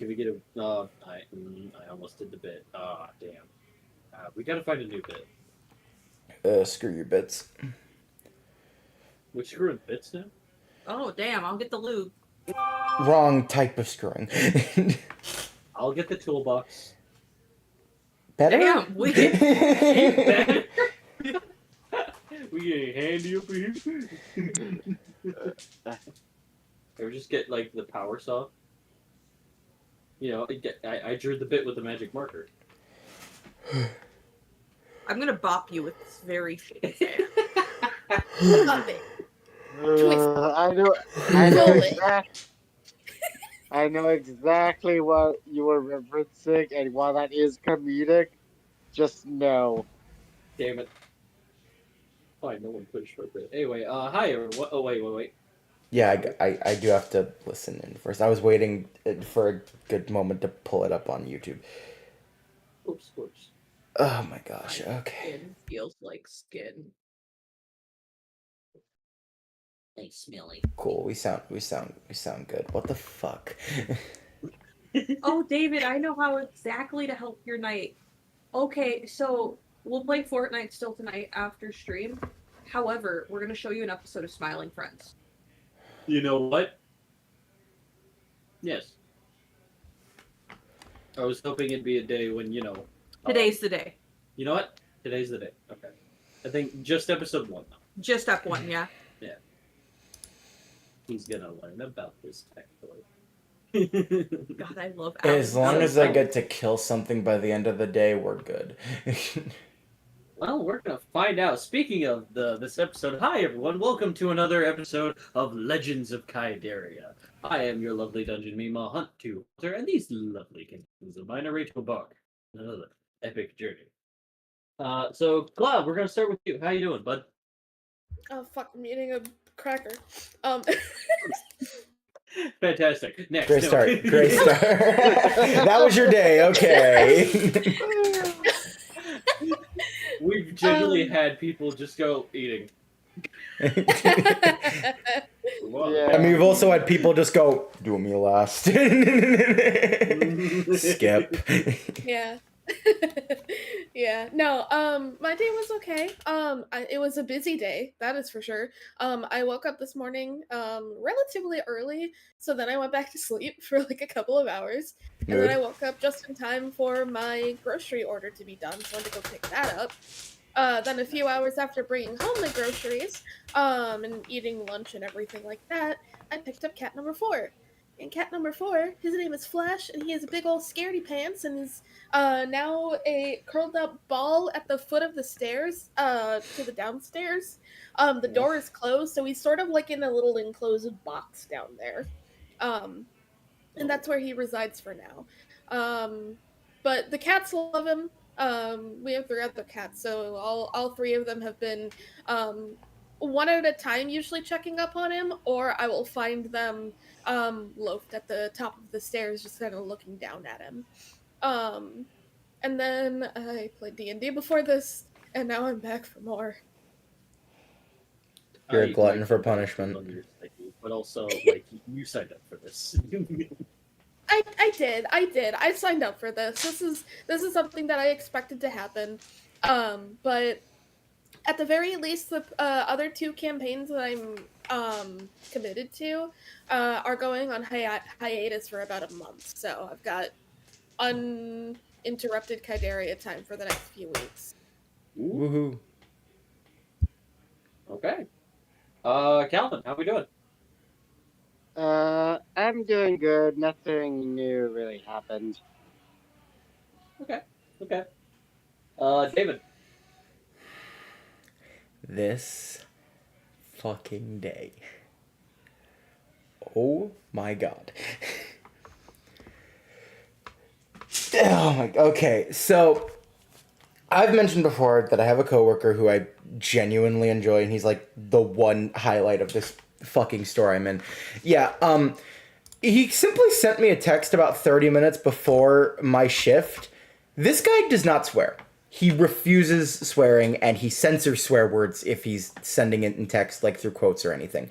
can we get a? I almost did the bit. Ah, damn. We gotta find a new bit. Screw your bits. Which screwing bits now? Oh, damn, I'll get the lube. Wrong type of screwing. I'll get the toolbox. Better? Damn, we get Better. We get handy up here. Or just get like the power saw. You know, I drew the bit with the magic marker. I'm gonna bop you with this very shitty fan. Love it. I know, I know exactly what you were referencing, and while that is comedic, just no. Damn it. Fine, no one pushed for a bit. Anyway, hi everyone. Oh, wait. Yeah, I do have to listen in first. I was waiting for a good moment to pull it up on YouTube. Oops. Oh my gosh, okay. Skin feels like skin. Hey, smelly. Cool, we sound good. What the fuck? Oh, David, I know how exactly to help your night. Okay, so we'll play Fortnite still tonight after stream. However, we're gonna show you an episode of Smiling Friends. You know what? Yes. I was hoping it'd be a day when, you know... Today's the day. You know what? Today's the day. Okay. I think just episode 1, though. Just step 1, yeah. Yeah. He's gonna learn about this tech toy. God, I love As Alan. long as I get to kill something by the end of the day, we're good. Well, we're gonna find out. Speaking of this episode, hi everyone, welcome to another episode of Legends of Ki-Dierria. I am your lovely dungeon meme, Hunt to Hunter, and these lovely companions of mine narrate to embark on another epic journey. So Cloud, we're gonna start with you. How you doing, bud? Oh fuck, I'm eating a cracker. Fantastic. Next. Great start. That was your day, okay. We've generally had people just go eating. Wow. Yeah. I mean, we've also had people just go, do me last. Skip. Yeah. Yeah. No, my day was okay. It was a busy day, that is for sure. I woke up this morning relatively early, so then I went back to sleep for like a couple of hours. And then I woke up just in time for my grocery order to be done, so I went to go pick that up. Then a few hours after bringing home the groceries, and eating lunch and everything like that, I picked up cat number 4. And cat number 4, his name is Flash, and he has a big old scaredy pants, and is now a curled up ball at the foot of the stairs to the downstairs. The door is closed, so he's sort of like in a little enclosed box down there. And that's where he resides for now. But the cats love him. We have 3 other cats, so all 3 of them have been one at a time usually checking up on him, or I will find them loafed at the top of the stairs just kind of looking down at him. And then I played D&D before this, and now I'm back for more. You're a glutton for punishment. But also, like, you signed up for this. I did. I signed up for this. This is something that I expected to happen. But at the very least, the other 2 campaigns that I'm committed to are going on hiatus for about a month. So I've got uninterrupted Ki-Dierria time for the next few weeks. Woohoo. Okay. Calvin, how we doing? I'm doing good. Nothing new really happened. Okay. David. This fucking day. Oh my god. Oh my, okay, so I've mentioned before that I have a coworker who I genuinely enjoy, and he's like the one highlight of this fucking store I'm in. Yeah, he simply sent me a text about 30 minutes before my shift. This guy does not swear. He refuses swearing, and he censors swear words if he's sending it in text, like through quotes or anything.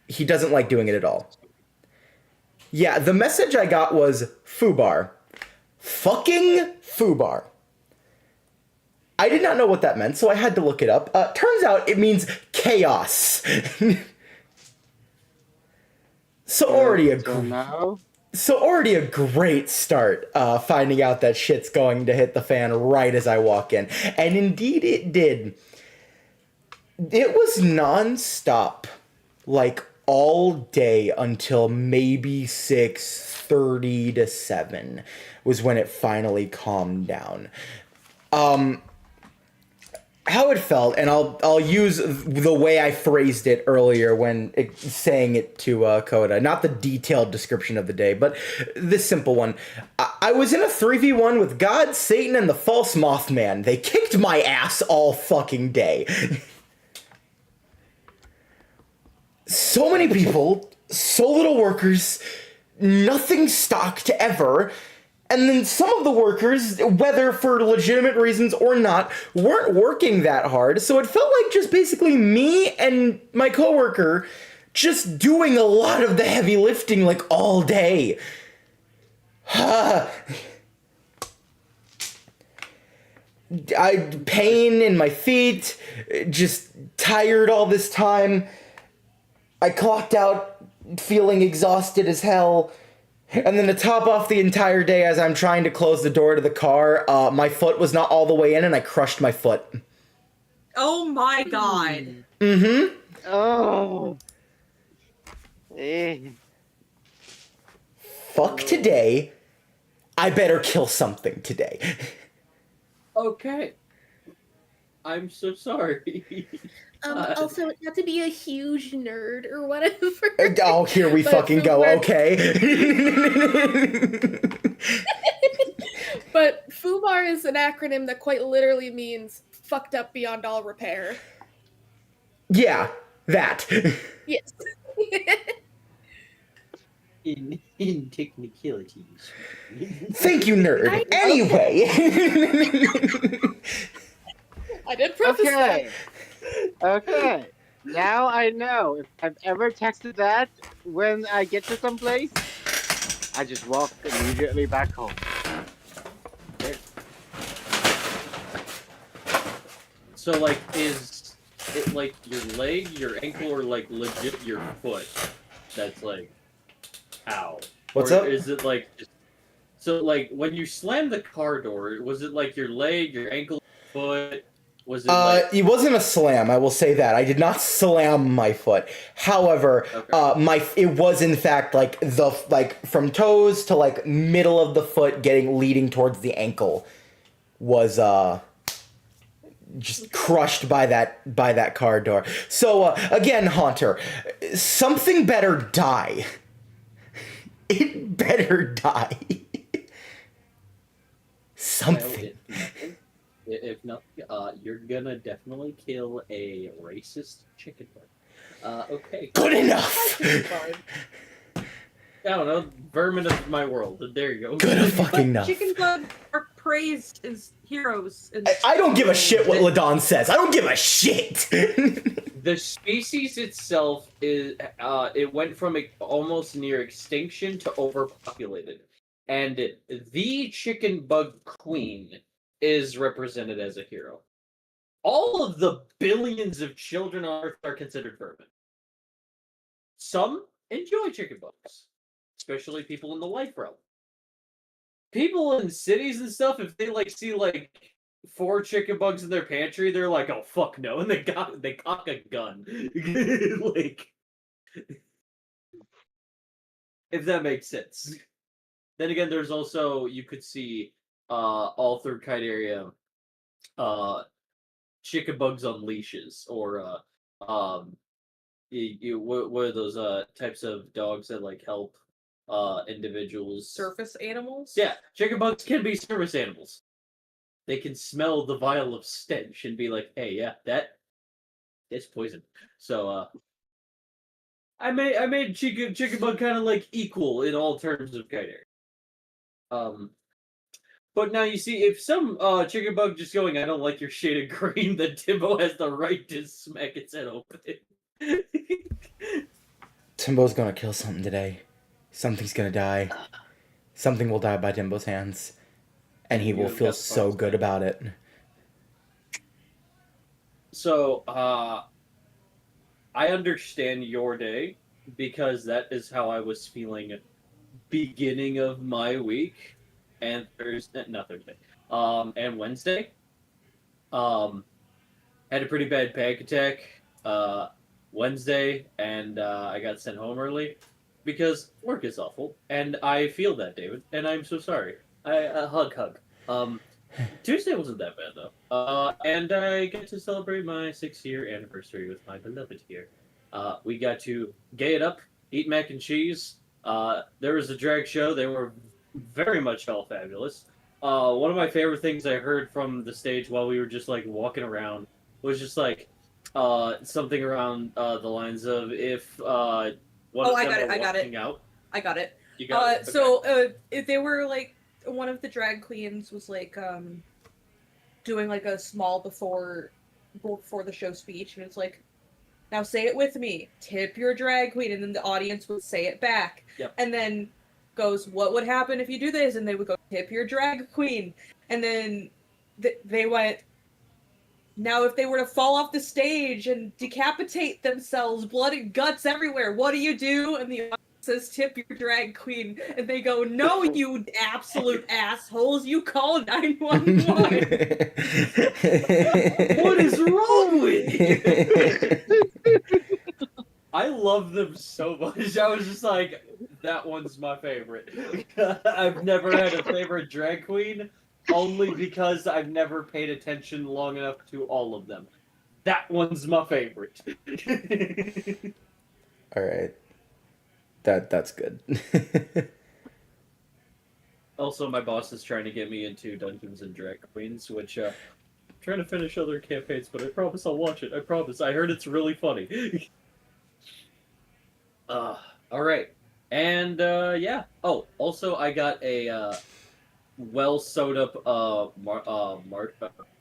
He doesn't like doing it at all. Yeah, the message I got was foobar. Fucking foobar. I did not know what that meant, so I had to look it up. Turns out it means chaos. So already a great start, finding out that shit's going to hit the fan right as I walk in. And indeed it did. It was non-stop, like all day until maybe 6:30 to 7 was when it finally calmed down. How it felt, and I'll use the way I phrased it earlier when saying it to Coda. Not the detailed description of the day, but this simple one. I was in a 3v1 with God, Satan, and the false Mothman. They kicked my ass all fucking day. So many people, so little workers, nothing stocked ever. And then some of the workers, whether for legitimate reasons or not, weren't working that hard. So it felt like just basically me and my coworker just doing a lot of the heavy lifting like all day. Pain in my feet, just tired all this time. I clocked out feeling exhausted as hell. And then to top off the entire day, as I'm trying to close the door to the car, my foot was not all the way in and I crushed my foot. Oh my god. Mm-hmm. Oh. Fuck today. I better kill something today. Okay. I'm so sorry. Also, not to be a huge nerd or whatever. Oh, here we But fucking go, Fubar- okay? But FUBAR is an acronym that quite literally means fucked up beyond all repair. Yeah, that. Yes. In technicalities. Thank you, nerd. Anyway. I did preface that. Okay. Now I know if I've ever texted that when I get to some place, I just walk immediately back home. So, like, is it like your leg, your ankle, or like legit your foot? That's like, ow. What's or up? Is it like, so like when you slam the car door, was it like your leg, your ankle, foot? Was it like... It wasn't a slam, I will say that. I did not slam my foot. However, Okay. It was in fact like from toes to like middle of the foot leading towards the ankle was just crushed by that car door. So again, Haunter, something better die. It better die. Something. If not, you're gonna definitely kill a racist chicken bug. Okay. Good enough. I don't know, vermin of my world. There you go. Good fucking enough. Chicken bugs are praised as heroes. I don't give a shit what Ladon says. I don't give a shit. The species itself is it went from almost near extinction to overpopulated, and the chicken bug queen is represented as a hero. All of the billions of children on Earth are considered vermin. Some enjoy chicken bugs, especially people in the life realm. People in cities and stuff, if they like see like 4 chicken bugs in their pantry, they're like, "Oh fuck no!" and they cock a gun. Like, if that makes sense. Then again, there's also, you could see all through Ki-Dierria, chicken bugs on leashes, or what are those types of dogs that like help individuals? Surface animals? Yeah, chicken bugs can be service animals. They can smell the vial of stench and be like, "Hey, yeah, that's poison." So I made chicken bug kind of like equal in all terms of Ki-Dierria. But now you see, if some chicken bug just going, "I don't like your shade of green," then Timbo has the right to smack its head open. Timbo's gonna kill something today. Something's gonna die. Something will die by Dimbo's hands. And he You will have feel got the so funds, good man. about it. So, I understand your day because that is how I was feeling beginning of my week and Thursday, not Thursday, and Wednesday. Um, had a pretty bad panic attack Wednesday, and I got sent home early because work is awful, and I feel that, David, and I'm so sorry. I hug. Um, Tuesday wasn't that bad though, and I get to celebrate my 6-year anniversary with my beloved here. We got to gay it up, eat mac and cheese. There was a drag show. They were very much all fabulous. One of my favorite things I heard from the stage while we were just like walking around was just like something around the lines of if one Oh, of I them got it. are I got it. walking out, I got it. you got it. Okay. So if they were like one of the drag queens was like doing like a small before the show speech, and it's like, now say it with me, tip your drag queen, and then the audience would say it back. Yep. And then goes, what would happen if you do this? And they would go, tip your drag queen. And then they went, now if they were to fall off the stage and decapitate themselves, blood and guts everywhere, what do you do? And the audience says, tip your drag queen. And they go, no, you absolute assholes, you call 911. What is wrong with you? I love them so much. I was just like, that one's my favorite. I've never had a favorite drag queen, only because I've never paid attention long enough to all of them. That one's my favorite. All right. That's good. Also, my boss is trying to get me into Dungeons and Drag Queens, which I'm trying to finish other campaigns, but I promise I'll watch it. I promise. I heard it's really funny. All right, and yeah. Oh, also I got a well sewed up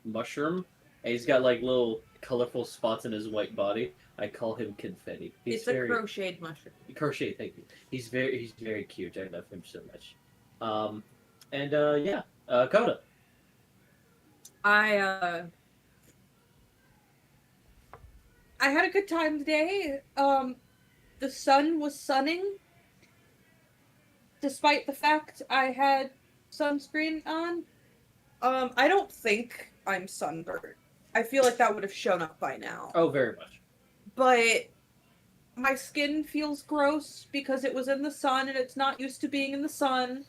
mushroom, and he's got like little colorful spots in his white body. I call him confetti. He's It's a crocheted mushroom. crochet. Thank you. He's very cute. I love him so much. And yeah, Coda. I had a good time today. The sun was sunning, despite the fact I had sunscreen on. I don't think I'm sunburned. I feel like that would have shown up by now. Oh, very much. But my skin feels gross because it was in the sun and it's not used to being in the sun.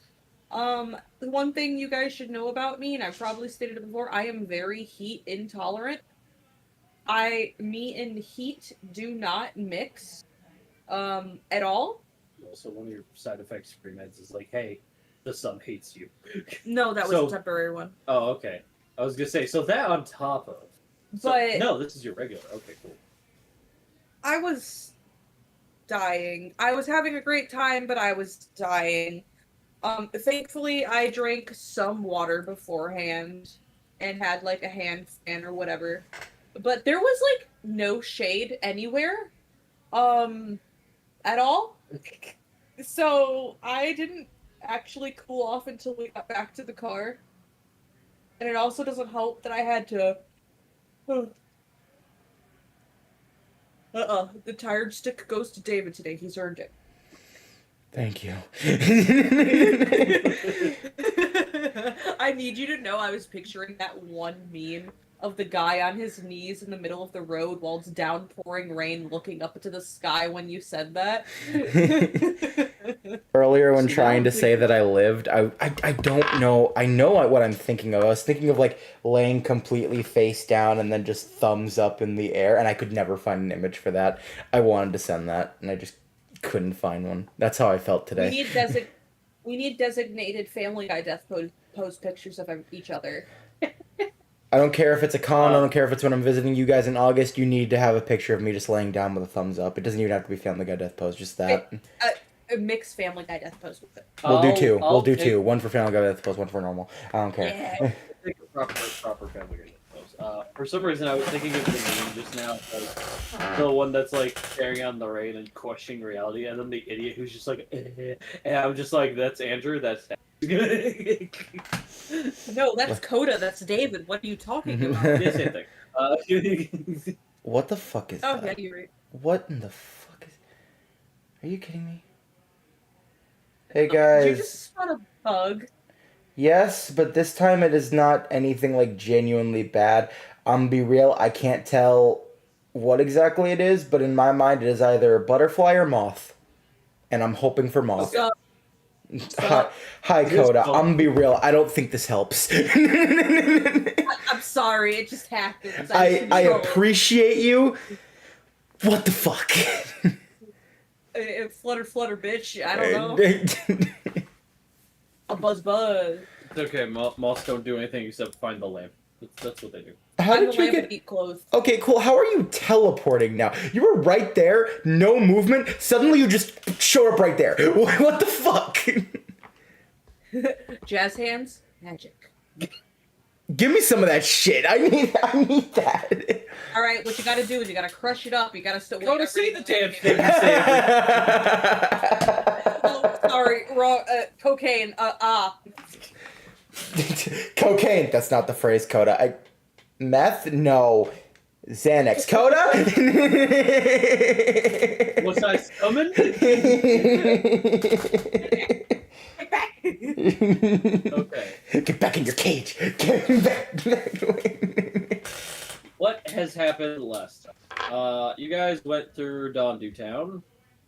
The one thing you guys should know about me, and I've probably stated it before, I am very heat intolerant. Me and heat do not mix, at all. Also, one of your side effects for meds is like, hey, the sun hates you. No, that was So- a temporary one. Oh, okay. I was gonna say, so that on top of. So, But no, this is your regular. Okay, cool. I was dying. I was having a great time, but I was dying. Thankfully, I drank some water beforehand and had like a hand fan or whatever. But there was like no shade anywhere, at all. So I didn't actually cool off until we got back to the car. And it also doesn't help that I had to. The tired stick goes to David today. He's earned it. Thank you. I need you to know I was picturing that one meme of the guy on his knees in the middle of the road while it's downpouring rain looking up into the sky when you said that. Earlier, when See, trying now to I'm say thinking- that I lived, I don't know. I know what I'm thinking of. I was thinking of like laying completely face down and then just thumbs up in the air, and I could never find an image for that. I wanted to send that, and I just couldn't find one. That's how I felt today. We need designated Family Guy death pose pictures of each other. I don't care if it's a con. I don't care if it's when I'm visiting you guys in August. You need to have a picture of me just laying down with a thumbs up. It doesn't even have to be Family Guy death pose. Just that. A mixed Family Guy death pose with it. We'll do two. I'll take- One for Family Guy death pose, one for normal. I don't care. Yeah. Take a proper Family Guy pose. For some reason, I was thinking of the name just now, like the one that's like staring out in the rain and questioning reality, and then the idiot who's just like, and I'm just like, that's Andrew. That's No, that's Coda. That's David. What are you talking about? yeah, same thing. What the fuck is Oh, that? yeah, you're right. What in the fuck is... Are you kidding me? Hey Did you guys. just spot a bug? Yes, but this time it is not anything like genuinely bad. Be real, I can't tell what exactly it is, but in my mind it is either a butterfly or moth. And I'm hoping for moth. Sup? Hi Just Coda, moth. I'm be real, I don't think this helps. I'm sorry, it just happens. I control it. appreciate you. What the fuck? Flutter, flutter, bitch. I don't know. A buzz, buzz. It's okay. Moths don't do anything except find the lamp. That's what they do. How I'm did a you lamp get... and eat clothes. Okay, cool. How are you teleporting now? You were right there, no movement. Suddenly you just show up right there. What the fuck? Jazz hands, magic. Give me some of that shit. I need that. All right, what you gotta do is you gotta crush it up. You gotta still Go to wait see the every- damn thing you say. Oh, sorry, wrong. Cocaine. Cocaine. That's not the phrase, Coda. Meth? No. Xanax. Coda? Was I summoned? Get back. Okay. Get back in your cage. Get back. What has happened last time? You guys went through Dondu Town,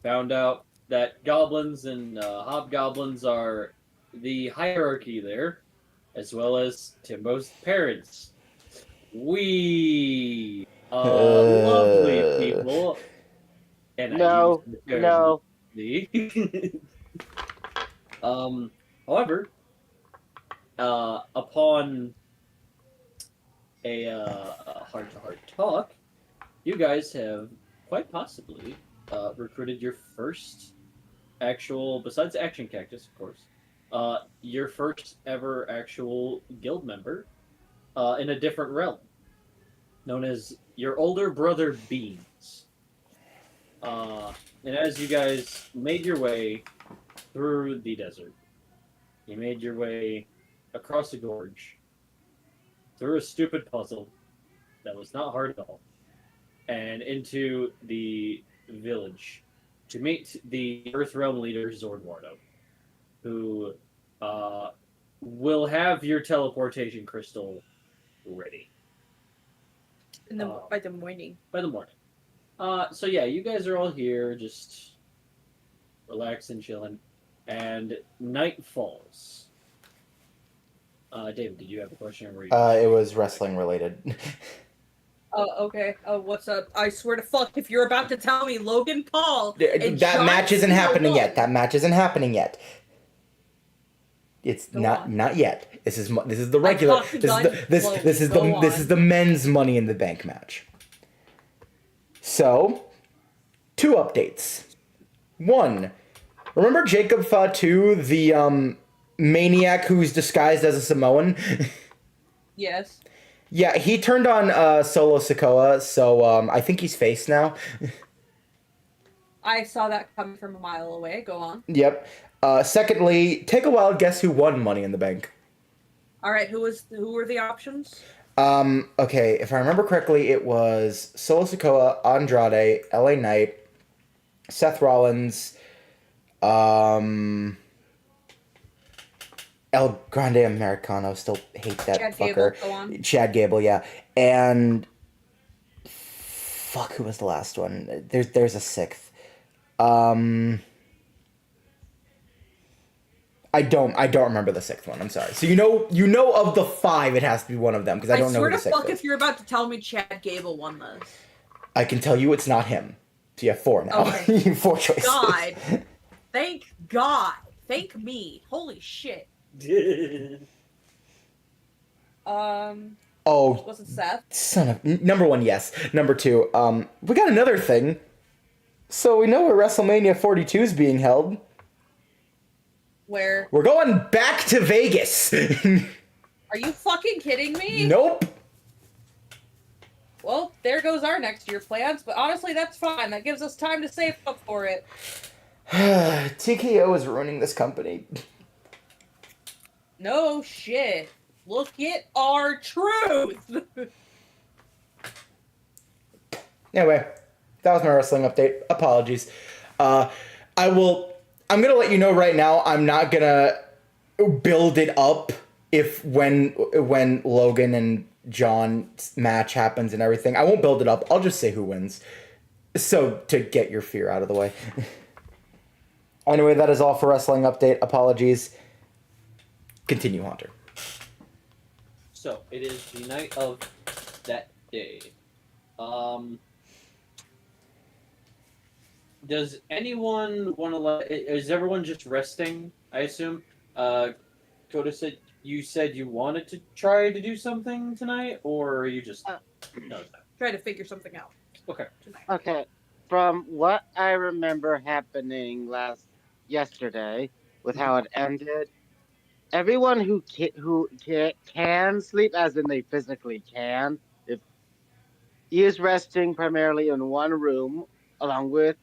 found out that goblins and hobgoblins are the hierarchy there, as well as Timbo's parents. We lovely people. And No, I use the term no. the. However, upon a heart-to-heart talk, you guys have quite possibly recruited your first actual, besides Action Cactus, of course, your first ever actual guild member in a different realm, known as your older brother Beans. And as you guys made your way through the desert, you made your way across a gorge, through a stupid puzzle that was not hard at all, and into the village to meet the Earth Realm leader Zordwardo, who will have your teleportation crystal ready By the morning. by the morning. So yeah, you guys are all here, just relaxing, chilling, and night falls. David, did you have a question? Or were you... It was wrestling related. Okay. What's up? I swear to fuck, if you're about to tell me Logan Paul and That John match isn't Cena happening won- yet. That match isn't happening yet. It's Go not on. not yet. This is the regular. talked to This is John the this Logan. this is Go the this on. is the men's Money in the Bank match. So, 2 updates. 1, remember Jacob Fatu, the maniac who's disguised as a Samoan? Yes. Yeah, he turned on Solo Sikoa, so I think he's face now. I saw that coming from a mile away. Go on. Yep. Secondly, take a wild guess who won Money in the Bank. All right. Who were the options? Okay, if I remember correctly, it was Solo Sikoa, Andrade, LA Knight, Seth Rollins, El Grande Americano, still hate that Chad fucker. Gable, go on. Chad Gable, yeah. And fuck, who was the last one? There's a 6th. I don't remember the 6th one. I'm sorry. So you know of the 5, it has to be one of them because I don't know swear who to the 6th fuck is. if you're about to tell me Chad Gable won this. I can tell you it's not him. So you have 4 now. Okay. You have 4 choices. God. Thank God. Thank me. Holy shit. Oh, Was it Seth? son of... Number 1, yes. Number 2, we got another thing. So we know where WrestleMania 42 is being held. Where? We're going back to Vegas. Are you fucking kidding me? Nope. Well, there goes our next year plans, but honestly, that's fine. That gives us time to save up for it. TKO is ruining this company. No shit. Look at our truth! Anyway, that was my wrestling update. Apologies. I'm gonna let you know right now. I'm not gonna build it up if when Logan and John's match happens and everything. I won't build it up. I'll just say who wins. So to get your fear out of the way. Anyway, that is all for wrestling update. Apologies. Continue, Haunter. So it is the night of that day. Does anyone want to? Is everyone just resting? I assume. Coda said you wanted to try to do something tonight, or are you just no? Try to figure something out. Okay. Tonight. Okay, from what I remember happening yesterday, with how it ended, everyone can sleep, as in they physically can, if he is resting primarily in one room, along with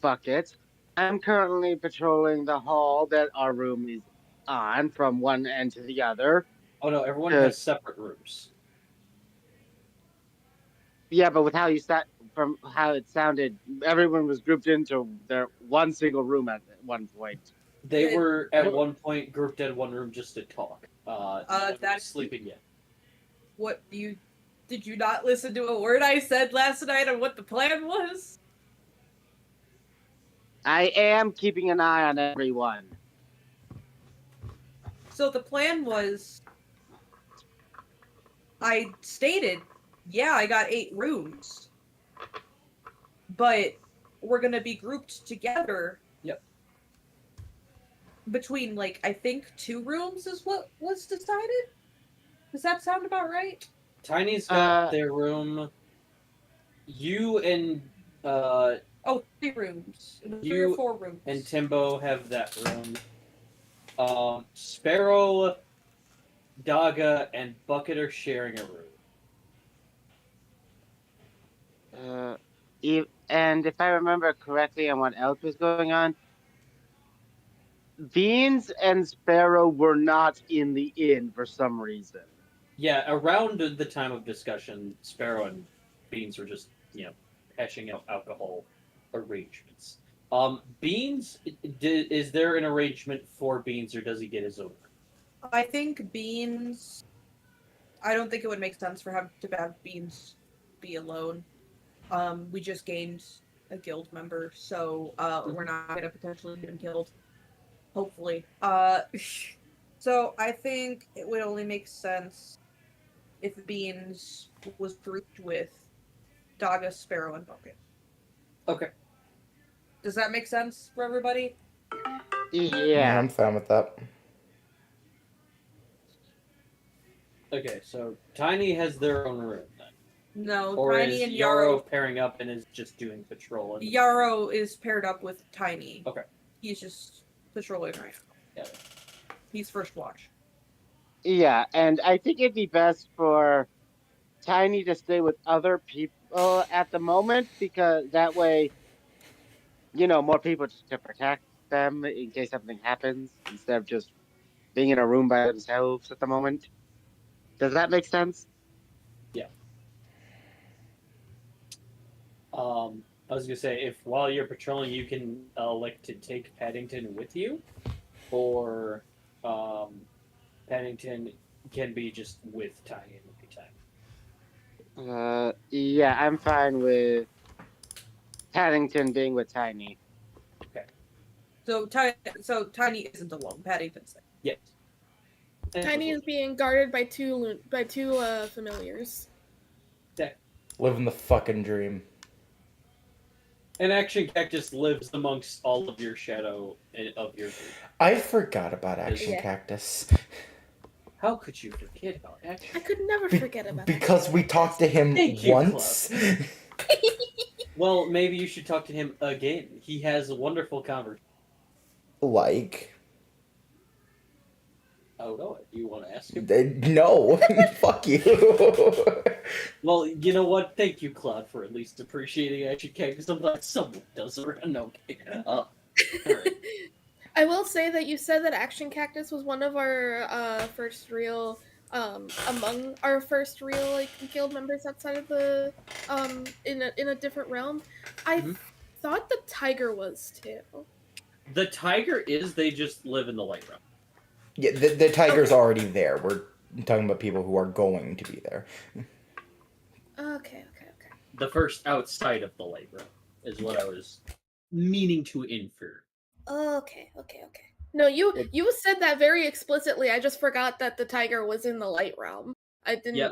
Bucket. I'm currently patrolling the hall that our room is on from one end to the other. Oh no, everyone 'Cause- has separate rooms. yeah, but with how you sat from how it sounded, everyone was grouped into their one single room at one point. They Good. were at one point grouped in one room just to talk. No one that's- was sleeping yet. What did you not listen to a word I said last night on what the plan was? I am keeping an eye on everyone. So the plan was, I stated, yeah, I got 8 rooms, but we're gonna be grouped together. Yep. Between, like, I think 2 rooms is what was decided? Does that sound about right? Tiny's got their room. You and Oh, 3 rooms. 3 You or 4 rooms. and Timbo have that room. Sparrow, Daga, and Bucket are sharing a room. And if I remember correctly on what else was going on, Beans and Sparrow were not in the inn for some reason. Yeah, around the time of discussion, Sparrow and Beans were just, hashing out alcohol arrangements. Beans, is there an arrangement for Beans, or does he get his own? I think Beans. I don't think it would make sense for him to have Beans be alone. We just gained a guild member, so we're not gonna potentially get him killed. Hopefully. So I think it would only make sense if Beans was grouped with Daga, Sparrow, and Bucket. Okay. Does that make sense for everybody? Yeah. I'm fine with that. Okay, so Tiny has their own room then. No, Or Tiny is and Yarrow Yarrow. pairing up and is just doing patrol? Yarrow is paired up with Tiny. Okay. He's just patrolling right now. Yeah. He's first watch. Yeah, and I think it'd be best for Tiny to stay with other people at the moment, because that way, more people to protect them in case something happens, instead of just being in a room by themselves at the moment. Does that make sense? Yeah. I was gonna say, if while you're patrolling, you can elect to take Paddington with you, or Paddington can be just with Tiny in the meantime. Yeah, I'm fine with Paddington being with Tiny. So Tiny isn't alone. Paddington's there. Yes. Tiny is being guarded by two familiars. Living the fucking dream. And Action Cactus lives amongst all of your shadow of your group. I forgot about Action Yeah. Cactus. How could you forget about I Action? could never forget about Because we talked to him Thank you, once. Well, maybe you should talk to him again. He has a wonderful conversation. Like, don't know. Do you want to ask him? No, fuck you. Well, you know what? Thank you, Claude, for at least appreciating Action Cat, because I'm glad someone does around. No, okay. All right. I will say that you said that Action Cactus was one of our first real among our first real like guild members outside of the in a different realm. I Mhm. thought the tiger was too. The tiger is, they just live in the light realm. Yeah, the tiger's already there. We're talking about people who are going to be there. Okay. The first outside of the light realm is what I was meaning to infer. Okay. No, you said that very explicitly. I just forgot that the tiger was in the light realm. I didn't Yep.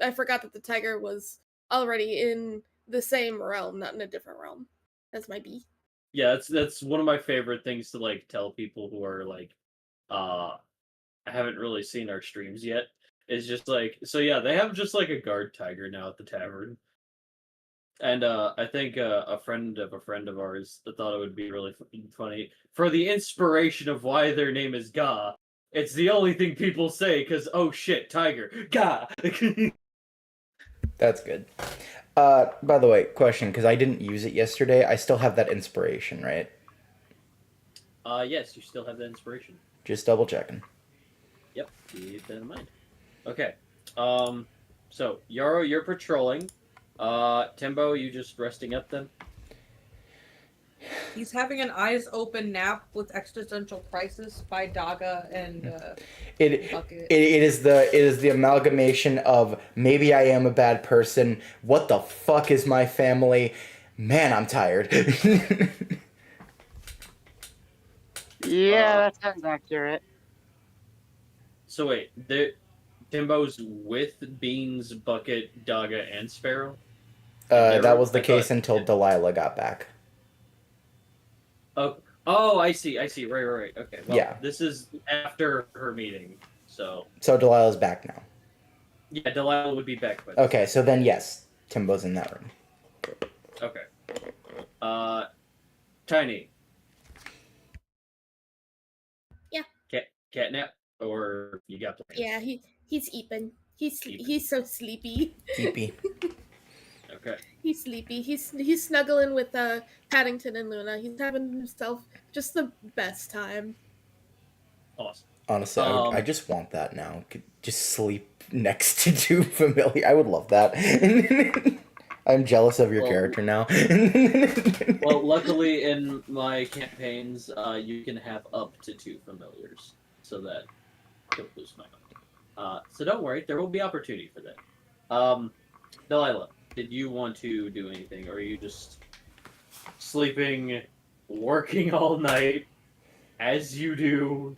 I forgot that the tiger was already in the same realm, not in a different realm as my bee. Yeah, that's one of my favorite things to like tell people who are like, haven't really seen our streams yet. Is just like, so yeah, they have just like a guard tiger now at the tavern. And I think a friend of ours thought it would be really funny for the inspiration of why their name is Ga. It's the only thing people say because oh shit, tiger Ga. That's good. By the way, question, because I didn't use it yesterday. I still have that inspiration, right? Yes, you still have that inspiration. Just double checking. Yep, keep that in mind. Okay. So Yaro, you're patrolling. Timbo, you just resting up then? He's having an eyes open nap with existential crisis by Daga and Bucket. It is the amalgamation of maybe I am a bad person. What the fuck is my family? Man, I'm tired. Yeah, that sounds accurate. So wait, Timbo's with Beans, Bucket, Daga, and Sparrow? That was the I case thought- until Delilah got back. Oh, I see. Right. Okay. Well, Yeah. this is after her meeting, so So Delilah's back now. yeah, Delilah would be back with. Okay, so then yes, Timbo's in that room. Okay. Tiny. Yeah. Catnap, or you got plans? Yeah, he's eating. He's Eeping. so sleepy. Creepy. Okay. He's sleepy. He's snuggling with Paddington and Luna. He's having himself just the best time. Awesome. Honestly, I just want that now. Could just sleep next to two familiar. I would love that. I'm jealous of your Well- character now. Well, luckily in my campaigns, you can have up to 2 familiars, so that don't lose my mind. So don't worry, there will be opportunity for that. Delilah, did you want to do anything, or are you just sleeping, working all night, as you do?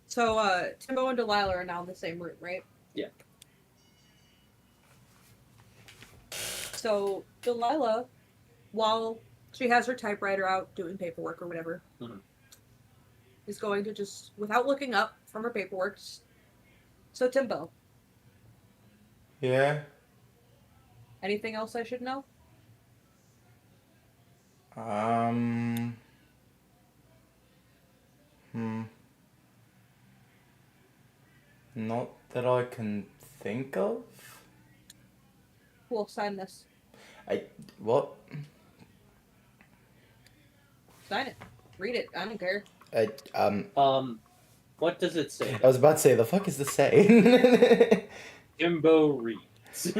So Timbo and Delilah are now in the same room, right? Yeah. So Delilah, while she has her typewriter out doing paperwork or whatever, Mhm. is going to just, without looking up from her paperwork. So Timbo, Yeah. anything else I should know? Not that I can think of. Who will sign this? What? Sign it. Read it. I don't care. What does it say? I was about to say, the fuck is this say? Timbo reads.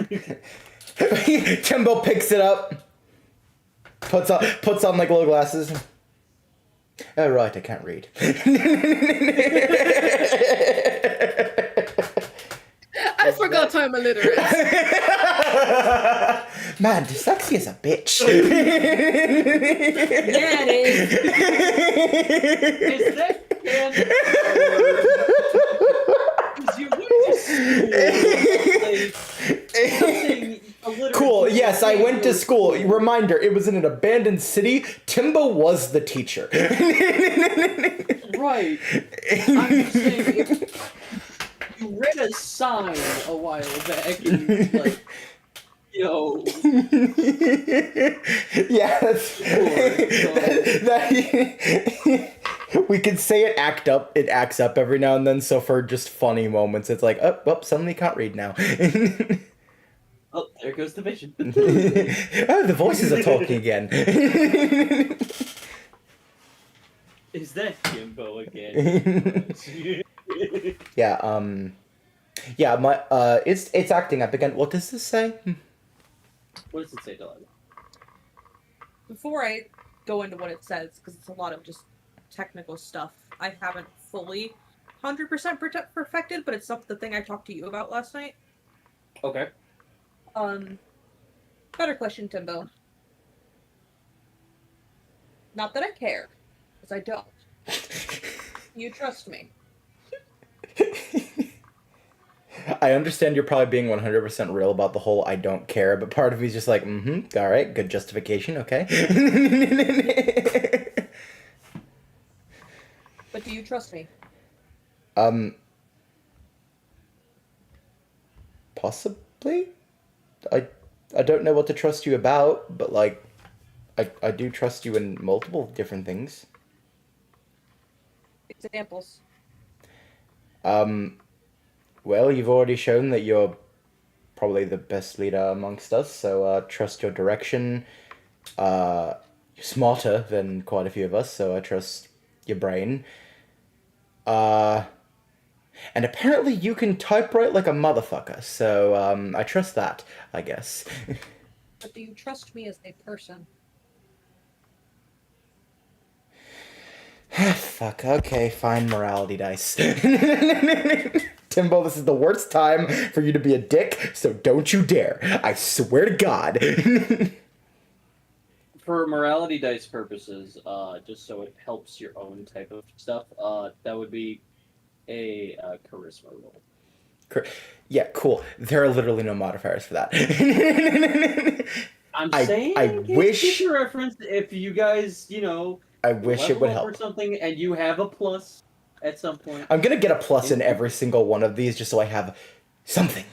Timbo picks it up, puts on like little glasses. Oh right, I can't read. I forgot I'm illiterate. Man, dyslexia is a bitch. Yeah, it is. Is that canon? Because you went to school. Cool, yes, I went to school. Reminder, it was in an abandoned city. Timbo was the teacher. Right. I'm just saying, you read a sign a while back and like Yo. Yeah, that's, we could say it acts up every now and then, so for just funny moments, it's like, oh, suddenly can't read now. Oh, there goes the vision. Oh, the voices are talking again. Is that Jimbo again? Yeah, it's acting up again. What does this say? What does it say, Delilah? Before I go into what it says, because it's a lot of just technical stuff, I haven't fully 100% perfected, but it's the thing I talked to you about last night. Okay. Better question, Timbo. Not that I care, because I don't. You trust me. I understand you're probably being 100% real about the whole I don't care, but part of me's just like, all right, good justification, okay. But do you trust me? Possibly? I don't know what to trust you about, but like, I do trust you in multiple different things. Examples. Well, you've already shown that you're probably the best leader amongst us, so trust your direction. You're smarter than quite a few of us, so I trust your brain. And apparently you can typewrite like a motherfucker, so I trust that, I guess. But do you trust me as a person? Fuck, okay, fine, morality dice. Timbo, this is the worst time for you to be a dick, so don't you dare. I swear to God. For morality dice purposes, just so it helps your own type of stuff, that would be a charisma roll. Yeah, cool. There are literally no modifiers for that. I'm saying, I wish... future reference, if you guys, I wish it would help. Or something, and you have a plus at some point. I'm gonna get a plus in every single one of these just so I have something.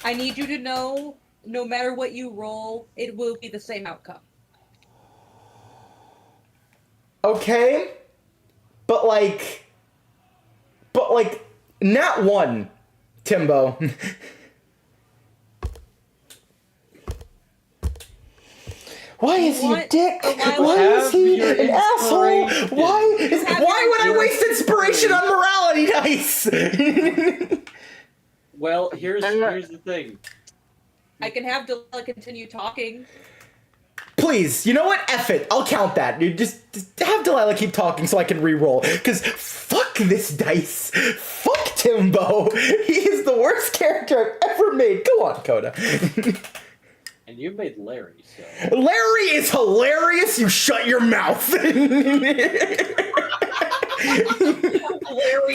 I need you to know, no matter what you roll, it will be the same outcome. Okay, but nat 1, Timbo. Why is he a dick? Why is he an asshole? Why would I waste inspiration on morality dice? Well, here's the thing. I can have Delilah continue talking. Please, you know what? F it. I'll count that. Dude, just have Delilah keep talking so I can re-roll. Because fuck this dice. Fuck Timbo. He is the worst character I've ever made. Go on, Coda. And you made Larry, so... Larry is hilarious. You shut your mouth. Larry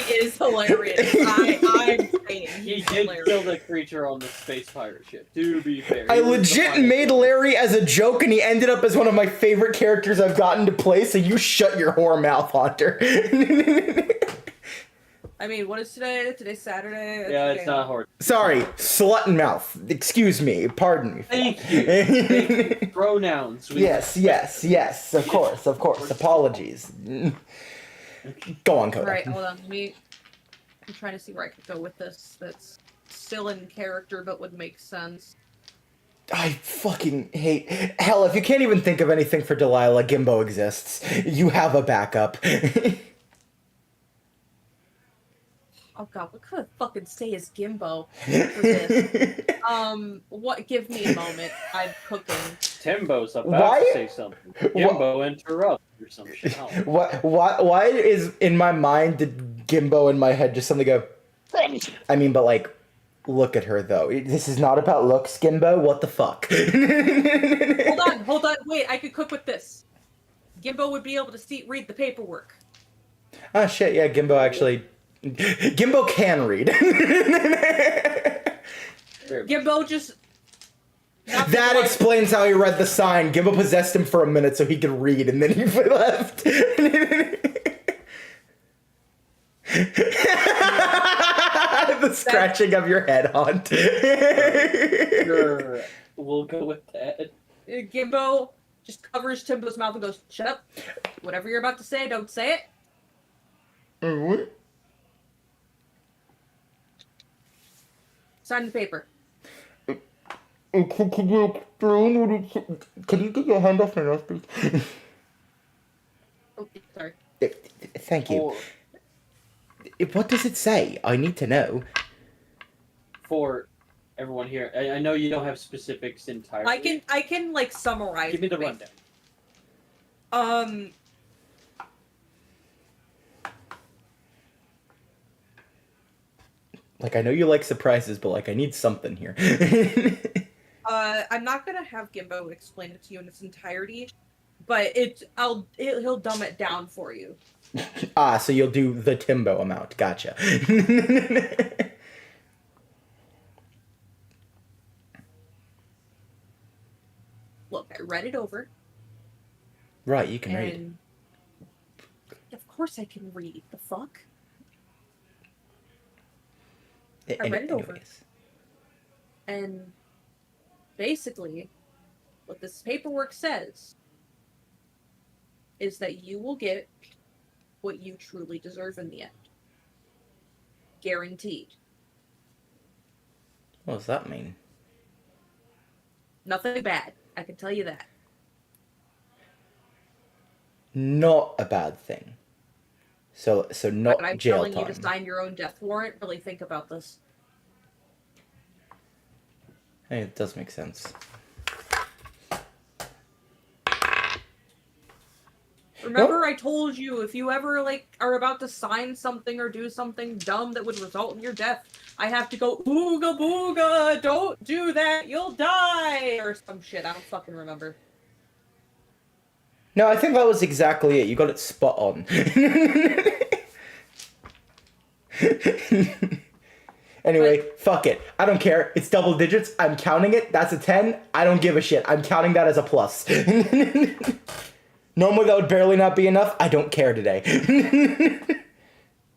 is hilarious. I'm saying he did kill the creature on the space pirate ship, to be fair. I legit made Larry as a joke, and he ended up as one of my favorite characters I've gotten to play, so you shut your whore mouth, Haunter. I mean, what is today? Today's Saturday. Yeah, it's not hard. Sorry, slut and mouth. Excuse me. Pardon me. Thank you. Thank you. Pronouns. Yes. Of course. Apologies. Go on, Coda. Alright, hold on. I'm trying to see where I could go with this. That's still in character, but would make sense. I fucking hate... Hell, if you can't even think of anything for Delilah, Gimbo exists. You have a backup. Oh god, what could I fucking say as Gimbo for this? What? Give me a moment. I'm cooking. Timbo's about to say something. Gimbo interrupt or some shit. Why is in my mind did Gimbo in my head just suddenly go... I mean, but like, look at her though. This is not about looks, Gimbo. What the fuck? Hold on. Wait, I could cook with this. Gimbo would be able to read the paperwork. Oh shit, yeah, Gimbo actually... Gimbo can read. Gimbo just... That explains how he read the sign. Gimbo possessed him for a minute so he could read, and then he left. The scratching of your head, Haunt. Sure, we'll go with that. Gimbo just covers Timbo's mouth and goes, "Shut up. Whatever you're about to say, don't say it." What? Sign the paper. Could you explain what it... Could you get your hand off my nose, please? Oh, sorry. Thank you. For, What does it say? I need to know. for everyone here, I know you don't have specifics entirely. I can like summarize. Give me the it. rundown. Like, I know you like surprises, but, like, I need something here. I'm not gonna have Gimbo explain it to you in its entirety, but he'll dumb it down for you. So you'll do the Timbo amount. Gotcha. Look, I read it over. Right, you can read. And of course I can read. The fuck? I read it over. And basically, what this paperwork says is that you will get what you truly deserve in the end. Guaranteed. What does that mean? Nothing bad. I can tell you that. Not a bad thing. So not But I'm jail telling time. you to sign your own death warrant. Really think about this. Hey, it does make sense. Remember, I told you if you ever are about to sign something or do something dumb that would result in your death, I have to go ooga booga. Don't do that. You'll die or some shit. I don't fucking remember. No, I think that was exactly it. You got it spot on. Anyway, fuck it. I don't care. It's double digits. I'm counting it. That's a 10. I don't give a shit. I'm counting that as a plus. Normally that would barely not be enough. I don't care today.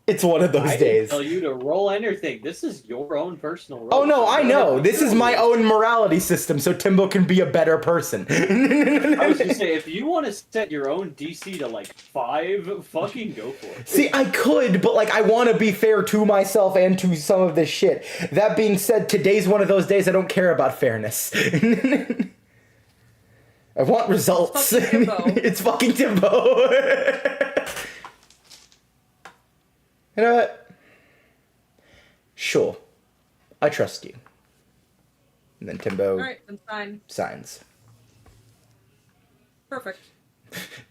It's one of those I days. didn't tell you to roll anything. This is your own personal roll. Oh no, I know. This is my own. own morality system, so Timbo can be a better person. I was gonna say, if you want to set your own DC to like 5, fucking go for it. See, I could, but like I want to be fair to myself and to some of this shit. That being said, today's one of those days I don't care about fairness. I want results. It's fucking Timbo. You know what? Sure. I trust you. And then Timbo Alright, then sign. signs. Perfect.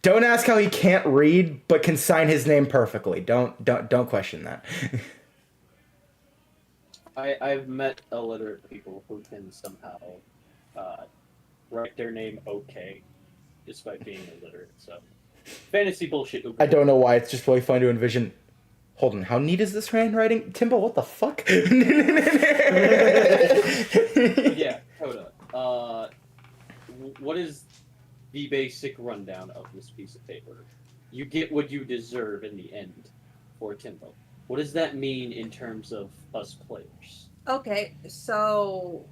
Don't ask how he can't read, but can sign his name perfectly. Don't question that. I've met illiterate people who can somehow write their name okay, despite being illiterate. So, fantasy bullshit. I don't know why. It's just really fun to envision. Hold on, how neat is this handwriting? Timbo, what the fuck? Yeah, hold on. What is the basic rundown of this piece of paper? You get what you deserve in the end for Timbo. What does that mean in terms of us players? Okay, so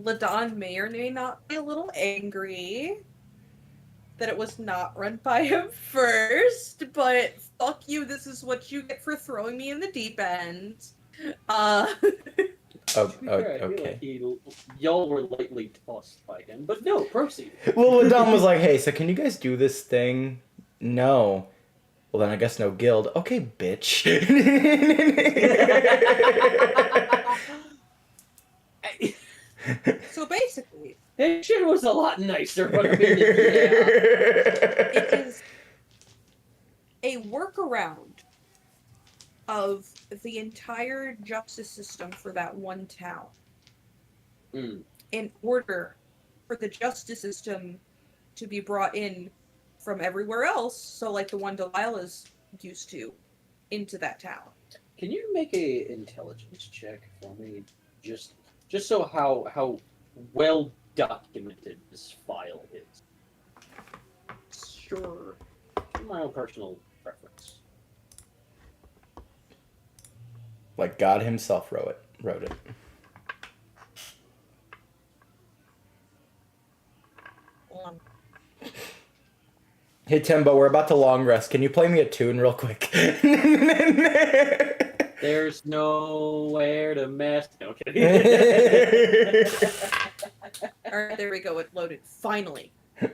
Ladon may or may not be a little angry that it was not run by him first, but fuck you, this is what you get for throwing me in the deep end. To be fair, I feel Okay. like y'all were lightly tossed by him, but no, proceed. Well, Adam was like, hey, so can you guys do this thing? No. Well, then I guess no guild. Okay, bitch. So basically, That shit was a lot nicer. But yeah. it is a workaround of the entire justice system for that one town. Mm. In order for the justice system to be brought in from everywhere else, so like the one Delilah's used to, into that town. Can you make a intelligence check for me? Just so how well documented this file is. Sure. My own personal preference. Like God himself wrote it. Hey Timbo, we're about to long rest. Can you play me a tune real quick? There's nowhere to mess. No kidding. Alright, there we go. It loaded. Finally. We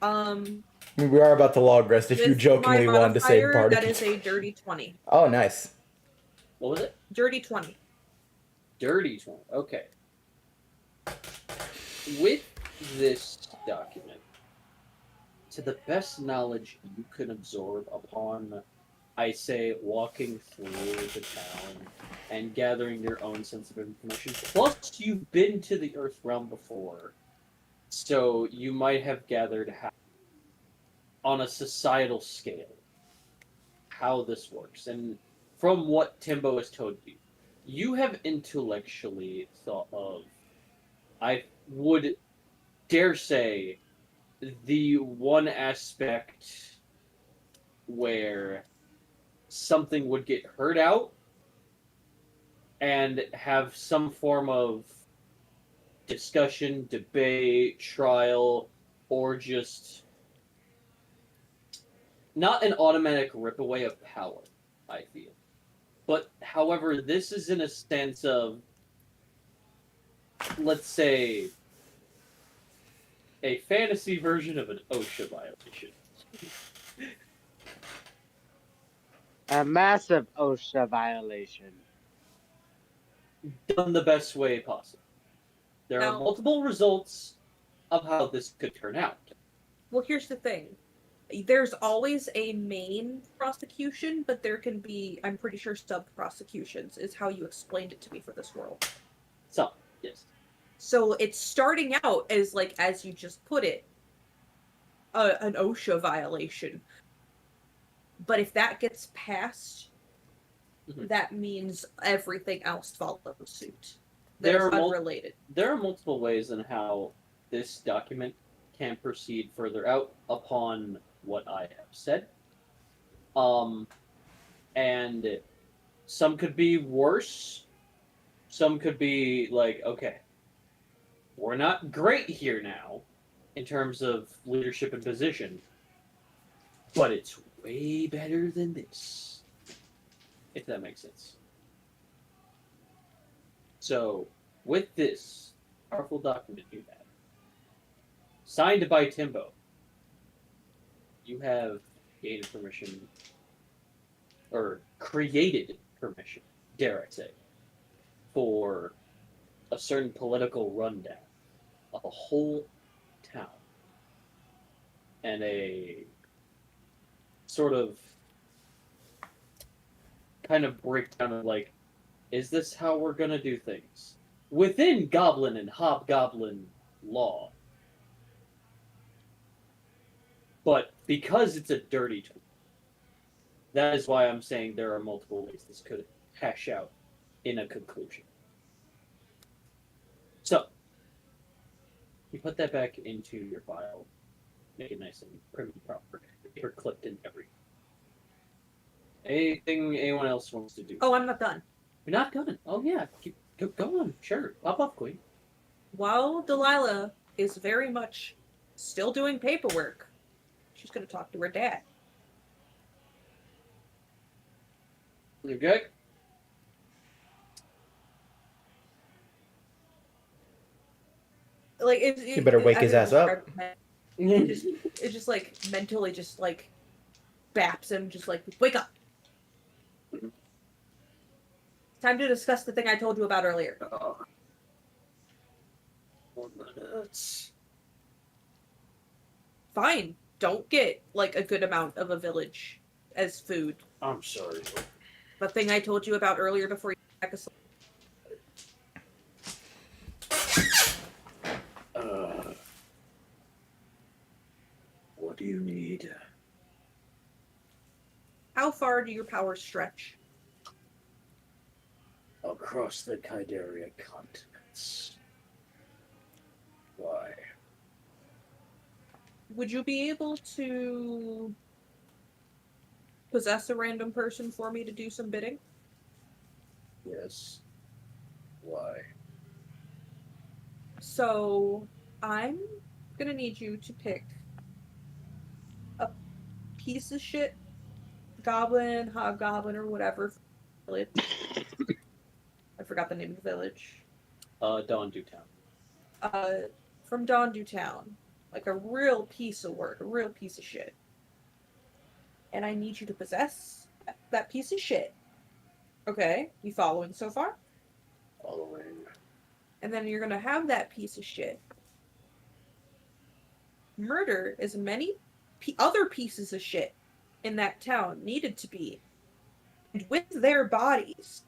are about to long rest if you With jokingly my wanted to say modifier, bardic. that is a dirty 20. Oh, nice. What was it? Dirty 20. Dirty 20. Okay. With this document, to the best knowledge you can absorb upon, I say, walking through the town and gathering your own sense of information, plus you've been to the Earth realm before, so you might have gathered how, on a societal scale, how this works. And from what Timbo has told you, you have intellectually thought of, I would dare say, the one aspect where something would get heard out and have some form of discussion, debate, trial, or just not an automatic rip away of power, I feel. But however, this is in a sense of, let's say, a fantasy version of an OSHA violation. A massive OSHA violation. Done the best way possible. There are Now- multiple results of how this could turn out. Well, here's the thing. There's always a main prosecution, but there can be, I'm pretty sure, sub-prosecutions, is how you explained it to me for this world. So, yes. So it's starting out as, like, as you just put it, an OSHA violation. But if that gets passed, Mhm. that means everything else follows suit. There That's are unrelated. There are multiple ways in how this document can proceed further out upon what I have said. And some could be worse. Some could be like, okay, we're not great here now in terms of leadership and position, but it's way better than this. If that makes sense. So, with this powerful document you have, signed by Timbo, you have gained permission, or created permission, dare I say, for a certain political rundown of a whole town. And a sort of kind of breakdown of like, is this how we're gonna do things? Within goblin and hobgoblin law. But because it's a dirty tool, that is why I'm saying there are multiple ways this could hash out in a conclusion. So, you put that back into your file, make it nice and prim and proper, paper clipped in everything. Anything anyone else wants to do? Oh, I'm not done. You're not done. Oh yeah, go on. Sure, pop up, Queen. While Delilah is very much still doing paperwork, she's going to talk to her dad. You good? Like You better wake his ass up. It's just like mentally, just like baps him, just like wake up. Time to discuss the thing I told you about earlier. 1 minute. Fine, don't get like a good amount of a village as food. I'm sorry. The thing I told you about earlier before you back asleep. What do you need? How far do your powers stretch? Across the Ki-Dierria continents. Why? Would you be able to possess a random person for me to do some bidding? Yes. Why? So I'm gonna need you to pick a piece of shit goblin, hobgoblin, or whatever village. I forgot the name of the village. Dawn Dewtown. Uh, from Dondu Town, like a real piece of work, a real piece of shit. And I need you to possess that piece of shit. Okay, you following so far? Following. And then you're gonna have that piece of shit murder as many other pieces of shit in that town needed to be. And with their bodies,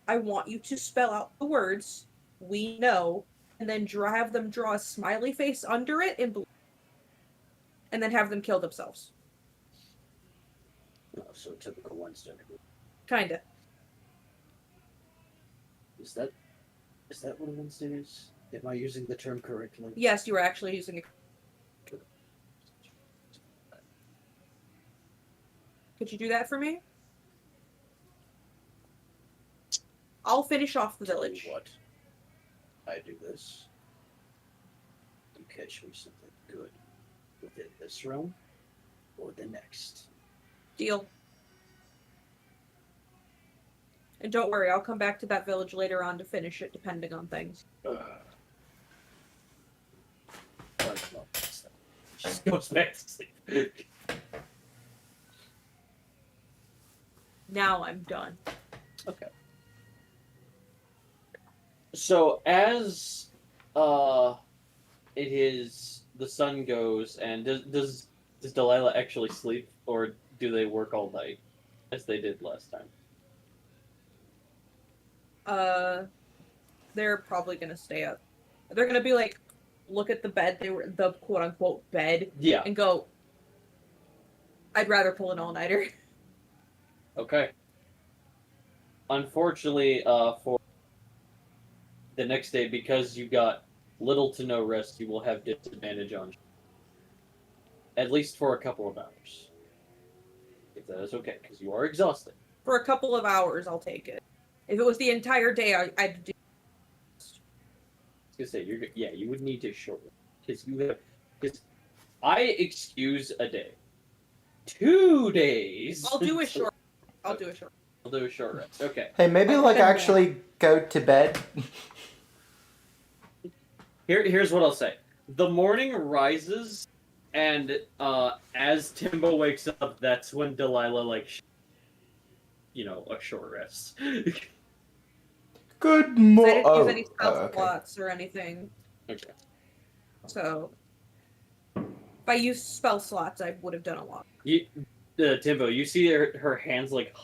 I want you to spell out the words "we know" and then have them draw a smiley face under it in blue, and then have them kill themselves. Oh, so typical Wednesday. Kinda. Is that what a Wednesday is? Am I using the term correctly? Yes, you were actually using it. Could you do that for me? I'll finish off the Tell village. you what. I do this. You catch me something good within this realm or the next. Deal. And don't worry, I'll come back to that village later on to finish it, depending on things. Just goes back to sleep. Now I'm done. Okay. So as it is the sun goes, and does Delilah actually sleep, or do they work all night as they did last time? They're probably gonna stay up. They're gonna be like, look at the bed, the quote unquote bed, Yeah. and go, I'd rather pull an all-nighter. Okay. Unfortunately, for the next day, because you got little to no rest, you will have disadvantage on at least for a couple of hours. If that is okay, because you are exhausted. For a couple of hours, I'll take it. If it was the entire day, I'd do. I was gonna say you would need to shorten because I excuse a day, 2 days. I'll do a short. I'll do a short. I'll do a short rest. Okay. Hey, maybe I'll like spend actually go to bed. Here's what I'll say. The morning rises, and as Timbo wakes up, that's when Delilah a short rest. Good I morning. didn't use any spell okay. slots or anything. Okay. So, if I used spell slots, I would have done a lot. Timbo, you see her hands like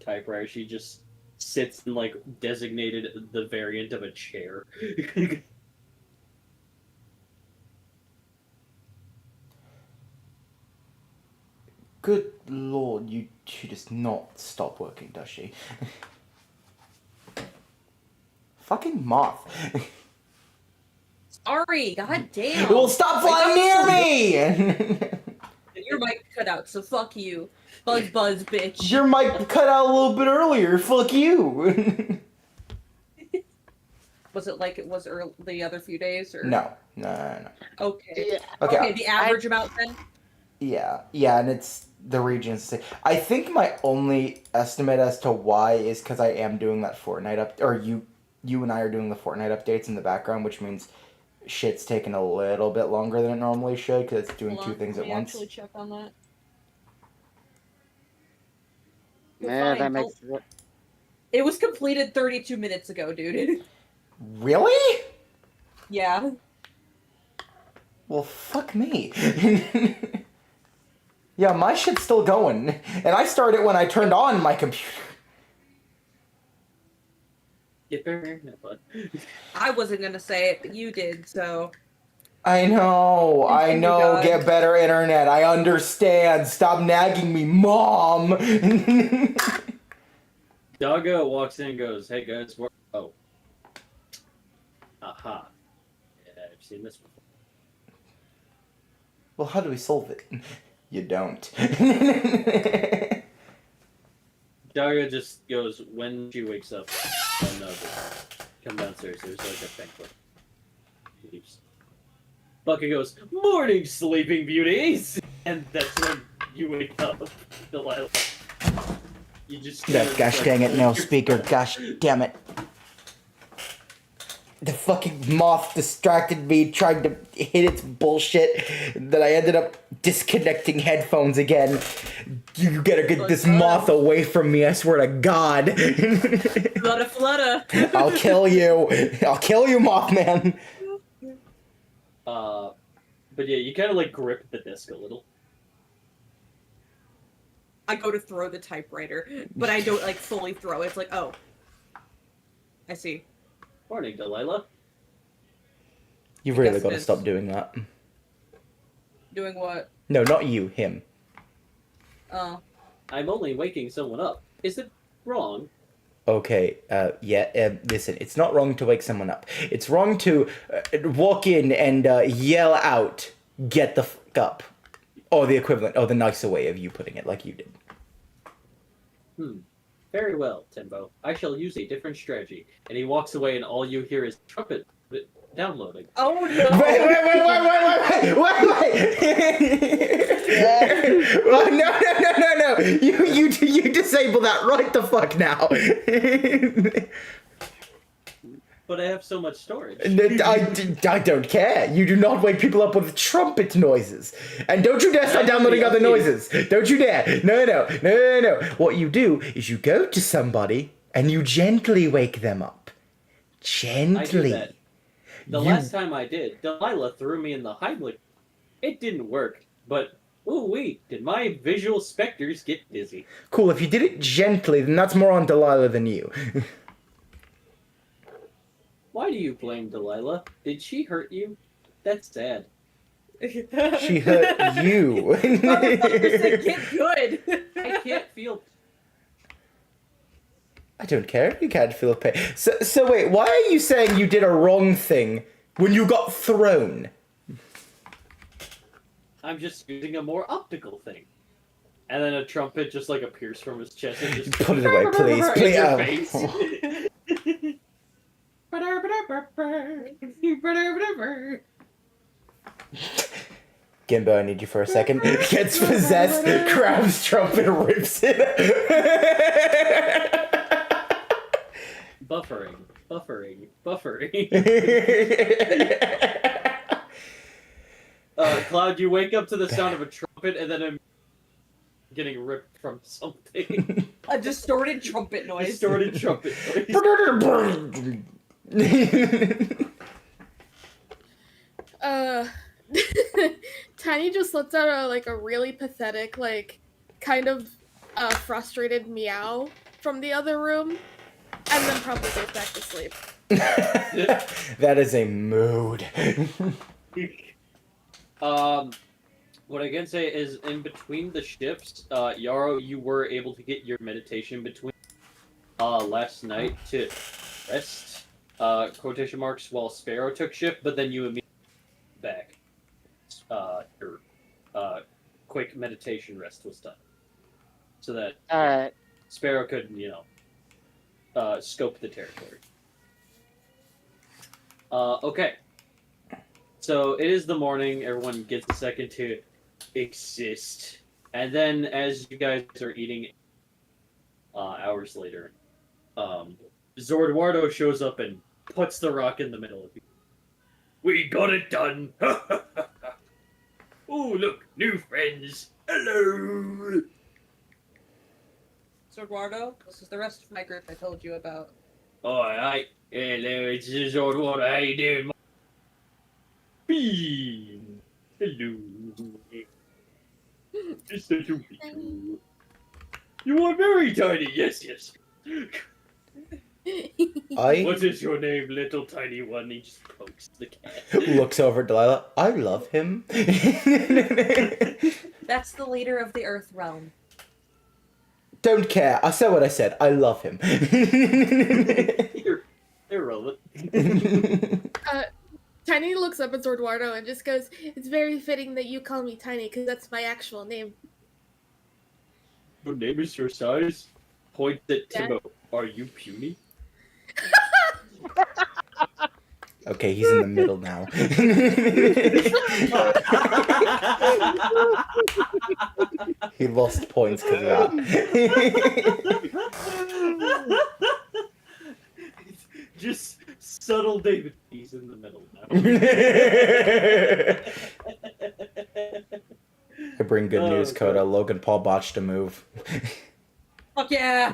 typewriter. She just sits in like designated the variant of a chair. Good lord, she does not stop working, does she? Fucking moth. Sorry, goddamn. Well, stop flying near me! Your mic cut out, so fuck you. Buzz, bitch. Your mic cut out a little bit earlier. Fuck you. Was it like it was the other few days, or No. Okay. Yeah. Okay. The average amount then. Yeah, and it's the regions. I think my only estimate as to why is because I am doing that Fortnite or you and I are doing the Fortnite updates in the background, which means shit's taking a little bit longer than it normally should because it's doing two things at once. Actually check on that. Man, that makes It was completed 32 minutes ago, dude. Really? Yeah. Well, fuck me. Yeah, my shit's still going, and I started it when I turned on my computer. Get better internet, bud. I wasn't gonna say it, but you did, so. I know, God. get better internet, I understand, stop nagging me, Mom! Doggo walks in and goes, "Hey guys, oh. Aha. Yeah, I've seen this before." Well, how do we solve it? You don't. Daria just goes when she wakes up. Oh no, come downstairs. There's like a banquet. Leaves. Bucket goes, "Morning, sleeping beauties," and that's when you wake up, Delilah. You just. No, gosh dang it, no speaker, gosh damn it. The fucking moth distracted me trying to hit its bullshit that I ended up disconnecting headphones again. You gotta get this moth away from me, I swear to God. Flutter. I'll kill you. I'll kill you, Mothman. But yeah, you kind of like grip the disc a little. I go to throw the typewriter, but I don't like fully throw it. It's like, oh. I see. Morning, Delilah. You really Yes, gotta miss. stop doing that. Doing what? No, not you, him. Oh. I'm only waking someone up. Is it wrong? Okay, listen, it's not wrong to wake someone up. It's wrong to walk in and yell out, "Get the fuck up." Or the equivalent, or the nicer way of you putting it, like you did. Very well, Timbo. I shall use a different strategy. And he walks away, and all you hear is trumpet downloading. Oh no! Wait! Oh, no! You disable that right the fuck now. But I have so much storage. I don't care. You do not wake people up with trumpet noises. And don't you dare start downloading other noises. Don't you dare. No. What you do is you go to somebody and you gently wake them up. Gently. I do that. The last time I did, Delilah threw me in the Heimlich. It didn't work, but ooh-wee, did my visual specters get dizzy. Cool, if you did it gently, then that's more on Delilah than you. Why do you blame Delilah? Did she hurt you? That's sad. She hurt you. Get good. I can't feel. I don't care. You can't feel pain. So wait, why are you saying you did a wrong thing when you got thrown? I'm just using a more optical thing. And then a trumpet just like appears from his chest and just Put it away, please. in Please. your Oh. face. Gimbo, I need you for a second. Gets possessed, grabs trumpet, rips it. Buffering. Cloud, you wake up to the sound of a trumpet and then I'm getting ripped from something. A distorted trumpet noise. Distorted trumpet noise. Tiny just lets out a really pathetic, kind of frustrated meow from the other room, and then probably goes back to sleep. That is a mood. What I can say is, in between the shifts, Yarrow, you were able to get your meditation between last night to rest, quotation marks, while Sparrow took shift, but then you immediately back. Your quick meditation rest was done. So that Alright. Sparrow could, scope the territory. Okay. So it is the morning, everyone gets a second to exist. And then as you guys are eating hours later, Zorduardo shows up and puts the rock in the middle of you. We got it done! Oh, look, new friends! Hello! So Eduardo, this is the rest of my group I told you about. Alright, hello, it's Zorduardo, how you doing? Bean! Hello. It's so to meet you. You are very tiny, yes. What is your name, little tiny one? He just pokes the cat. Looks over at Delilah. I love him. That's the leader of the Earth realm. Don't care. I said what I said. I love him. You're irrelevant. Tiny looks up at Zorduardo and just goes, "It's very fitting that you call me Tiny, because that's my actual name." Your name is your size? Points at Yeah. Timo. Are you puny? Okay, he's in the middle now. He lost points because of that. Just subtle David. He's in the middle now. I bring good news, Coda. God. Logan Paul botched a move. Fuck yeah!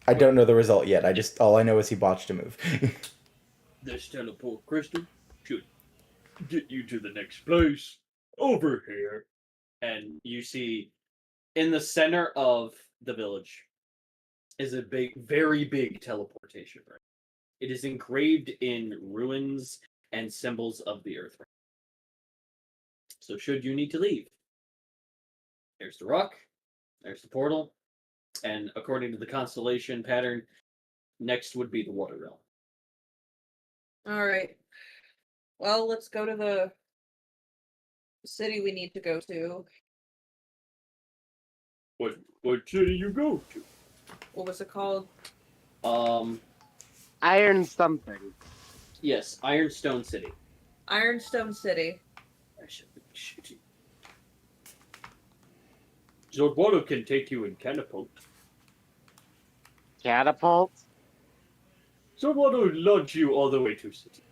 I don't know the result yet. All I know is he botched a move. This teleport crystal should get you to the next place. Over here. And you see, in the center of the village is a big, very big teleportation ring. It is engraved in ruins and symbols of the earth. So should you need to leave, there's the rock, there's the portal, and according to the constellation pattern, next would be the water realm. Alright. Well, let's go to the city we need to go to. What city you go to? What was it called? Iron something. Yes, Ironstone City. Ironstone City. I should be shitty. Zorboto can take you in catapult. Catapult? Zorboto will launch you all the way to city.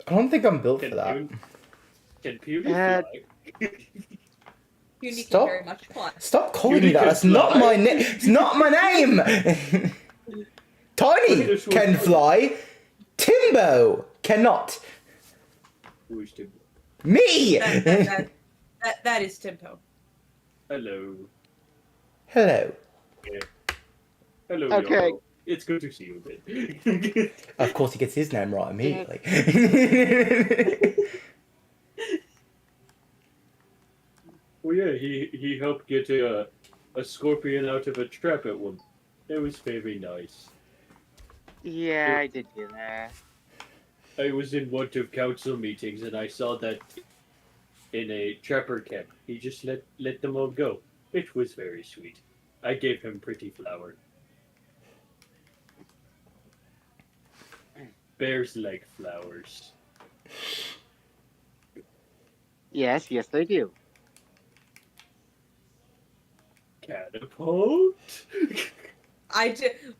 I don't think I'm built for that. Can Pewdie fly? Puny Stop. can very much fly. Stop calling me Puny that. can That's not fly. my name. It's not my name. Tiny This was can funny. fly. Timbo cannot. Who is Tim? Me. That is Timpo. Hello. Hello. Hello, Okay. Yoko. It's good to see you again. Of course, he gets his name right immediately. Well, yeah, he helped get a scorpion out of a trap at one. It was very nice. Yeah, I did do that. I was in one of council meetings and I saw that in a trapper camp. He just let them all go. It was very sweet. I gave him pretty flower. Bears like flowers. Yes, they do. Catapult?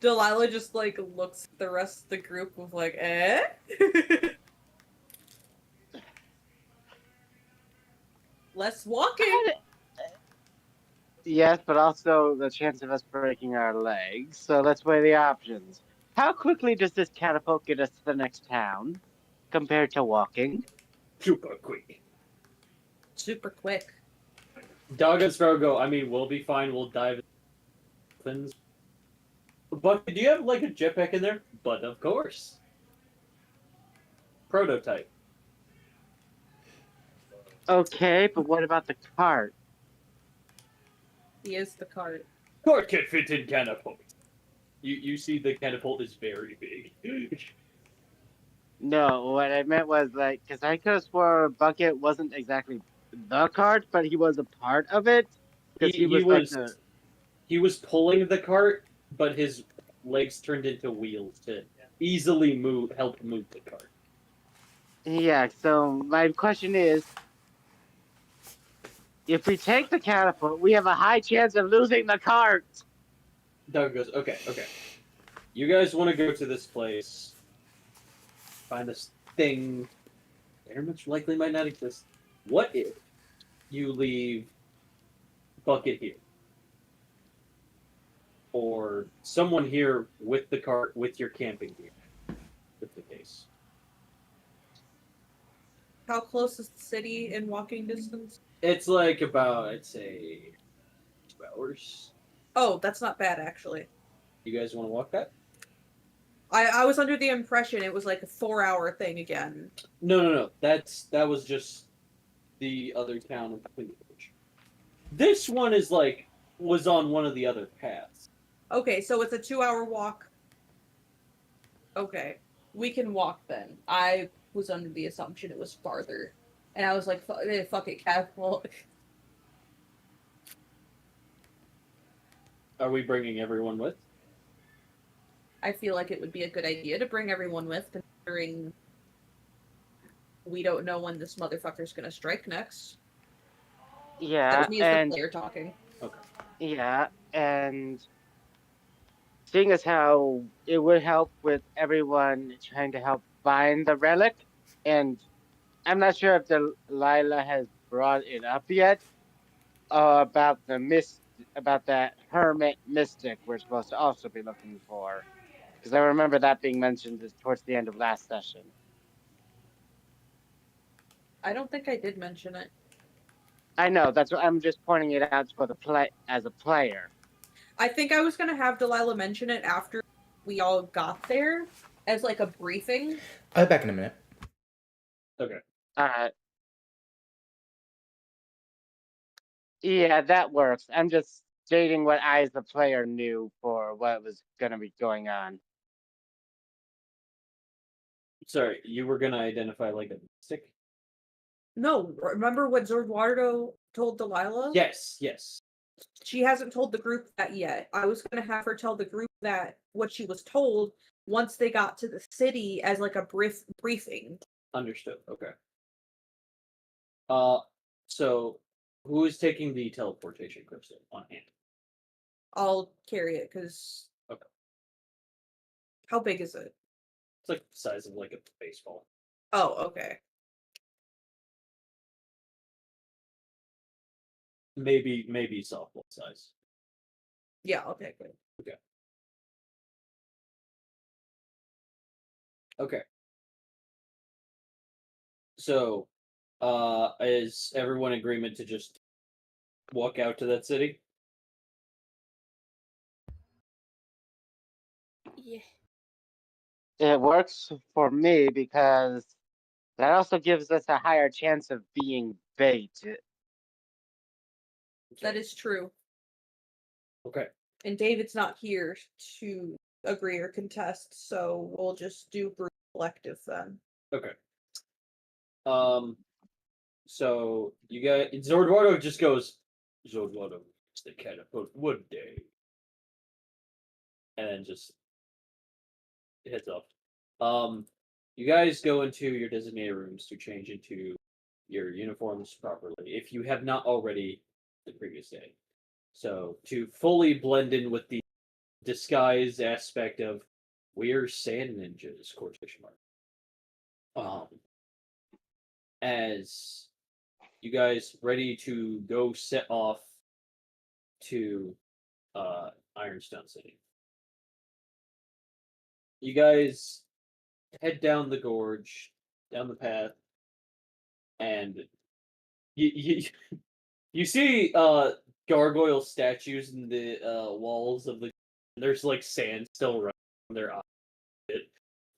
Delilah just like looks at the rest of the group with like, eh? Less walking. Yes, but also the chance of us breaking our legs. So let's weigh the options. How quickly does this catapult get us to the next town compared to walking? Super quick. Super quick. Dog and Sparrow go, I mean, we'll be fine. We'll dive in. But do you have like a jetpack in there? But of course. Prototype. Okay, but what about the cart? He is the cart. Cart can fit in catapult. You see the catapult is very big. No, what I meant was like, because I could have swore Bucket wasn't exactly the cart, but he was a part of it. Because he was pulling the cart, but his legs turned into wheels to easily help move the cart. Yeah, so my question is, if we take the catapult, we have a high chance of losing the cart. Doug goes, okay. You guys want to go to this place, find this thing, very much likely might not exist. What if you leave Bucket here? Or someone here with the cart with your camping gear, if the case. How close is the city in walking distance? It's like about, I'd say, 2 hours. Oh, that's not bad actually. You guys want to walk that? I was under the impression it was like a 4-hour thing again. No. That was just the other town of the village. This one was on one of the other paths. Okay, so it's a 2-hour walk. Okay, we can walk then. I was under the assumption it was farther. And I was like, fuck it, Kev. Well, Are we bringing everyone with? I feel like it would be a good idea to bring everyone with, considering we don't know when this motherfucker's gonna strike next. That Yeah, was me as the and player talking. Okay. yeah, and seeing as how it would help with everyone trying to help find the relic, and I'm not sure if Delilah has brought it up yet, about about that hermit mystic we're supposed to also be looking for, because I remember that being mentioned towards the end of last session. I don't think I did mention it. I know that's what I'm just pointing it out for the play as a player. I think I was gonna have Delilah mention it after we all got there as like a briefing. I'll be back in a minute. Okay. Uh, yeah, that works. I'm just stating what I, as the player, knew for what was going to be going on. Sorry, you were gonna identify like a mystic? No, remember what Zorduardo told Delilah? Yes, yes. She hasn't told the group that yet. I was gonna have her tell the group that what she was told once they got to the city as like a briefing. Understood. Okay. So who is taking the teleportation crystal on hand? I'll carry it because. Okay. How big is it? It's like the size of like a baseball. Oh, okay. Maybe softball size. Yeah, okay, good. Okay. So, is everyone in agreement to just walk out to that city? Yeah. It works for me because that also gives us a higher chance of being bait. That is true. Okay. And David's not here to agree or contest, so we'll just do group collective then. Okay. So you guys, Zorduardo just goes, Zorduardo, it's the catapult wood day, and then just heads off. You guys go into your designated rooms to change into your uniforms properly, if you have not already the previous day. So to fully blend in with the disguise aspect of we're sand ninjas, quotation mark. As you guys ready to go set off to Ironstone City. You guys head down the gorge, down the path, and you you see gargoyle statues in the walls of the. There's like sand still around their eyes,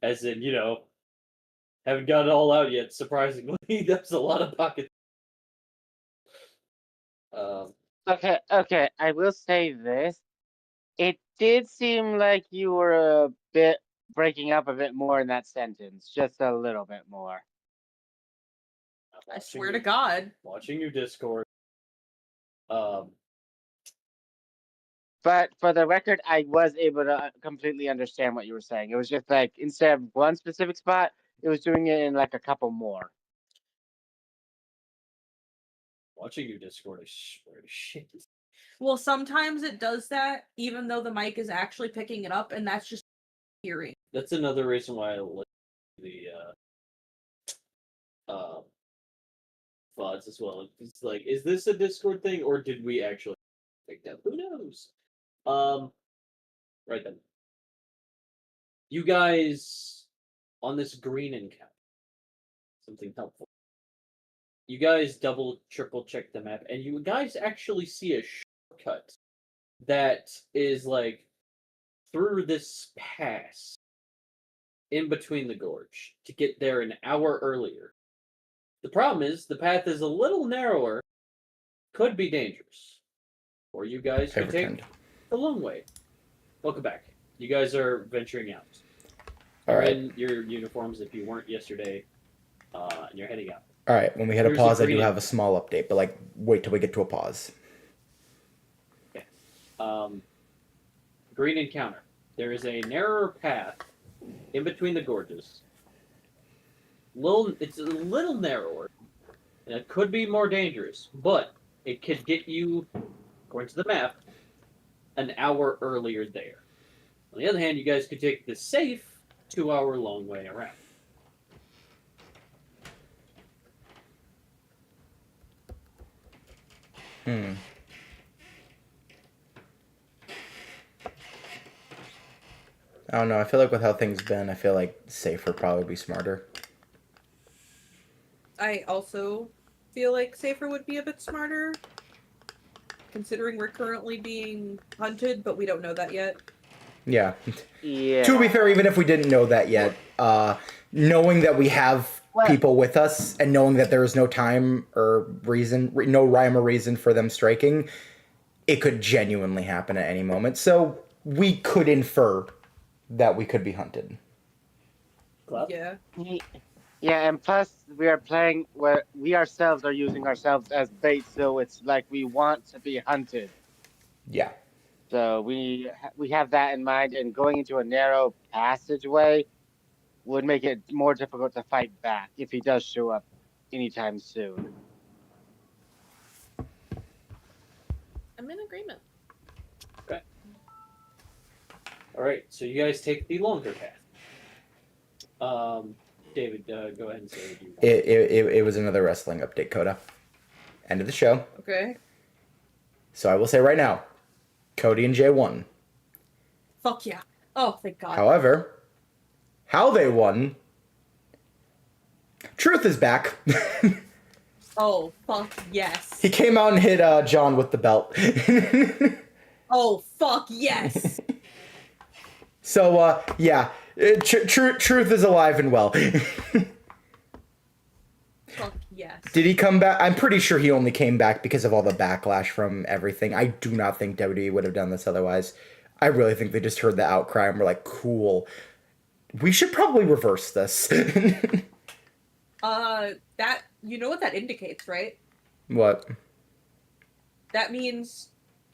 as in haven't got it all out yet. Surprisingly, there's a lot of pockets. Um, Okay, I will say this. It did seem like you were a bit breaking up a bit more in that sentence, just a little bit more. I swear to God. Watching your Discord. Um, But for the record, I was able to completely understand what you were saying. It was just like instead of one specific spot, it was doing it in like a couple more. Watching your Discord, I swear to shit. Well, sometimes it does that, even though the mic is actually picking it up, and that's just hearing. That's another reason why I like the VODs as well. It's like, is this a Discord thing, or did we actually pick that? Who knows? Right then. You guys on this green encounter, something helpful. You guys double, triple check the map, and you guys actually see a shortcut that is like through this pass in between the gorge to get there an hour earlier. The problem is the path is a little narrower, could be dangerous, or you guys could take the long way. Welcome back. You guys are venturing out. All You're right. in your uniforms if you weren't yesterday, and you're heading out. All right, when we hit a Here's a pause, I do green have a small update, but like, wait till we get to a pause. Green encounter. There is a narrower path in between the gorges. It's a little narrower, and it could be more dangerous, but it could get you, according to the map, an hour earlier there. On the other hand, you guys could take the safe 2-hour long way around. I don't know. I feel like with how things been, I feel like safe would probably be smarter. I also feel like safer would be a bit smarter, considering we're currently being hunted, but we don't know that yet. Yeah. Yeah. To be fair, even if we didn't know that yet, knowing that we have people with us and knowing that there is no time or reason, no rhyme or reason for them striking, it could genuinely happen at any moment. So we could infer that we could be hunted. Club? Yeah. Yeah, and plus we are playing where we ourselves are using ourselves as bait, so it's like we want to be hunted. Yeah. So we have that in mind, and going into a narrow passageway would make it more difficult to fight back if he does show up anytime soon. I'm in agreement. Okay. All right, so you guys take the longer path. David, go ahead and say what you want. It was another wrestling update, Coda. End of the show. Okay. So I will say right now, Cody and Jay won. Fuck yeah. Oh, thank God. However, how they won, Truth is back. Oh, fuck yes. He came out and hit John with the belt. Oh, fuck yes. So, yeah, Truth is alive and well. Fuck yes. Did he come back? I'm pretty sure he only came back because of all the backlash from everything. I do not think WWE would have done this otherwise. I really think they just heard the outcry and were like, cool. We should probably reverse this. That, you know what that indicates, right? What? That means,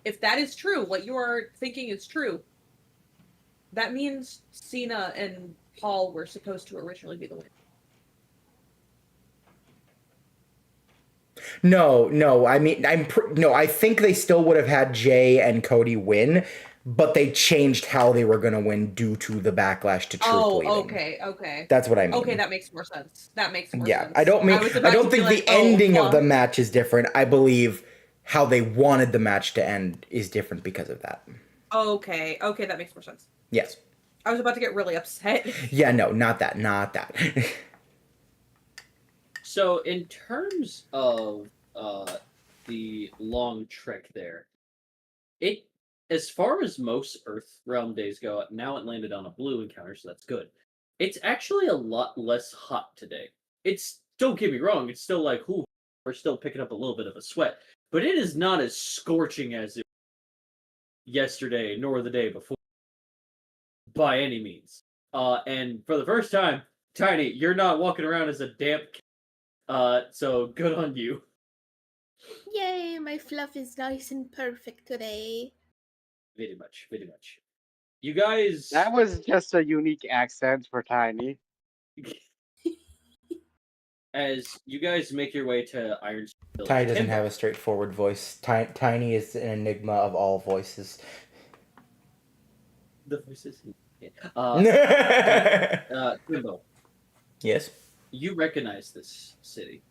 if that is true, what you are thinking is true, that means Cena and Paul were supposed to originally be the winner. No. I mean, I think they still would have had Jay and Cody win, but they changed how they were going to win due to the backlash to Truth leaving. Okay. That's what I mean. Okay, that makes more sense. Yeah, I don't think the ending of the match is different. I believe how they wanted the match to end is different because of that. Okay, that makes more sense. Yes. I was about to get really upset. Yeah, no, not that. So, in terms of the long trek there, as far as most Earth Realm days go, now it landed on a blue encounter, so that's good. It's actually a lot less hot today. Don't get me wrong, it's still like, ooh, we're still picking up a little bit of a sweat, but it is not as scorching as it was yesterday, nor the day before, by any means. And for the first time, Tiny, you're not walking around as a damp so good on you. Yay, my fluff is nice and perfect today. Very much. You guys... That was just a unique accent for Tiny. As you guys make your way to Iron Village... Tiny doesn't have a straightforward voice. Tiny is an enigma of all voices. The voices... Timbo. Yes? You recognize this city.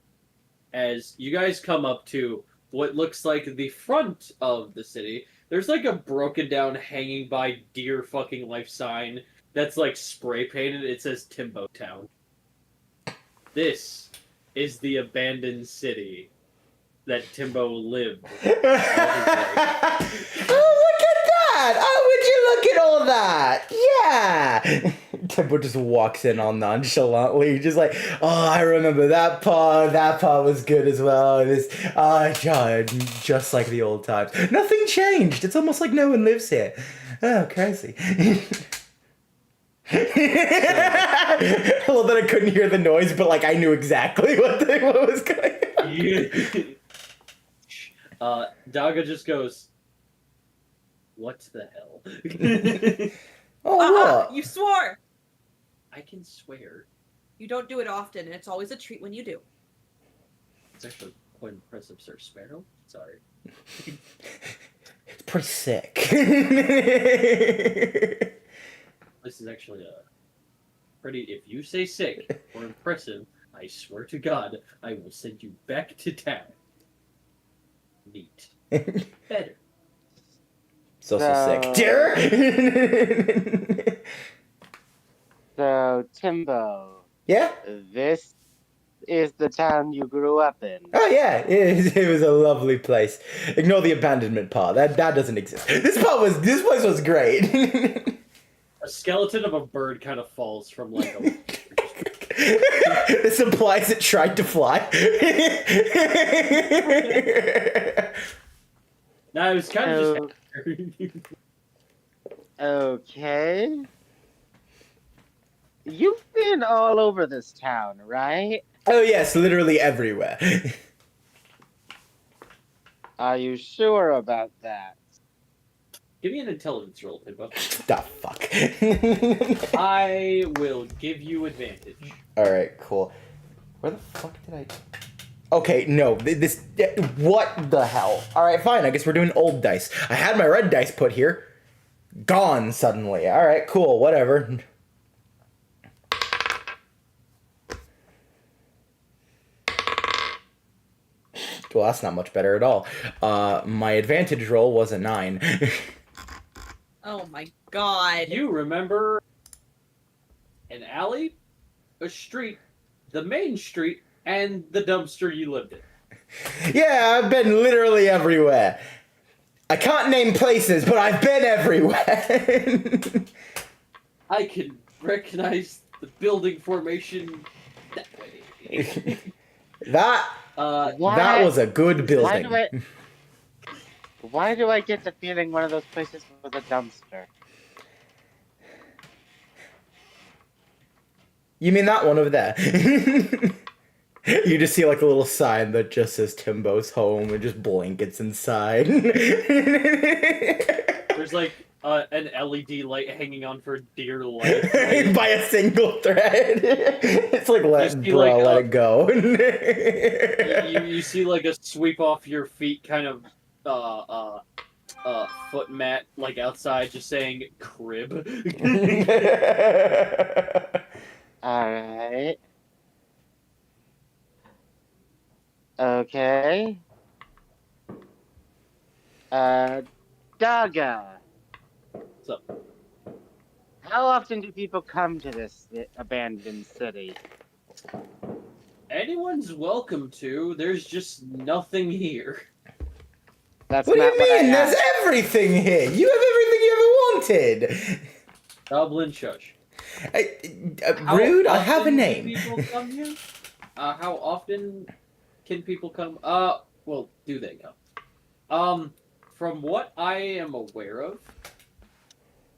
As you guys come up to what looks like the front of the city, there's like a broken down hanging by dear fucking life sign that's like spray painted. It says Timbo Town. This is the abandoned city that Timbo lived. Oh, would you look at all that? Yeah. Timbo just walks in all nonchalantly, just like, oh, I remember that part. That part was good as well. Just like the old times. Nothing changed. It's almost like no one lives here. Oh, crazy. love that I couldn't hear the noise, but like I knew exactly what was going on. Daga just goes, "What the hell?" Oh, what? You swore! I can swear. You don't do it often, and it's always a treat when you do. It's actually quite impressive, Sir Sparrow. Sorry. It's pretty sick. This is actually a pretty. If you say sick or impressive, I swear to God, I will send you back to town. Neat. Better. It's also sick. So, Timbo, Yeah? this is the town you grew up in. Oh yeah, it was a lovely place. Ignore the abandonment part. That doesn't exist. This place was great. A skeleton of a bird kind of falls from like a. This implies it tried to fly. No, it was kind of just. Okay. You've been all over this town, right? Oh yes, literally everywhere. Are you sure about that? Give me an intelligence roll, Timbo. The fuck. I will give you advantage. Alright, cool. Where the fuck did I... Okay, no, this... What the hell? Alright, fine, I guess we're doing old dice. I had my red dice put here. Gone suddenly. Alright, cool, whatever. Well, that's not much better at all. My advantage roll was a 9. Oh my god. You remember an alley, a street, the main street, and the dumpster you lived in. Yeah, I've been literally everywhere. I can't name places, but I've been everywhere. I can recognize the building formation that way. That was a good building. Why do I get the feeling one of those places was a dumpster? You mean that one over there? You just see like a little sign that just says Timbo's home and just blankets inside. There's like an LED light hanging on for dear life. By a single thread. It's like, let it go. you see like a sweep off your feet kind of foot mat like outside just saying crib. Alright. Okay. Daga. What's up? How often do people come to this abandoned city? Anyone's welcome to. There's just nothing here. That's What do not you what I mean? There's asked. everything here. You have everything you ever wanted. Goblin shush. Rude, I How have a often name. do people come here? How often can people come? Well, do they come? From what I am aware of,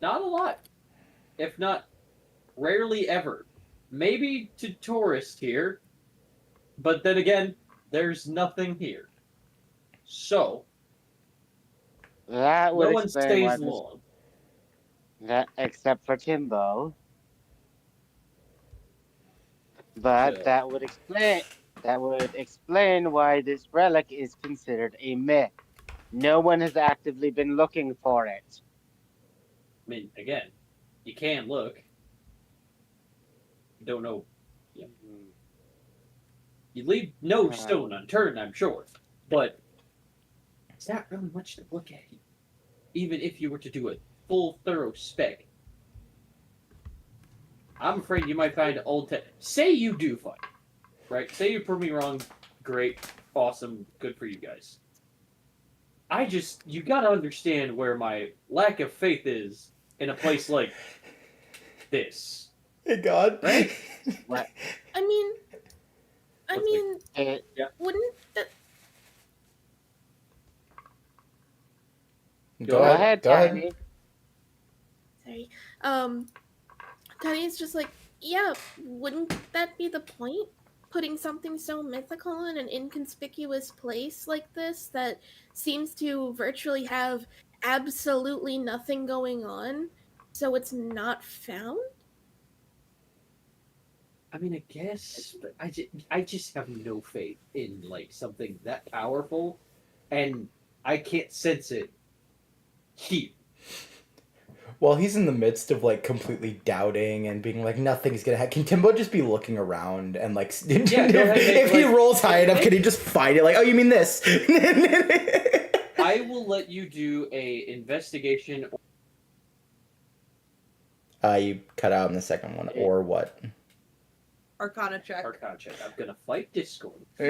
not a lot. If not, rarely ever. Maybe to tourists here, but then again, there's nothing here. So, That would no one explain why stays this- long. That, except for Timbo. But Yeah. that would explain why this relic is considered a myth. No one has actively been looking for it. I mean, again, you can look. You don't know. Yeah. You leave no stone unturned, I'm sure. But it's not really much to look at. Even if you were to do a full, thorough spec. I'm afraid you might find old tech. Say you do find it, right? Say you prove me wrong. Great. Awesome. Good for you guys. You gotta understand where my lack of faith is in a place like this. Hey, God. Right? What? I mean, Yeah. wouldn't that? Go ahead. Tiny. Sorry. Tony's just like, Yeah, wouldn't that be the point? Putting something so mythical in an inconspicuous place like this that seems to virtually have absolutely nothing going on, so it's not found? I mean, I guess, but I just have no faith in like something that powerful, and I can't sense it here. While he's in the midst of like completely doubting and being like nothing's gonna happen, can Timbo just be looking around and like Yeah, go ahead, if he like, rolls high enough, can he just find it? Like, oh, you mean this? I will let you do a investigation. You cut out in the second one, or what? Arcana check. Arcana check. I'm gonna fight Discord. Yeah,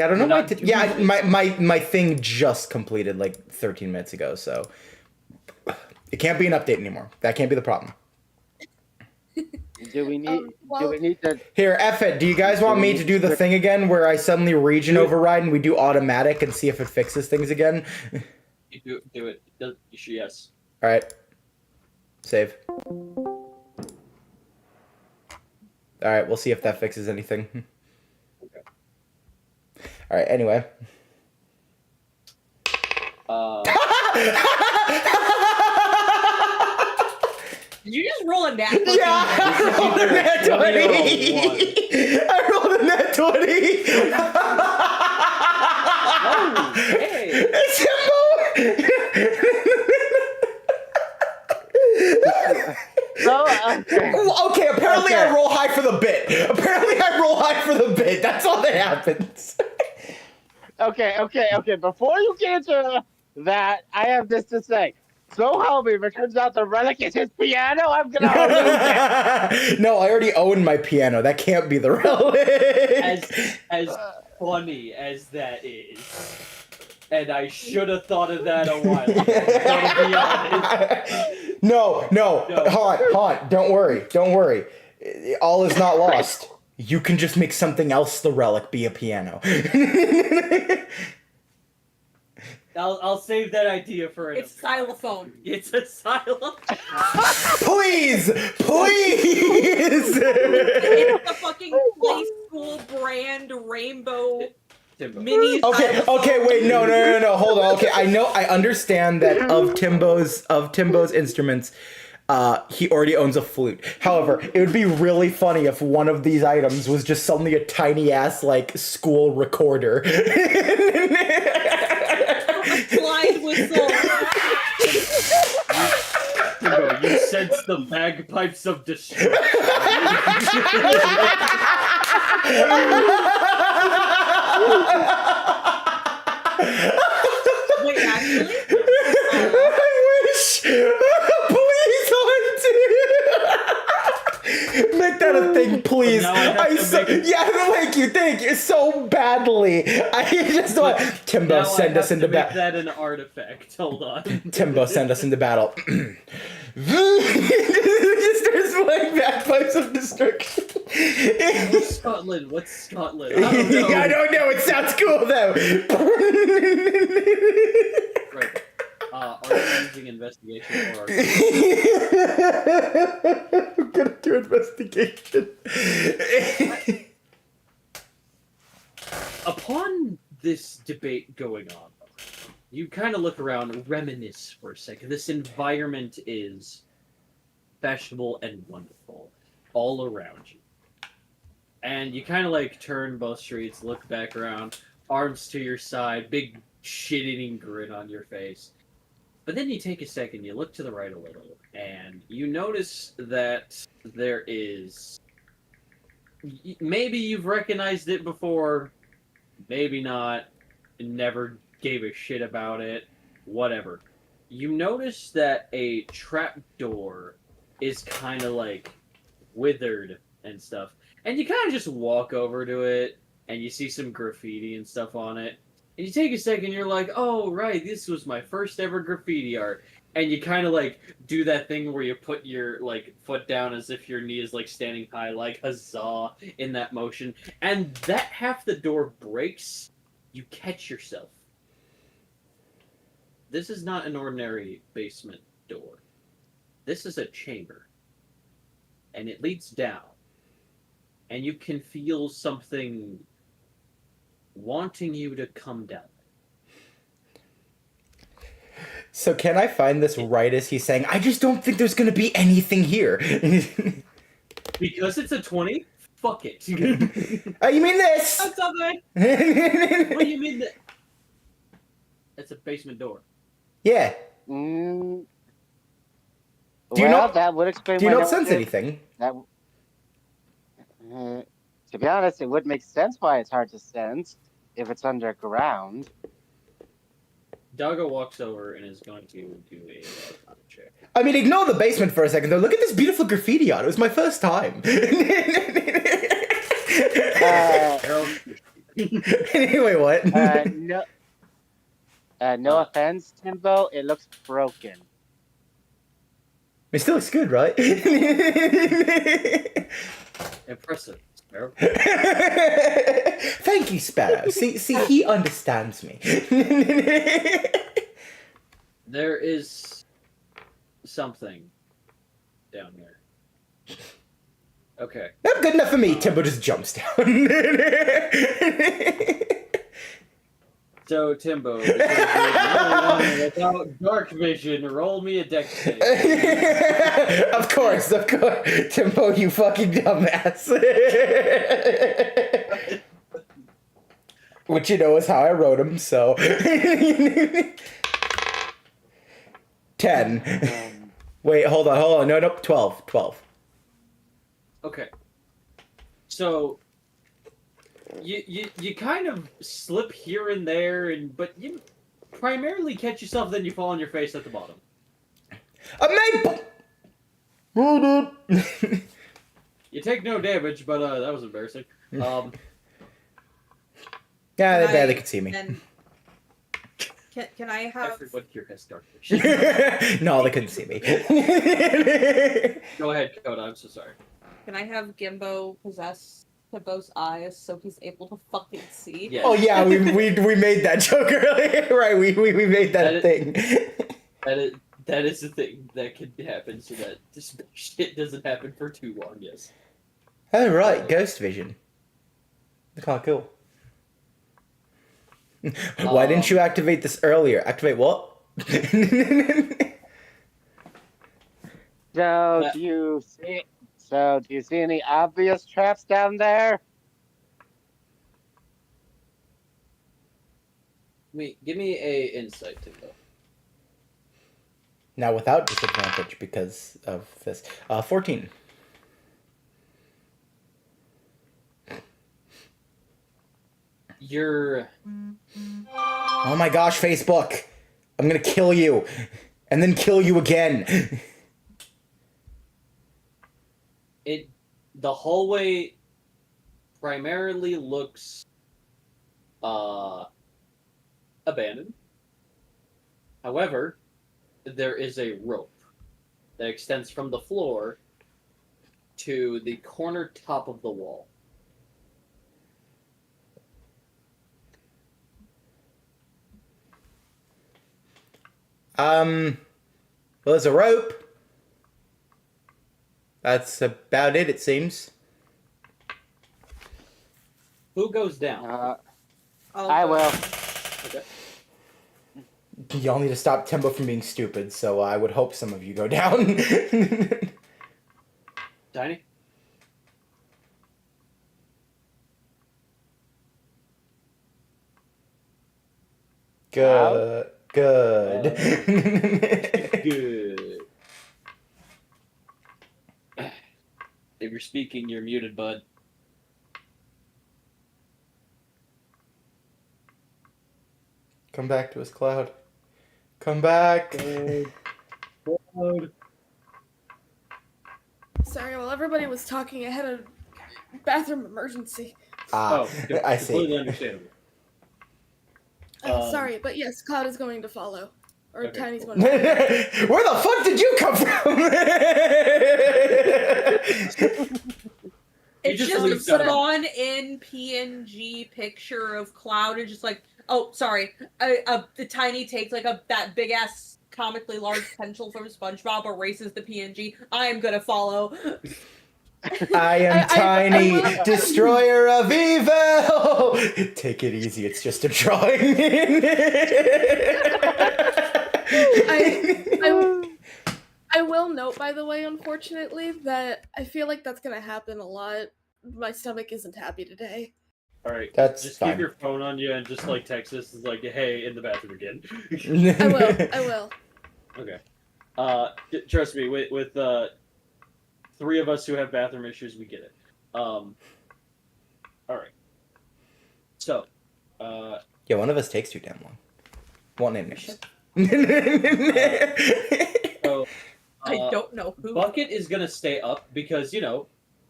I don't know You're why. not doing Yeah, this. my thing just completed like 13 minutes ago, so it can't be an update anymore. That can't be the problem. Do we need? Do well- we need to? Here, F it. Do you guys want me to do the thing again where I suddenly region Do it. override and we do automatic and see if it fixes things again? You do it. Yes. All right. Save. All right, we'll see if that fixes anything. Okay. All right. Anyway. Did you just roll a nat? Yeah, I rolled a nat 20. I rolled a nat 20. Oh, hey. Okay, apparently I Okay. roll high for the bit. That's all that happens. Okay. Before you get into that, I have this to say. So help me, if it turns out the relic is his piano, I'm gonna lose it. No, I already own my piano. That can't be the relic. As funny as that is, and I should have thought of that a while ago. Gotta be honest. No. Haunt. Don't worry. All is not lost. You can just make something else the relic be a piano. I'll save that idea for it. It's xylophone. It's a silent. Please. It's the fucking play school brand rainbow Timbo. mini. Okay, wait, no. Hold on. Okay, I understand that of Timbo's instruments, he already owns a flute. However, it would be really funny if one of these items was just suddenly a tiny ass like school recorder. Slide whistle. Timbo, you sense the bagpipes of destruction. Wait, actually? I wish. Please, Haunted. Make that a thing, please. Now I have to make it- Yeah, thank you so badly. I just want Timbo Now send I us have into to make battle. that an artifact. Hold on. Timbo send us into battle. He starts playing bagpipes of destruction. What's Scotland? I I don't know. don't know. It sounds cool though. Right. Are you using investigation or? I'm gonna do investigation. Upon this debate going on, you kind of look around, reminisce for a second. This environment is fashionable and wonderful all around you. And you kind of like turn both streets, look back around, arms to your side, big shit-eating grin on your face. But then you take a second, you look to the right a little, and you notice that there is... Maybe you've recognized it before, maybe not, never gave a shit about it, whatever. You notice that a trapdoor is kind of like withered and stuff. And you kind of just walk over to it, and you see some graffiti and stuff on it. And you take a second, you're like, oh, right, this was my first ever graffiti art. And you kind of like do that thing where you put your like foot down as if your knee is like standing high, like huzzah in that motion. And that half the door breaks, you catch yourself. This is not an ordinary basement door. This is a chamber. and it leads down, and you can feel something wanting you to come down. So can I find this right as he's saying, I just don't think there's gonna be anything here? Because it's a 20, fuck it. Oh, you mean this? That's something. What do you mean that? It's a basement door. Yeah. Mm, Do you well, not- that would explain Do you why not no sense one did. anything? That, to be honest, it would make sense why it's hard to sense if it's underground. Doggo walks over and is going to do a con check. I mean, ignore the basement for a second, though. Look at this beautiful graffiti art. It was my first time. Harold, Anyway, what? No offense, Timbo. It looks broken. It still looks good, right? impressive, Harold. Thank you, Sparrow. See, he understands me. There is something down here. Okay. Not good enough for me. Timbo just jumps down. So, Timbo, because you're the only one without dark vision, roll me a dex save. Of course. Timbo, you fucking dumbass. Which you know is how I wrote him, so. 10. Wait, hold on. No, 12. Okay. So, you kind of slip here and there, but you primarily catch yourself, then you fall on your face at the bottom. A maple! You take no damage, but that was embarrassing. Yeah, they barely could see me. And can I have? Everyone here has dark vision. No, they couldn't see me. Go ahead, Coda. I'm so sorry. Can I have Gimbo possess Timbo's eyes so he's able to fucking see? Yes. Oh yeah, we made that joke earlier, right? We made that thing. That is the thing that can happen, so that this shit doesn't happen for too long. Yes. Oh right, ghost vision. That's kind of cool. Why didn't you activate this earlier? Activate what? So do you see any obvious traps down there? Give me a insight, Timbo. Now without disadvantage because of this. 14. You're Oh my gosh, Facebook! I'm gonna kill you, and then kill you again. The hallway primarily looks abandoned. However, there is a rope that extends from the floor to the corner top of the wall. Well, there's a rope. That's about it seems. Who goes down? I will. Okay. Y'all need to stop Timbo from being stupid, so I would hope some of you go down. Tiny? Good. Good. Good. If you're speaking, you're muted, bud. Come back to us, Cloud. Come back. Sorry, while everybody was talking, I had a bathroom emergency. I see. Completely understandable. Sorry, but yes, Cloud is going to follow. Or Okay, Tiny's cool. going to follow. Where the fuck did you come from? It's just just leaves a them. spawn in PNG picture of Cloud and just like, oh, sorry. The Tiny takes like that big ass comically large pencil from SpongeBob, erases the PNG. I am gonna follow. I am I Tiny, will- destroyer of evil. Take it easy. It's just a drawing. I will note, by the way, unfortunately, that I feel like that's gonna happen a lot. My stomach isn't happy today. All right, That's just fine. keep your phone on you and just like text us. It's like, hey, in the bathroom again. I will. I will. Okay. Trust me, with 3 of us who have bathroom issues, we get it. All right. So, Yeah, one of us takes too damn long. One in so I don't know who. Bucket is gonna stay up because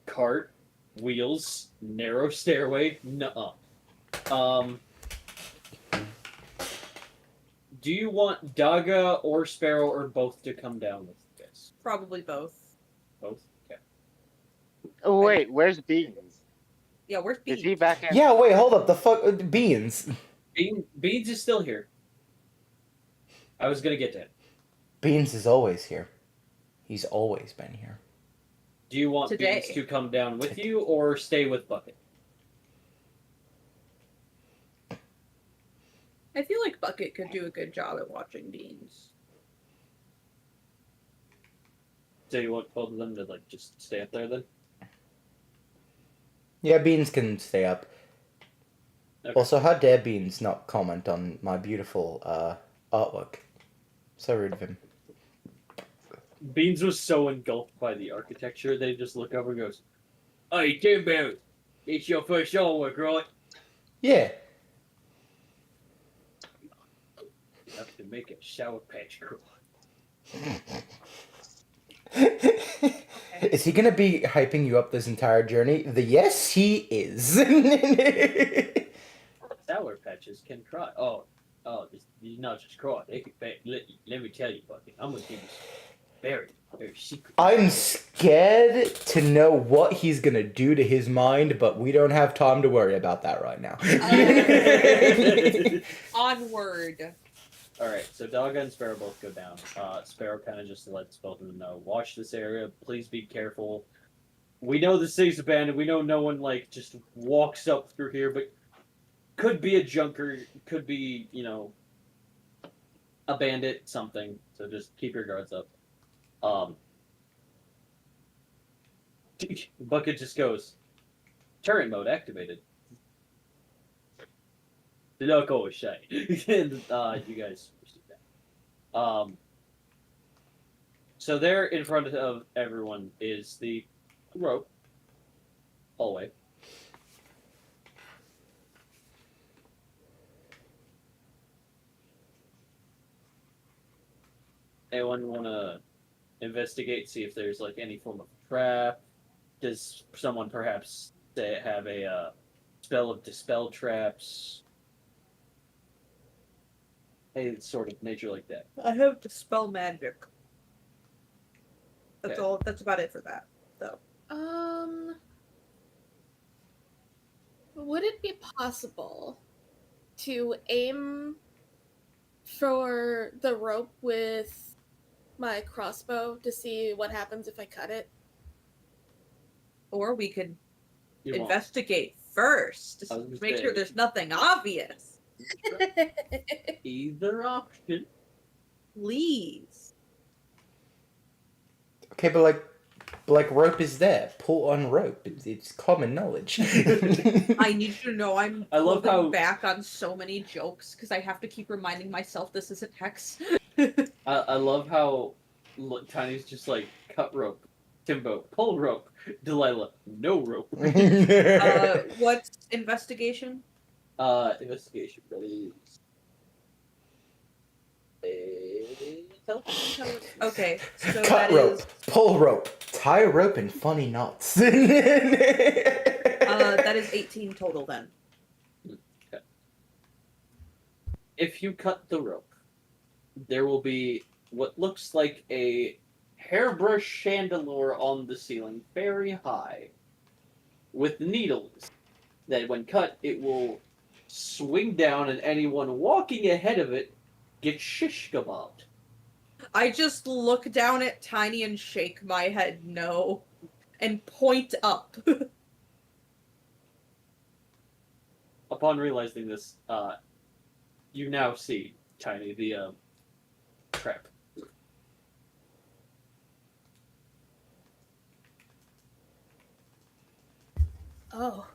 cart, wheels, narrow stairway, nuh-uh. Do you want Daga or Sparrow or both to come down with you guys? Probably both. Both? Okay. Oh wait, where's Beans? Yeah, where's Is Beans? he back at? Yeah, wait, hold up. The fuck, Beans. Beans is still here. I was gonna get to him. Beans is always here. He's always been here. Do you want Today. Beans to come down with you or stay with Bucket? I feel like Bucket could do a good job at watching Beans. So you want both of them to just stay up there then? Yeah, Beans can stay up. Okay. Also, how dare Beans not comment on my beautiful artwork? So rude of him. Beans was so engulfed by the architecture that he just looked over and goes, "Hey, Timbo, it's your first artwork, right?" Yeah. You have to make a Sour Patch Girl. Is he gonna be hyping you up this entire journey? Yes, he is. Sour Patches can cry. Oh, these not just cry. They can. Let me tell you, Bucket. I'm gonna give you some very, very secret. I'm scared to know what he's gonna do to his mind, but we don't have time to worry about that right now. Onward. Alright, so Dogga and Sparrow both go down. Sparrow kind of just lets both of them know. Watch this area. Please be careful. We know the city's abandoned. We know no one, just walks up through here, but could be a junker. Could be, a bandit, something. So just keep your guards up. Bucket just goes, turret mode activated. The duck always shy. And you guys receive that. So there in front of everyone is the rope hallway. Anyone want to investigate, see if there's any form of trap? Does someone perhaps have a spell of dispel traps? Any sort of nature like that. I have dispel magic. That's Okay. all. That's about it for that, though. Would it be possible to aim for the rope with my crossbow to see what happens if I cut it? Or we could You want- investigate first I was gonna to make say- sure there's nothing obvious. Either option. Please. Okay, but rope is there. Pull on rope. It's common knowledge. I need you to know I'm I love holding how- back on so many jokes because I have to keep reminding myself this isn't Hex. I love how Tiny's just cut rope. Timbo, pull rope. Delilah, no rope. What's investigation? Investigation, please. Intelligence. Okay, so Cut that rope. is Pull rope. Tie rope in funny knots. that is 18 total then. Okay. If you cut the rope, there will be what looks like a hairbrush chandelier on the ceiling, very high, with needles that when cut, it will swing down and anyone walking ahead of it gets shish kebabbed. I just look down at Tiny and shake my head no. and point up. Upon realizing this, you now see Tiny the trap. Oh.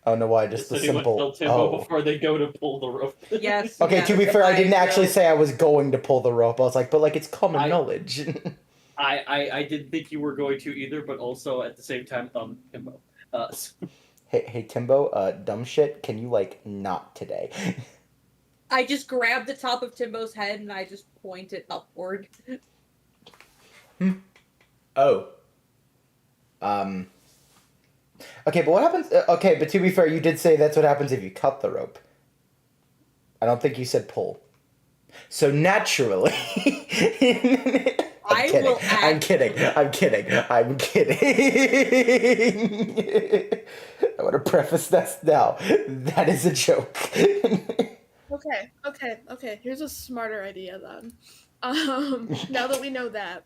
Oh no, why? Just Does the anyone simple. tell Timbo Oh. before they go to pull the rope? Yes. Okay, to be fair, I didn't actually will. say I was going to pull the rope. I was like, but like it's common I- knowledge. I didn't think you were going to either, but also at the same time, Timbo. Hey Timbo, dumb shit. Can you like not today? I just grab the top of Timbo's head and I just point it upward. Oh. Okay, but what happens? Okay, but to be fair, you did say that's what happens if you cut the rope. I don't think you said pull. So naturally. I'm kidding. will I'm kidding. I'm kidding. I'm kidding. I want to preface this now. That is a joke. Okay. Here's a smarter idea then. Now that we know that,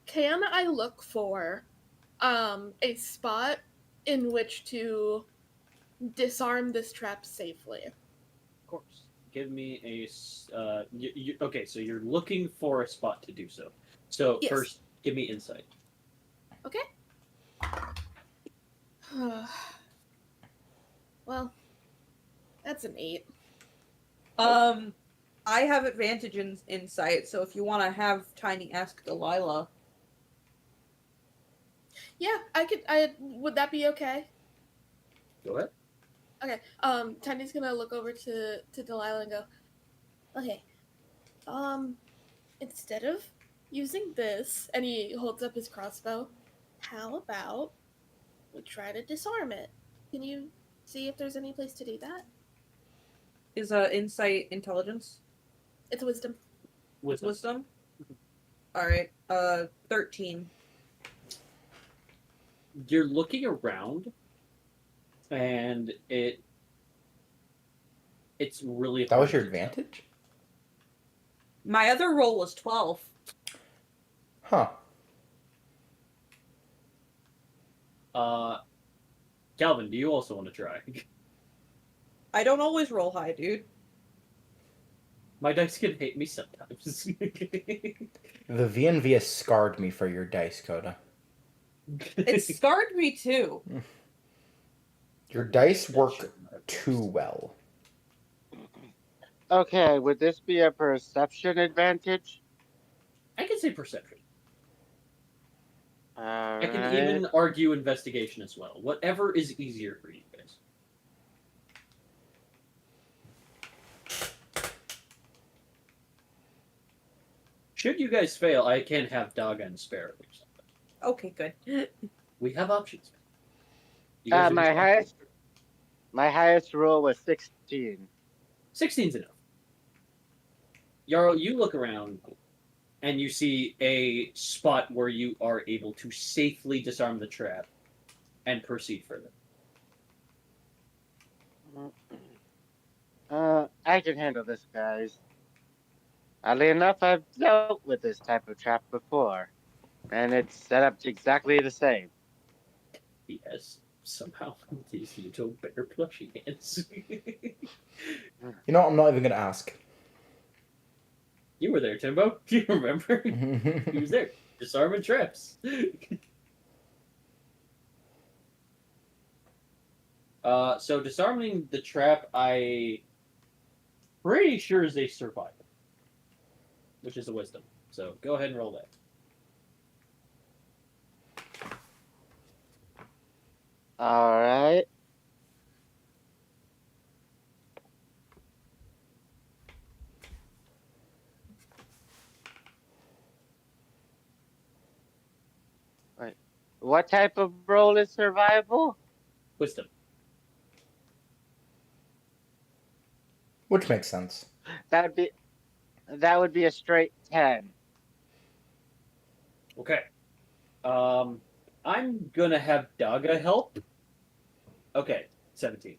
can I look for a spot in which to disarm this trap safely? Of course. Give me a. Okay, so you're looking for a spot to do so. So Yes. first, give me insight. Okay. Well, that's an 8. I have advantage in insight, so if you want to have Tiny ask Delilah. Yeah, would that be okay? Go ahead. Okay. Tiny's gonna look over to Delilah and go, okay. Instead of using this, and he holds up his crossbow, how about we try to disarm it? Can you see if there's any place to do that? Is insight intelligence? It's wisdom. Wisdom? Alright, 13. You're looking around, and it's really That was hard your to tell. advantage? My other roll was 12. Huh. Calvin, do you also want to try? I don't always roll high, dude. My dice can hate me sometimes. The VNV has scarred me for your dice, Coda. It scarred me too. Your dice work too well. Okay, would this be a perception advantage? I can say perception. All I can right. even argue investigation as well. Whatever is easier for you guys. Should you guys fail, I can have Daga and Sparrow or something. Okay, good. We have options. You guys are My just- highest roll was 16. 16's enough. Jarl, you look around and you see a spot where you are able to safely disarm the trap and proceed further. I can handle this, guys. Oddly enough, I've dealt with this type of trap before, and it's set up exactly the same. He has somehow these little bear plushy hands. You know, I'm not even gonna ask. You were there, Timbo. Do you remember? He was there. Disarming traps. So disarming the trap, I pretty sure is a survival, which is a wisdom. So go ahead and roll that. All right. Wait, what type of roll is survival? Wisdom. Which makes sense. That would be a straight 10. Okay. I'm gonna have Daga help. Okay, 17.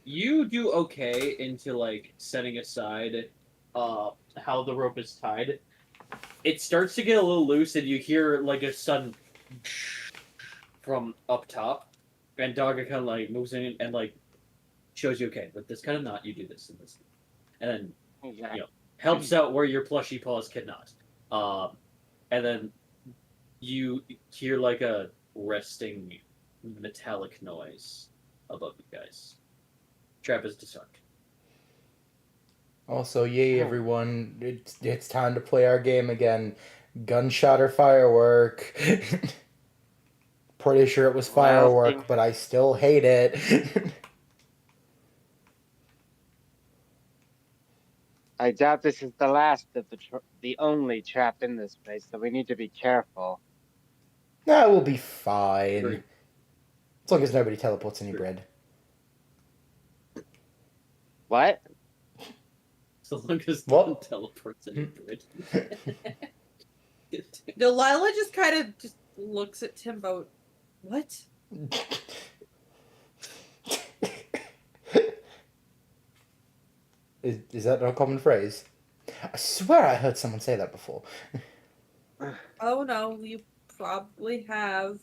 You do okay into like setting aside how the rope is tied. It starts to get a little loose, and you hear like a sudden from up top, and Dogga kind of like moves in and like shows you, okay, with this kind of knot, you do this and this, and then Exactly. you know helps out where your plushy paws cannot. And then you hear like a resting metallic noise above you guys. Trap is disarmed. Also, yay everyone! It's time to play our game again. Gunshot or firework? Pretty sure it was Well, firework, but I still hate it. I doubt this is the last of the only trap in this place, so we need to be careful. Nah, we'll be fine. Agree. As long as nobody teleports any bread. What? So long as What? no teleports any bridge. Delilah just kind of just looks at Timbo. What? Is that not a common phrase? I swear I heard someone say that before. Oh no, you probably have.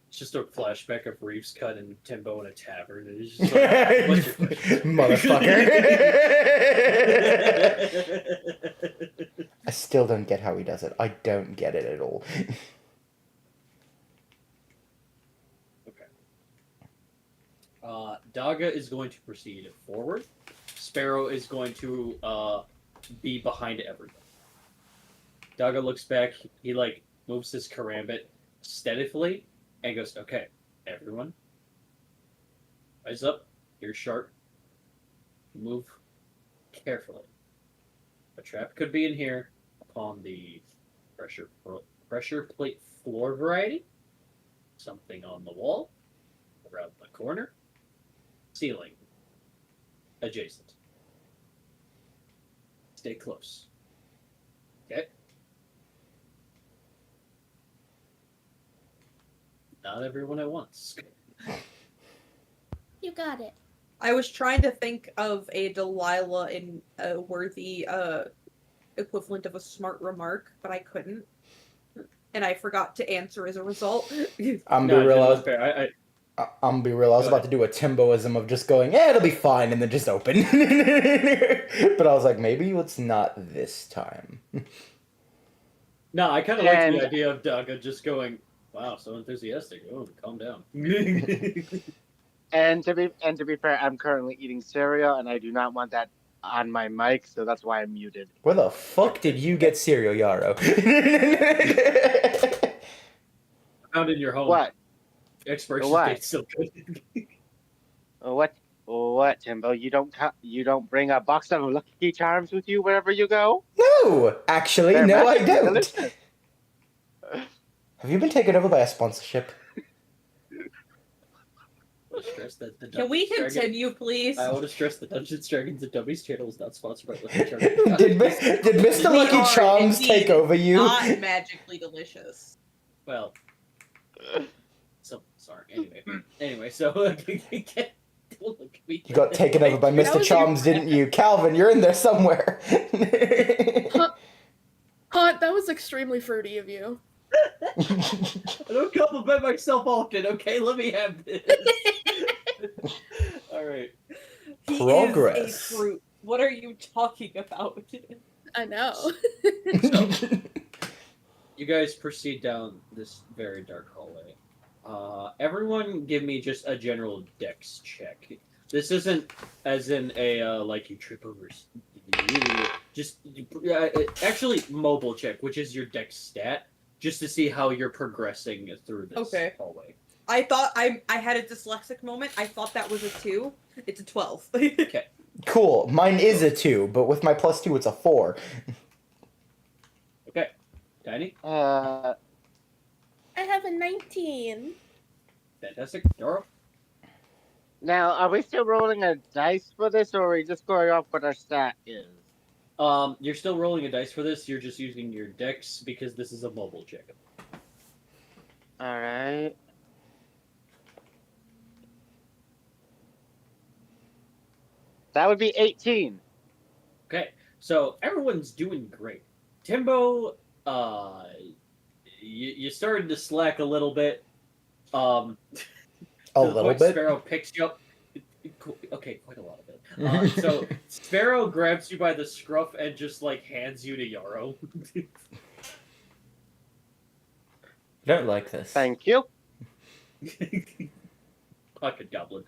It's just a flashback of Reeves cut and Timbo in a tavern. And it's just like, what's your question? Motherfucker. I still don't get how he does it. I don't get it at all. Dogga is going to proceed forward. Sparrow is going to be behind everyone. Dogga looks back. He like moves his karambit steadily and goes, "Okay, everyone, eyes up. Ears sharp. Move carefully. A trap could be in here upon the pressure plate floor variety. Something on the wall, around the corner, ceiling, adjacent. Stay close. Okay? Not everyone at once. You got it. I was trying to think of a Delilah in a worthy equivalent of a smart remark, but I couldn't. And I forgot to answer as a result. I'm No, be real. that's fair. I'm be real. I was Go about to do a Timboism of just going, "Yeah, it'll be fine," and then just open. But I was like, maybe it's not this time. No, I kind of like And- the idea of Dogga just going, "Wow, so enthusiastic. Oh, calm down." And to be fair, I'm currently eating cereal, and I do not want that on my mic, so that's why I'm muted. Where the fuck did you get cereal, Yarrow? Found in your home. What? Expiration What? date's still good. What, Timbo? You don't bring a box of Lucky Charms with you wherever you go? No, actually, They're no, I magically don't. delicious. Have you been taken over by a sponsorship? I stress that the Can we Dungeons Dragons- continue, please? I want to stress the Dungeons, Dragons, and Dummies channel is not sponsored by Lucky Charms. did Mr. We Lucky are Charms indeed take over you? Not magically delicious. Well, so sorry. Anyway, so don't look at me. You got taken over by That Mr. was Charms, didn't you? Calvin, you're in there somewhere. Hunt, that was extremely fruity of you. I don't compliment myself often. Okay, let me have this. All right. He Progress. is a fruit. What are you talking about? I know. You guys proceed down this very dark hallway. Everyone give me just a general dex check. This isn't as in a like you trip over. Just actually mobile check, which is your dex stat, just to see how you're progressing through this hallway. I thought I had a dyslexic moment. I thought that was a 2. It's a 12. Okay. Cool. Mine is a 2, but with my +2, it's a 4. Okay. Tiny. Uh, I have a 19. Fantastic. Doro. now, are we still rolling a dice for this, or are we just going off what our stat is? You're still rolling a dice for this. You're just using your dex because this is a mobile check. All right. That would be 18. Okay, so everyone's doing great. Timbo, you started to slack a little bit. Um, A to the little point bit. Sparrow picks you up. Okay, quite a lot of it. So Sparrow grabs you by the scruff and just like hands you to Yarrow. I don't like this. Thank you. Fucking goblin.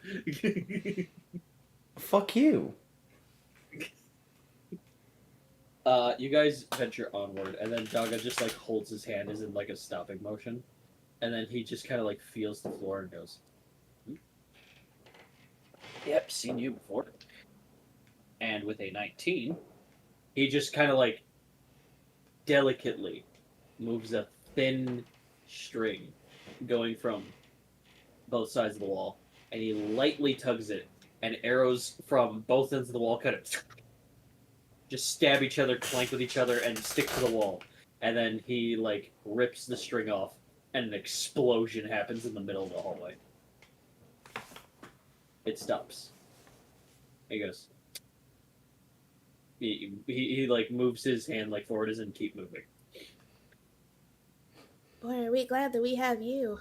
Fuck you. You guys venture onward, and then Daga just like holds his hand as in like a stopping motion, and then he just kind of like feels the floor and goes, "Yep, seen you before." And with a 19, he just kind of like delicately moves a thin string going from both sides of the wall, and he lightly tugs it, and arrows from both ends of the wall kind of just stab each other, clank with each other, and stick to the wall. And then he like rips the string off, and an explosion happens in the middle of the hallway. It stops. He goes. He like moves his hand like forward as in keep moving. Boy, are we glad that we have you.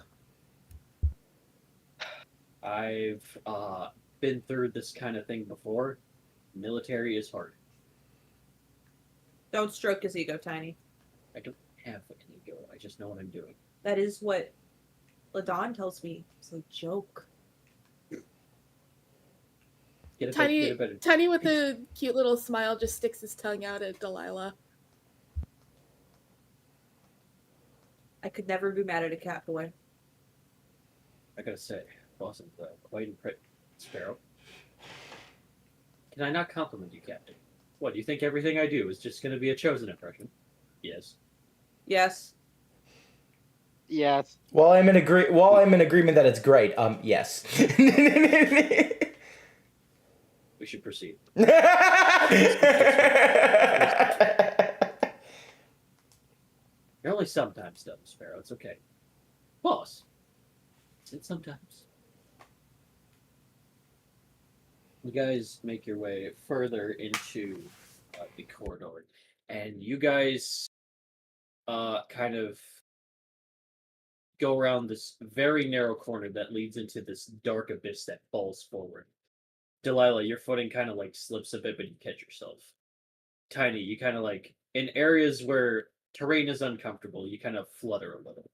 I've been through this kind of thing before. Military is hard. Don't stroke his ego, Tiny. I don't have an ego. I just know what I'm doing. That is what LaDawn tells me. It's a joke. Get a Tiny, better. Tiny with a cute little smile just sticks his tongue out at Delilah. I could never be mad at a cat boy. I gotta say, awesome. Quite impressed, Sparrow. Can I not compliment you, Captain? What, do you think everything I do is just gonna be a chosen impression? Yes. Yes. Yes. While I'm in agreement that it's great, yes. We should proceed. You're only sometimes dumb, Sparrow. It's okay. Boss. It's sometimes. You guys make your way further into the corridor, and you guys kind of go around this very narrow corner that leads into this dark abyss that falls forward. Delilah, your footing kind of like slips a bit, but you catch yourself. Tiny, you kind of like in areas where terrain is uncomfortable, you kind of flutter a little.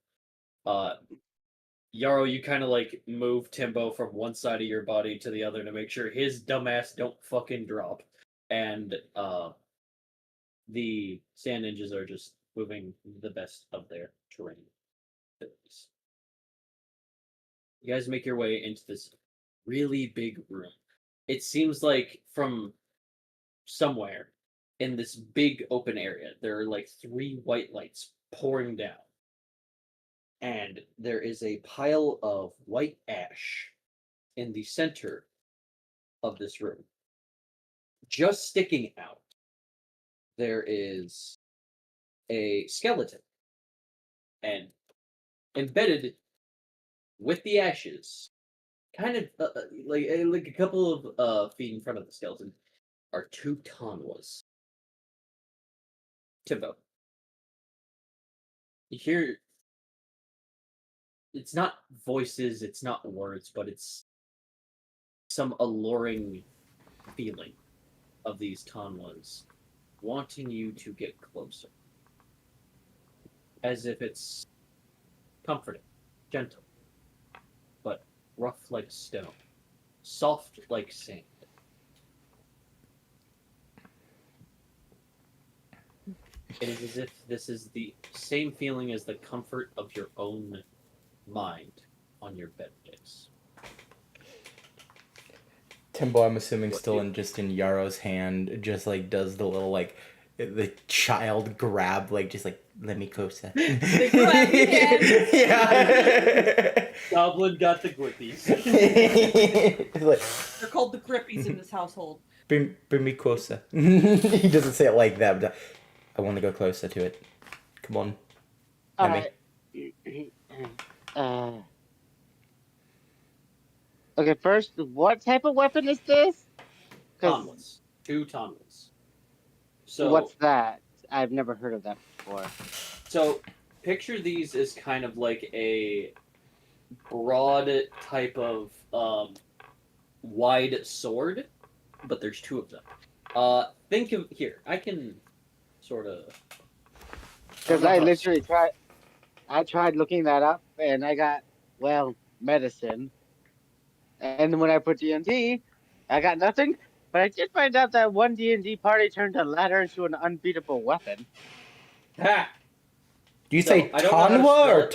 Yarrow, you kind of like move Timbo from one side of your body to the other to make sure his dumbass don't fucking drop. And the sand ninjas are just moving the best of their terrain. You guys make your way into this really big room. It seems like from somewhere in this big open area, there are like 3 white lights pouring down. And there is a pile of white ash in the center of this room. Just sticking out, there is a skeleton. And embedded with the ashes, kind of like a couple of feet in front of the skeleton, are 2 Tanwas. Timbo. You hear. It's not voices, it's not words, but it's some alluring feeling of these Tanwas wanting you to get closer. As if it's comforting, gentle, but rough like stone, soft like sand. It is as if this is the same feeling as the comfort of your own mind on your bed days. Timbo, I'm assuming What still do- in Yarrow's hand, just like does the little like the child grab, like just like let me closer. The grab hand. Yeah. Goblin got the grippies. Like, They're called the grippies in this household. bring me closer. He doesn't say it like that, but I want to go closer to it. Come on. All Let right. Okay, first, what type of weapon is this? Tonwas. 2 tonwas. So what's that? I've never heard of that before. So picture these as kind of like a broad type of wide sword, but there's 2 of them. Think of here. I can sort of. Because I literally tried. I tried looking that up, and I got medicine. And then when I put D&D, I got nothing. But I did find out that one D&D party turned a ladder into an unbeatable weapon. Ha! Do you So, say I don't know how to Tanwa spell or it.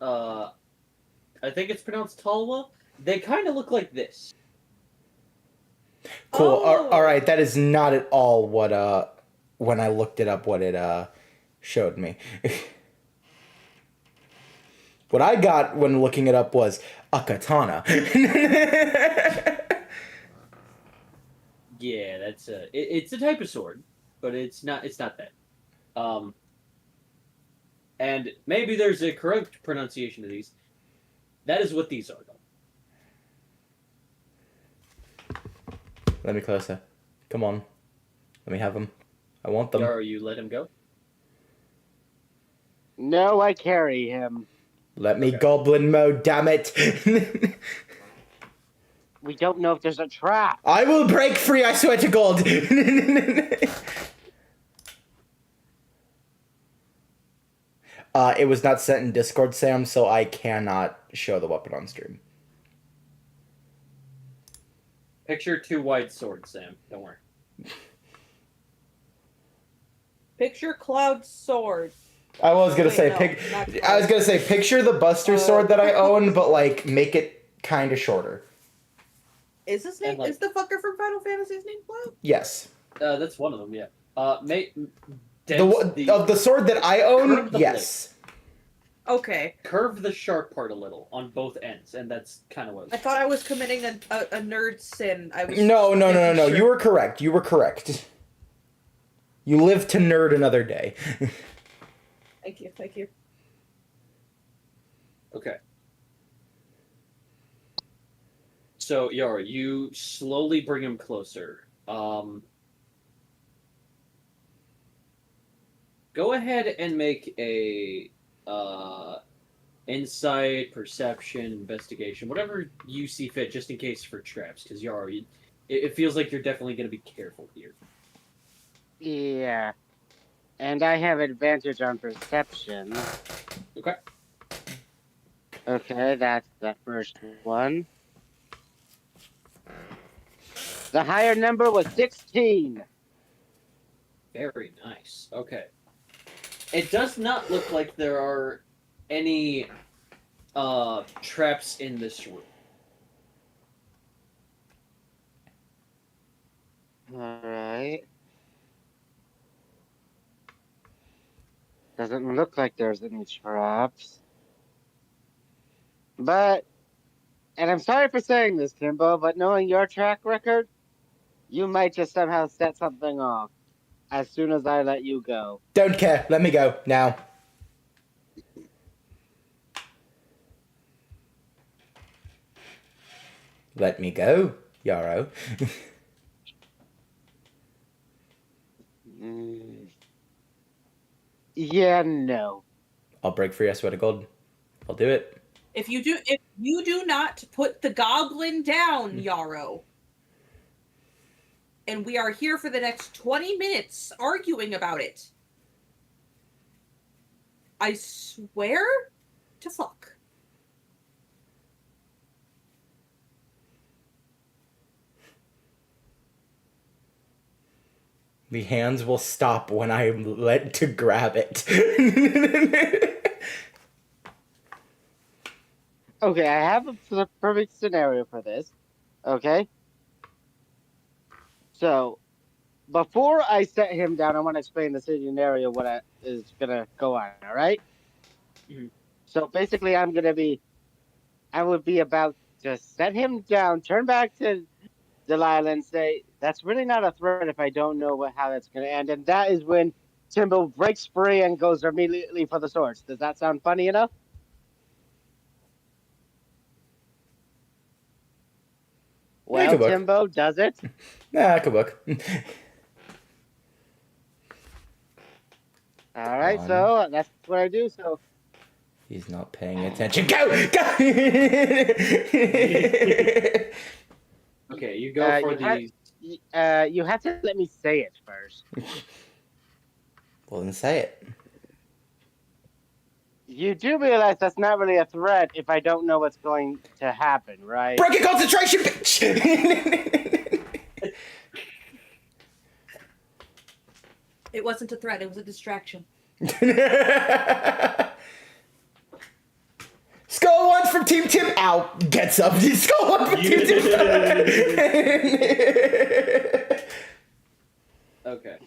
Talwa? I think it's pronounced Talwa. They kind of look like this. Cool. Oh. All right, that is not at all what when I looked it up what it showed me. What I got when looking it up was a katana. Yeah, that's it's a type of sword, but it's not that. And maybe there's a correct pronunciation of these. That is what these are, though. Let me closer. Come on. Let me have them. I want them. Yara, you let him go? No, I carry him. Let me Okay. goblin mode, damn it. We don't know if there's a trap. I will break free, I swear to God. It was not sent in Discord, Sam, so I cannot show the weapon on stream. Picture 2 wide swords, Sam. Don't worry. Picture Cloud's sword. I was gonna Wait, say no, not I was gonna say picture the Buster sword that I own, but like make it kind of shorter. Is his name? like- Is the fucker from Final Fantasy's name Cloud? Yes. That's one of them, yeah. Of the sword that I own, Curve the yes. Okay. Curve the sharp part a little on both ends, and that's kind of what. I thought I was committing a nerd sin. I was No. making sure. You were correct. You live to nerd another day. Thank you. Okay. So, Yara, you slowly bring him closer. Go ahead and make a insight, perception, investigation, whatever you see fit, just in case for traps. Because Yara, it feels like you're definitely going to be careful here. Yeah. And I have advantage on perception. Okay. Okay, that's the first one. The higher number was 16. Very nice. Okay. It does not look like there are any traps in this room. Alright. Doesn't look like there's any traps. But, and I'm sorry for saying this, Timbo, but knowing your track record, you might just somehow set something off as soon as I let you go. Don't care. Let me go now. Let me go, Yarrow. Yeah, no. I'll break free, I swear to God. I'll do it. If you do not put the goblin down, Yarrow, and we are here for the next 20 minutes arguing about it, I swear to fuck. The hands will stop when I am led to grab it. Okay, I have a perfect scenario for this. Okay? So, before I set him down, I want to explain the scenario, what is going to go on, alright? Mhm. So, basically, I would be about to set him down, turn back to Delilah and say, that's really not a threat if I don't know how that's going to end. And that is when Timbo breaks free and goes immediately for the swords. Does that sound funny enough? Well, could work. Timbo, does it? Nah, it could work. All right, One. so that's what I do. So He's not paying attention. Go! Go! Okay, you go for these. you have to let me say it first. Well, then say it. You do realize that's not really a threat if I don't know what's going to happen, right? Break your concentration, bitch! It wasn't a threat, it was a distraction. Skull one from Team Tim. Ow, gets up. Skull one from Team Tim. Okay.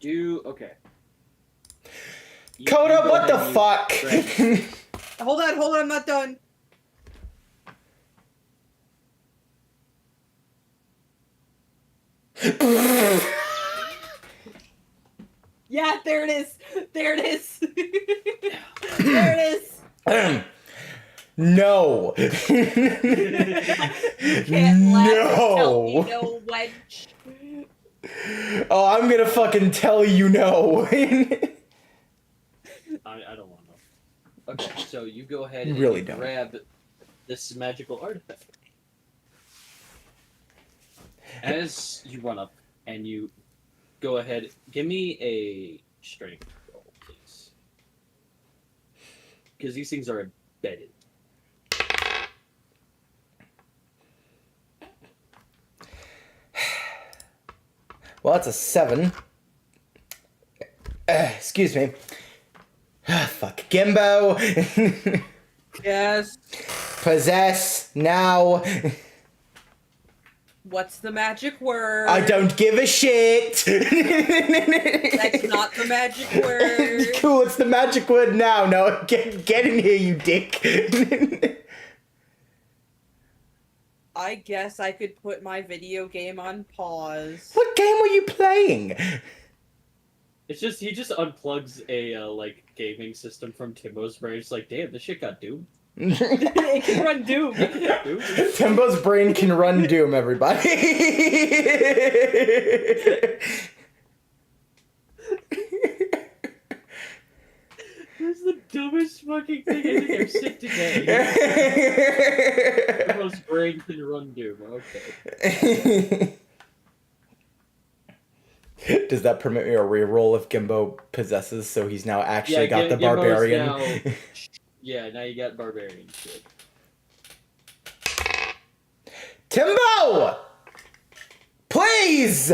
Okay. Coda, go what the ahead, fuck? Hold on, I'm not done. Yeah, there it is. There it is. There it is. No. You can't laugh and tell me No. no, wench. Oh, I'm gonna fucking tell you no. I don't want to know. Okay, so you go ahead You and really don't. grab this magical artifact. As you run up and you go ahead, give me a strength roll, please. Because these things are embedded. Well, that's a 7. Excuse me. Fuck. Gimbo. Yes. Possess now. What's the magic word? I don't give a shit. That's not the magic word. Cool, it's the magic word now. No, get in here, you dick. I guess I could put my video game on pause. What game were you playing? It's just he just unplugs a like gaming system from Timbo's brain. It's like, damn, this shit got Doom. It can run Doom. Doom. Timbo's brain can run Doom, everybody. That's the dumbest fucking thing I think I've seen today. Timbo's brain can run Doom. Okay. Does that permit me a reroll if Gimbo possesses, so he's now actually got the Gimbo's barbarian? now- Yeah, now you got barbarian shit. Timbo! Please!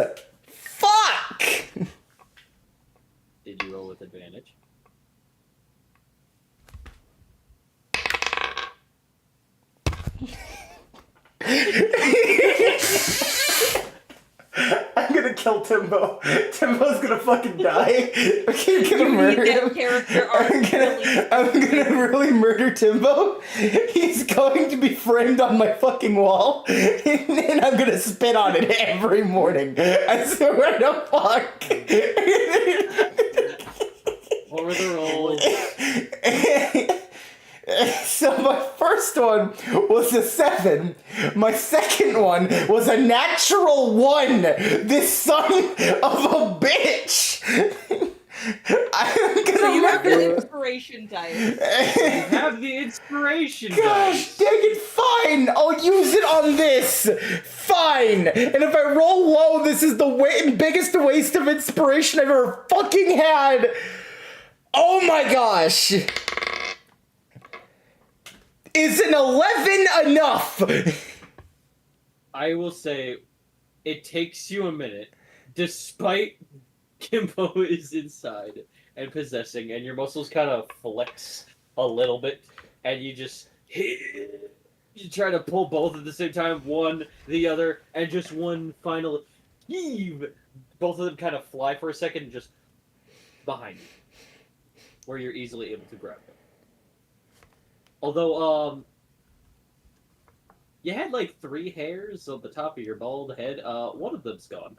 Fuck! Did you roll with advantage? I'm gonna kill Timbo. Timbo's gonna fucking die. I'm gonna murder him. Character arc I'm gonna really murder Timbo. He's going to be framed on my fucking wall, and I'm gonna spit on it every morning. I swear to fuck. What were the rolls? So my first one was a 7. My second one was a natural 1. This son of a bitch. I'm gonna So you have murder- the inspiration dice. Have the inspiration Gosh, dice. dang it, fine! I'll use it on this! Fine! And if I roll low, this is the biggest waste of inspiration I've ever fucking had! Oh my gosh! Is an 11 enough? I will say, it takes you a minute, despite Kimbo is inside and possessing, and your muscles kind of flex a little bit, and you just you try to pull both at the same time, one, the other, and just one final heave. Both of them kind of fly for a second, and just behind you, where you're easily able to grab them. Although, you had like 3 hairs on the top of your bald head. One of them's gone.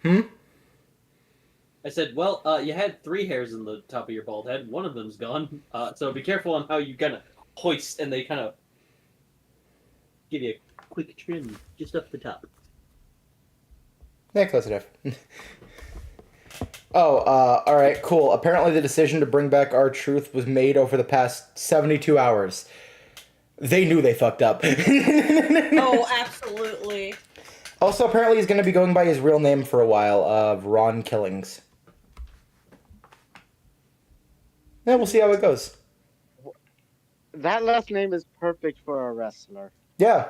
Hmm? I said, well, you had 3 hairs in the top of your bald head. One of them's gone. So be careful on how you kind of hoist, and they kind of give you a quick trim just up the top. Yeah, close enough. Oh, alright, cool. Apparently the decision to bring back R-Truth was made over the past 72 hours. They knew they fucked up. Oh, absolutely. Also, apparently he's going to be going by his real name for a while, of Ron Killings. Yeah, we'll see how it goes. That last name is perfect for a wrestler. Yeah.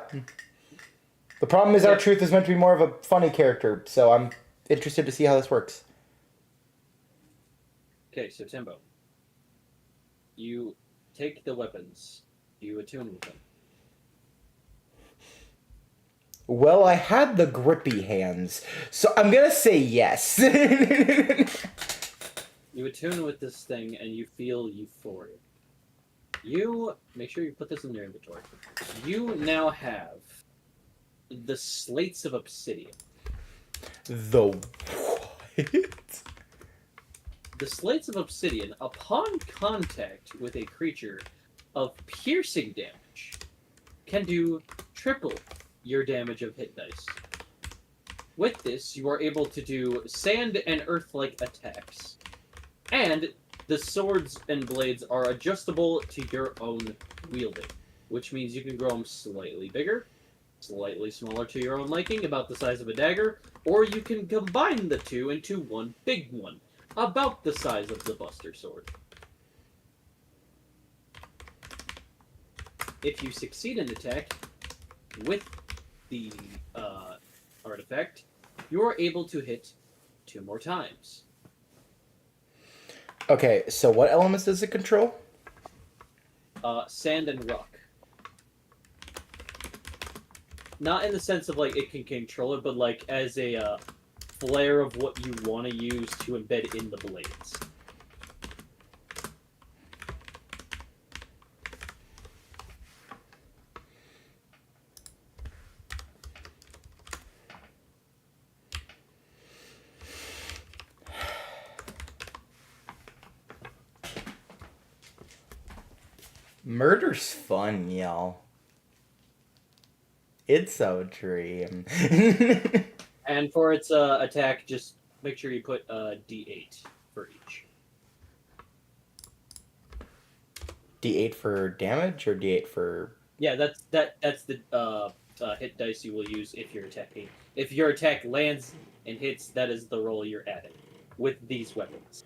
The problem is Yeah. R-Truth is meant to be more of a funny character, so I'm interested to see how this works. Okay, so Timbo, you take the weapons. You attune with them. Well, I had the grippy hands, so I'm gonna say yes. You attune with this thing, and you feel euphoria. You make sure you put this in your inventory. You now have the slates of obsidian. The what? The slates of obsidian, upon contact with a creature of piercing damage, can do triple your damage of hit dice. With this, you are able to do sand and earth-like attacks. And the swords and blades are adjustable to your own wielding, which means you can grow them slightly bigger, slightly smaller to your own liking, about the size of a dagger, or you can combine the two into one big one, about the size of the Buster Sword. If you succeed an attack with the artifact, you are able to hit 2 more times. Okay, so what elements does it control? Sand and rock. Not in the sense of like it can control it, but like as a flare of what you want to use to embed in the blades. Murder's fun, y'all. It's a dream. And for its attack, just make sure you put D8 for each. D8 for damage or D8 for... Yeah, that's the hit dice you will use if you're attacking. If your attack lands and hits, that is the roll you're adding with these weapons.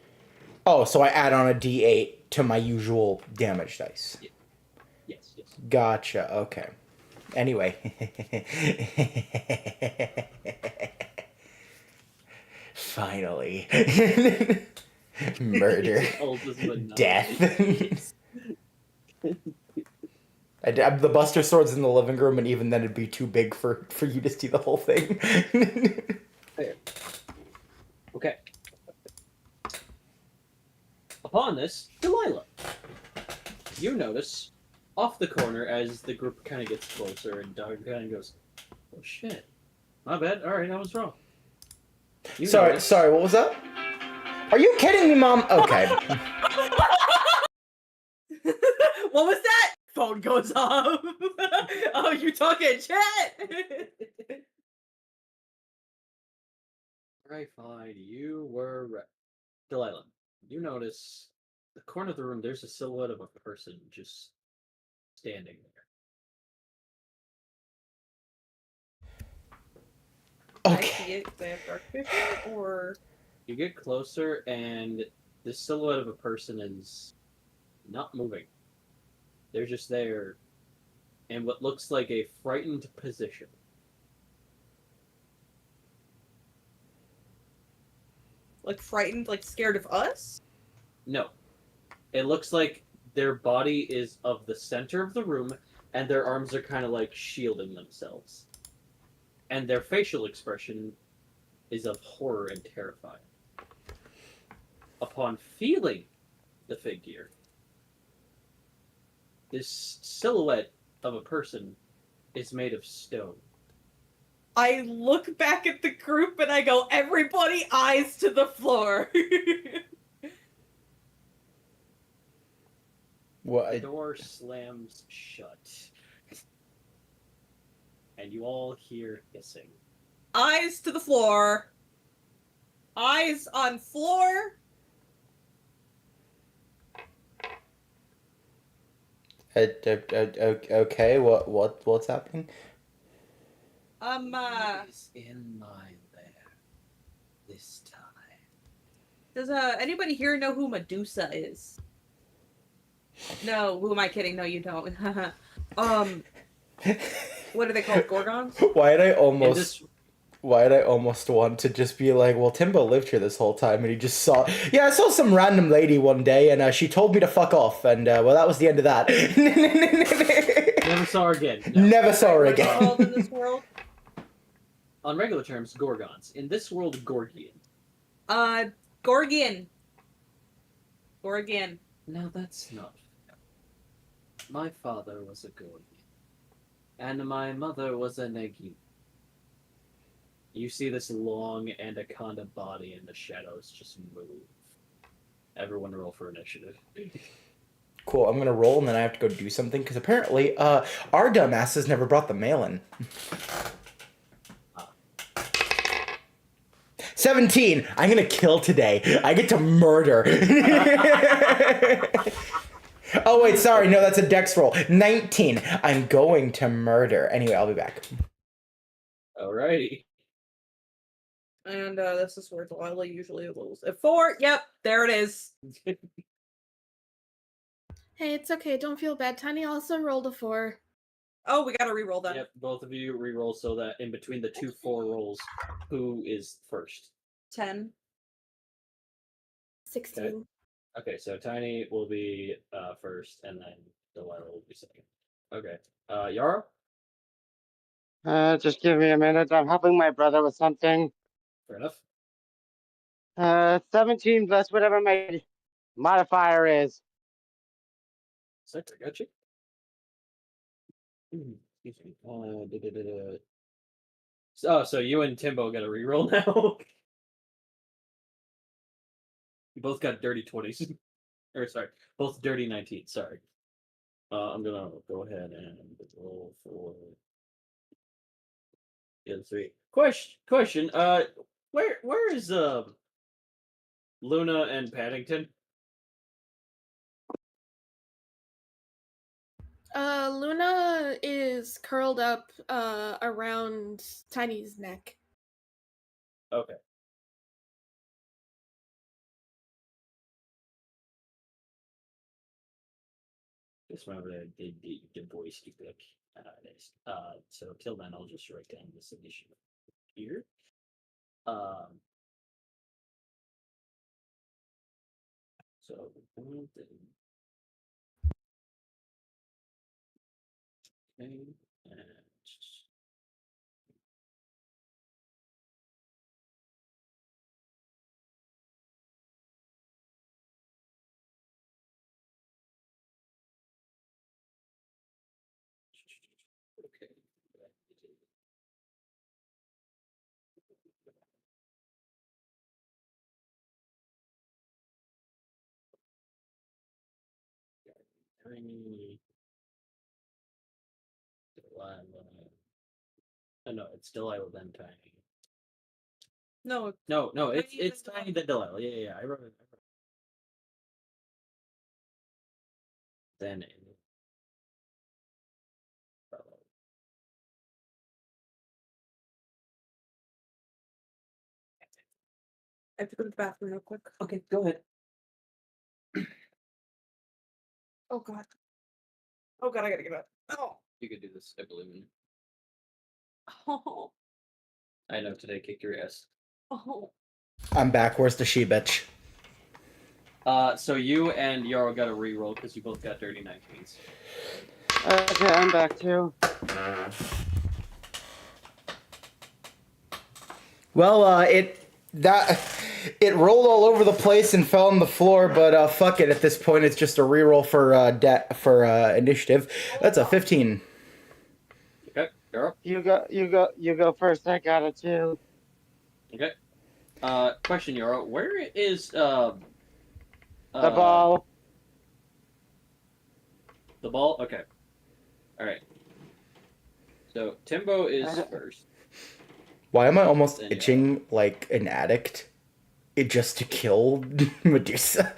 Oh, so I add on a D8 to my usual damage dice. Yes, yes. Gotcha, okay. Anyway. Finally. Murder. Death. The Buster Sword's in the living room, and even then it'd be too big for you to see the whole thing. Fair. Okay. Upon this, Delilah, you notice off the corner as the group kind of gets closer, and Doug kind of goes, "Oh shit, my bad. All right, I was wrong." You notice- Sorry, what was that? Are you kidding me, Mom? Okay. What was that? Phone goes off. Oh, you talking chat? Right, fine. You were right. Delilah, you notice the corner of the room, there's a silhouette of a person just standing there. Okay. I see it 'cause I have dark vision, or You get closer, and the silhouette of a person is not moving. They're just there in what looks like a frightened position. like frightened, like scared of us. No. It looks like their body is of the center of the room, and their arms are kind of like shielding themselves. And their facial expression is of horror and terrifying. Upon feeling the figure, this silhouette of a person is made of stone. I look back at the group and I go, everybody eyes to the floor. The door slams shut. And you all hear hissing. Eyes to the floor. Eyes on floor. Okay, what's happening? He's in line there. This time. Does anybody here know who Medusa is? No, who am I kidding? No, you don't. What are they called? Gorgons? Why'd I almost want to just be like, well, Timbo lived here this whole time, and he just saw... Yeah, I saw some random lady one day, and she told me to fuck off, and, well, that was the end of that. Never saw her again. No. Never saw her What's it again. called in this world? On regular terms, Gorgons. In this world, Gorgian. Gorgian. Gorgian. Now that's not fair. My father was a Gorgian. And my mother was a Nagin. You see this long anaconda body in the shadows just move. Everyone roll for initiative. Cool, I'm gonna roll, and then I have to go do something, because apparently, our dumbasses never brought the mail in. 17! I'm gonna kill today. I get to murder. Oh, wait, sorry. No, that's a dex roll. 19. I'm going to murder. Anyway, I'll be back. Alrighty. And this is where Delilah usually loses. 4, yep, there it is. Hey, it's okay. Don't feel bad. Tiny also rolled a 4. Oh, we gotta re-roll that. Yep, both of you re-roll so that in between the 2 4 rolls, who is first? 10. 16. Okay, so Tiny will be first, and then Delilah will be second. Okay. Yara? Just give me a minute. I'm helping my brother with something. Fair enough. 17 plus whatever my modifier is. Six, I got you. Excuse me. So you and Timbo got a reroll now. You both got dirty 20s. Or sorry, both dirty 19s. Sorry. I'm gonna go ahead and roll for the other 3. Question. Where is Luna and Paddington? Luna is curled up around Tiny's neck. Okay. Just remember that the voice you pick. So till then, I'll just write down this edition here. So one thing. Okay, and okay. Tiny Delilah. Oh, no, it's Delilah then Tiny. No, No, Tiny it's then Tiny then Delilah. Yeah. I wrote it. Then I have to go to the bathroom real quick. okay, go ahead. Oh god. Oh god, I gotta get up. Oh. You could do this, I believe in you. Oh. I know today kicked your ass. Oh. I'm back. Where's the she bitch? So you and Yarrow got a reroll because you both got dirty 19s. Okay, I'm back too. Well, it rolled all over the place and fell on the floor, but fuck it. At this point, it's just a reroll for initiative. That's a 15. Okay, You're up. You go first. I got it too. Okay. Question, Yoro. Where is The ball. the ball? Okay. All right. So Timbo is I don't- first. Why am I almost Then you're itching like an addict? It just to kill Medusa.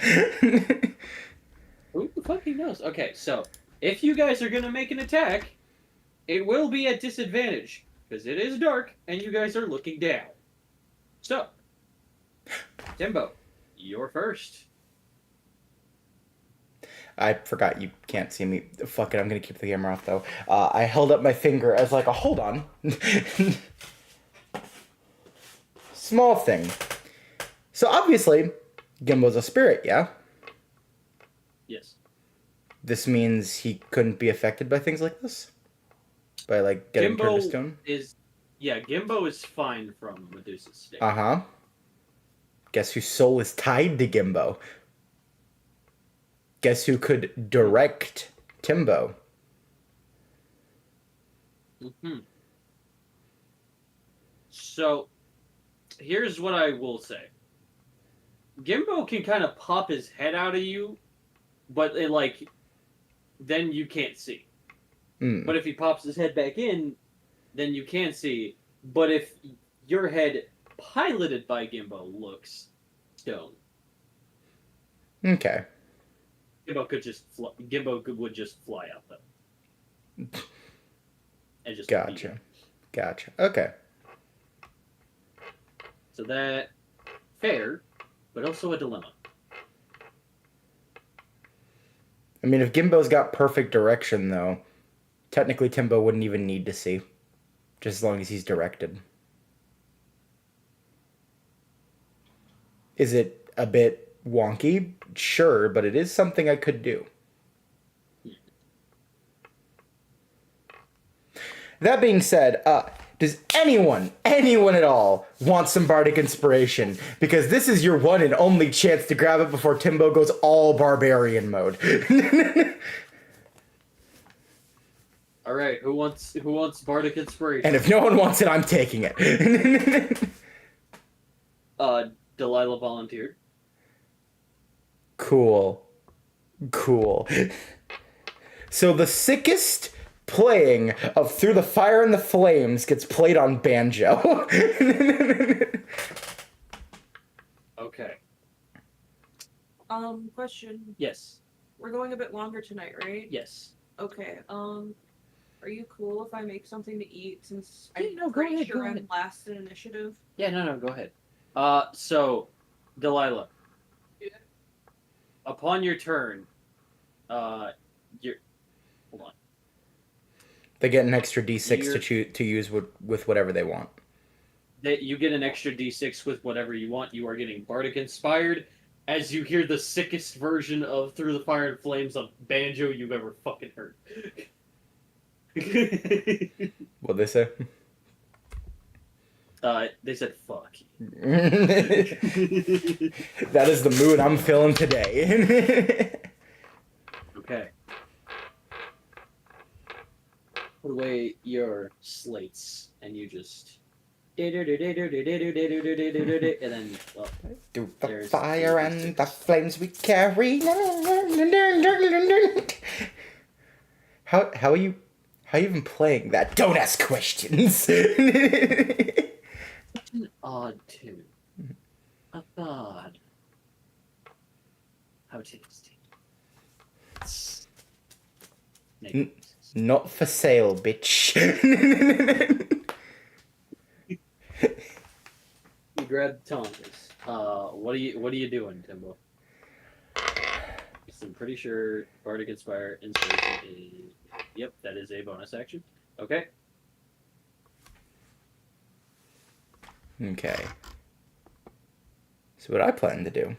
Who fucking knows? Okay, so if you guys are gonna make an attack, it will be at disadvantage because it is dark and you guys are looking down. So, Timbo, you're first. I forgot you can't see me. Fuck it, I'm gonna keep the camera off though. I held up my finger as like a hold on. Small thing. So obviously, Gimbo's a spirit, yeah? Yes. This means he couldn't be affected by things like this? By like getting turned to stone? Gimbo is fine from Medusa's state. Uh-huh. Guess whose soul is tied to Gimbo? Guess who could direct Timbo? Mm-hmm. So, here's what I will say. Gimbo can kind of pop his head out of you, but then you can't see. Mm. But if he pops his head back in, then you can see. But if your head piloted by Gimbo looks stone, Okay. Gimbo would just fly out though. And just Gotcha. Gotcha. Okay. So that fair, but also a dilemma. I mean, if Gimbo's got perfect direction, though, technically Timbo wouldn't even need to see. Just as long as he's directed. Is it a bit wonky? Sure, but it is something I could do. That being said, does anyone at all want some bardic inspiration? Because this is your one and only chance to grab it before Timbo goes all barbarian mode. All right, who wants bardic inspiration? And if no one wants it, I'm taking it. Delilah volunteered. Cool. So the sickest playing of Through the Fire and the Flames gets played on banjo. Okay. Question. Yes. We're going a bit longer tonight, right? Yes. Okay. Are you cool if I make something to eat since Yeah, I'm no, go pretty ahead, sure go I'm ahead. last in initiative? Yeah, no, go ahead. So, Delilah. Yeah. Upon your turn, hold on. They get an extra D6 You're- to use with whatever they want. You get an extra D6 with whatever you want. You are getting bardic inspired as you hear the sickest version of Through the Fire and Flames of banjo you've ever fucking heard. What'd they say? They said fuck. That is the mood I'm feeling today. Okay. Put away your slates and you just and then Through the There's fire and D6. the flames we carry. How are you even playing that? Don't ask questions. an odd tune. A thought. How tasty. Mm. Not for sale, bitch. You grab the tongs. What are you doing, Timbo? I'm pretty sure Bardic Inspiration is. Yep, that is a bonus action. Okay. Okay. So what I plan to do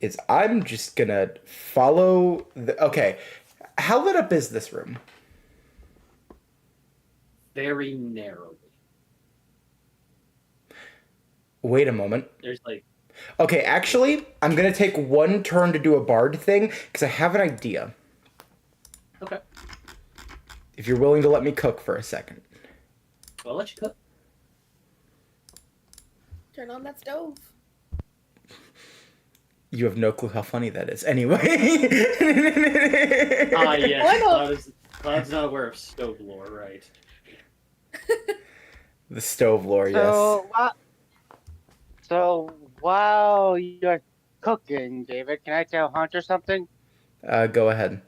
is I'm just gonna follow the. Okay, how lit up is this room? Very narrowly. Wait a moment. There's like. Okay, actually, I'm gonna take one turn to do a bard thing because I have an idea. Okay. If you're willing to let me cook for a second. I'll let you cook. Turn on that stove. You have no clue how funny that is. Anyway. Ah, yes. Why not? Cloud's not aware of stove lore, right? The stove lore, yes. So while you're cooking, David, can I tell Hunter something? Go ahead.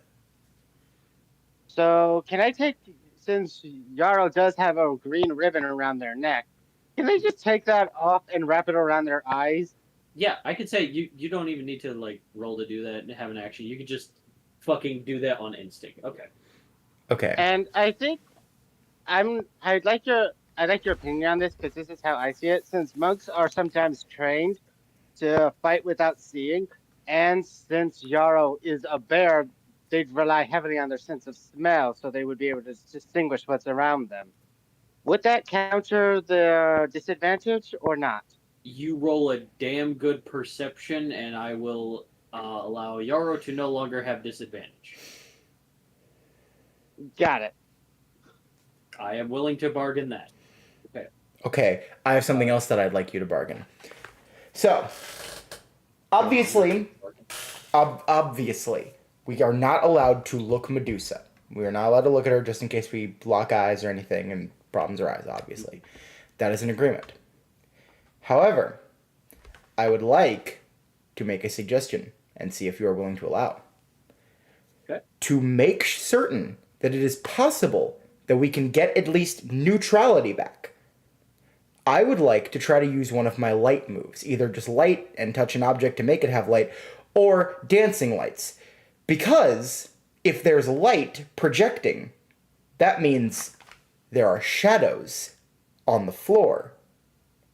So can I take, since Yarrow does have a green ribbon around their neck, can they just take that off and wrap it around their eyes? Yeah, I could say you don't even need to like roll to do that and have an action. You could just fucking do that on instinct. Okay. Okay. And I think I'd like your opinion on this because this is how I see it. Since monks are sometimes trained to fight without seeing, and since Yarrow is a bear, they'd rely heavily on their sense of smell, so they would be able to distinguish what's around them. Would that counter the disadvantage or not? You roll a damn good perception, and I will allow Yarrow to no longer have disadvantage. Got it. I am willing to bargain that. Okay, I have something else that I'd like you to bargain. So, obviously, we are not allowed to look Medusa. We are not allowed to look at her just in case we lock eyes or anything and problems arise, obviously. That is an agreement. However, I would like to make a suggestion and see if you are willing to allow. Okay. To make certain that it is possible that we can get at least neutrality back, I would like to try to use one of my light moves, either just light and touch an object to make it have light, or dancing lights. Because if there's light projecting, that means there are shadows on the floor.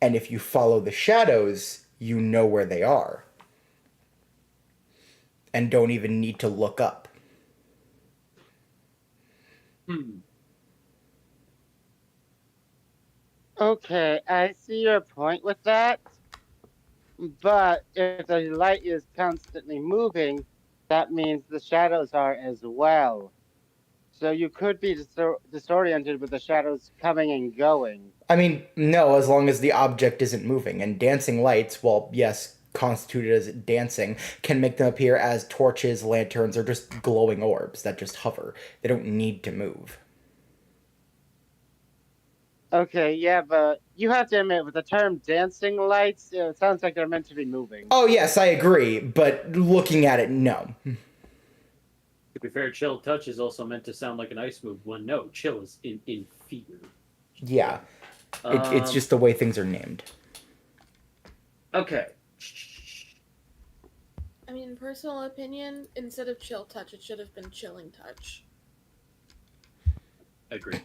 And if you follow the shadows, you know where they are. And don't even need to look up. Okay, I see your point with that. But if the light is constantly moving, that means the shadows are as well. So you could be disoriented with the shadows coming and going. I mean, no, as long as the object isn't moving. And dancing lights, well, yes, constituted as dancing, can make them appear as torches, lanterns, or just glowing orbs that just hover. They don't need to move. Okay, yeah, but you have to admit, with the term dancing lights, it sounds like they're meant to be moving. Oh, yes, I agree, but looking at it, no. To be fair, chill touch is also meant to sound like an ice move when no, chill is in fear. Yeah. It's just the way things are named. Okay. I mean, personal opinion, instead of chill touch, it should have been chilling touch. Agree.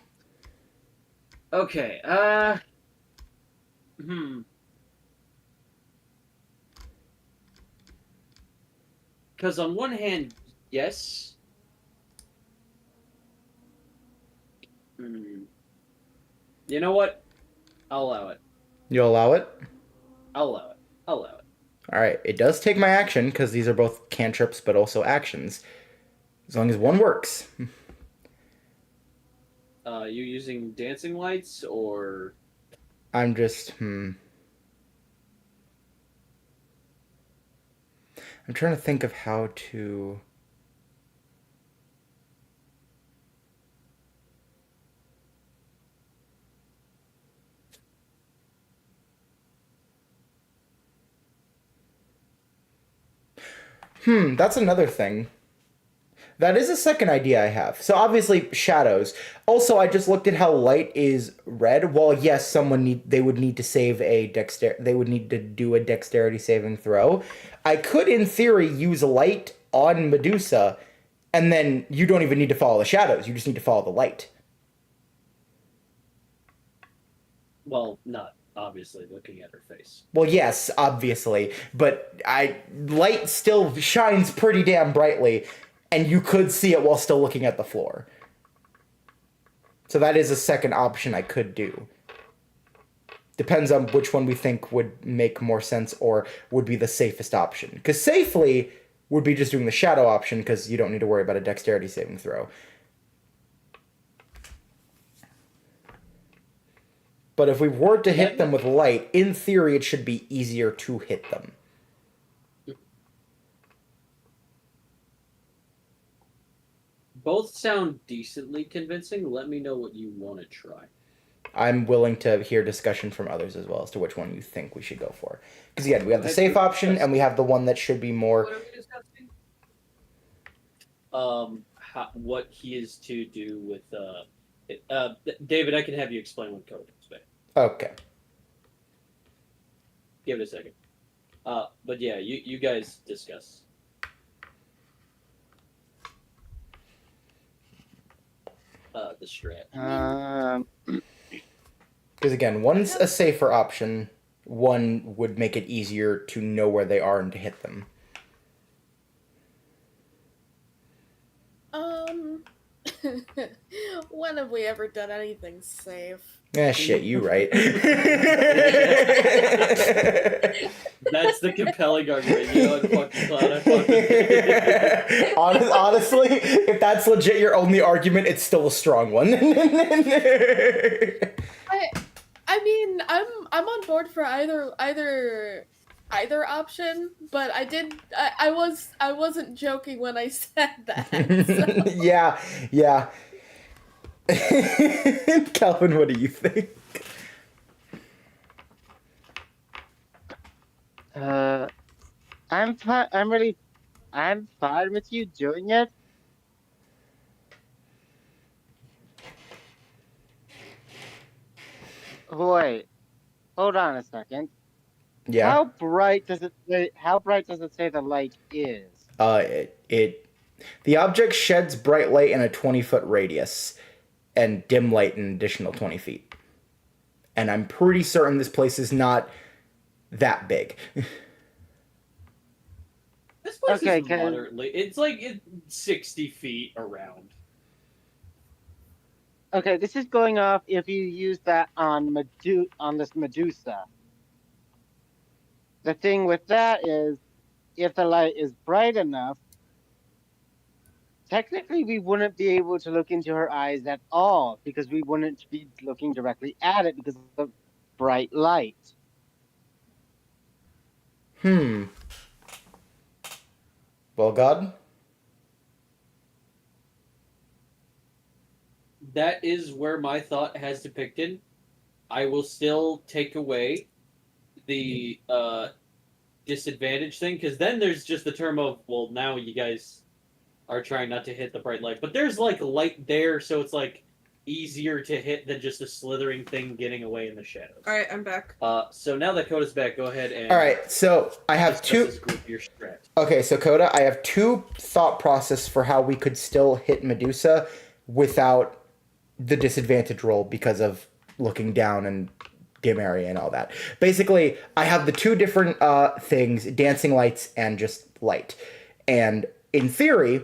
Okay, Because on one hand, yes. You know what? I'll allow it. You'll allow it? I'll allow it. I'll allow it. Alright, it does take my action, because these are both cantrips, but also actions. As long as one works. You using dancing lights, or... I'm just, I'm trying to think of how to... That's another thing. That is a second idea I have. So obviously shadows. Also, I just looked at how light is red. Well, yes, they would need to save they would need to do a dexterity saving throw. I could in theory use light on Medusa, and then you don't even need to follow the shadows. You just need to follow the light. Well, not obviously looking at her face. Well, yes, obviously, but light still shines pretty damn brightly, and you could see it while still looking at the floor. So that is a second option I could do. Depends on which one we think would make more sense or would be the safest option. Because safely would be just doing the shadow option, because you don't need to worry about a dexterity saving throw. But if we were to hit them with light, in theory, it should be easier to hit them. Both sound decently convincing. Let me know what you want to try. I'm willing to hear discussion from others as well as to which one you think we should go for. Because again, we have the safe option and we have the one that should be more. What are we discussing? What he is to do with David, I can have you explain what code is, babe. Okay. Give it a second. But yeah, you guys discuss. The strat. Because again, one's a safer option. One would make it easier to know where they are and to hit them. When have we ever done anything safe? Shit, you right. That's the compelling argument. You know, I'm fucking glad I fucking Honestly, if that's legit your only argument, it's still a strong one. I mean, I'm on board for either option, but I wasn't joking when I said that. So. Yeah. Calvin, what do you think? I'm fine. I'm fine with you doing it. Wait, hold on a second. Yeah. How bright does it say the light is? The object sheds bright light in a 20-foot radius, and dim light an additional 20 feet. And I'm pretty certain this place is not that big. This place is moderately. It's like 60 feet around. Okay, this is going off if you use that on this Medusa. The thing with that is, if the light is bright enough, technically we wouldn't be able to look into her eyes at all because we wouldn't be looking directly at it because of the bright light. Well, God? That is where my thought has depicted. I will still take away the disadvantage thing, because then there's just the term of, well, now you guys are trying not to hit the bright light. But there's like light there, so it's like easier to hit than just a slithering thing getting away in the shadows. All right, I'm back. So now that Coda's back, go ahead and... All right, so I have two... Your strat. Okay, so Coda, I have two thought process for how we could still hit Medusa without the disadvantage roll because of looking down and dim area and all that. Basically, I have the two different things, dancing lights and just light. And in theory,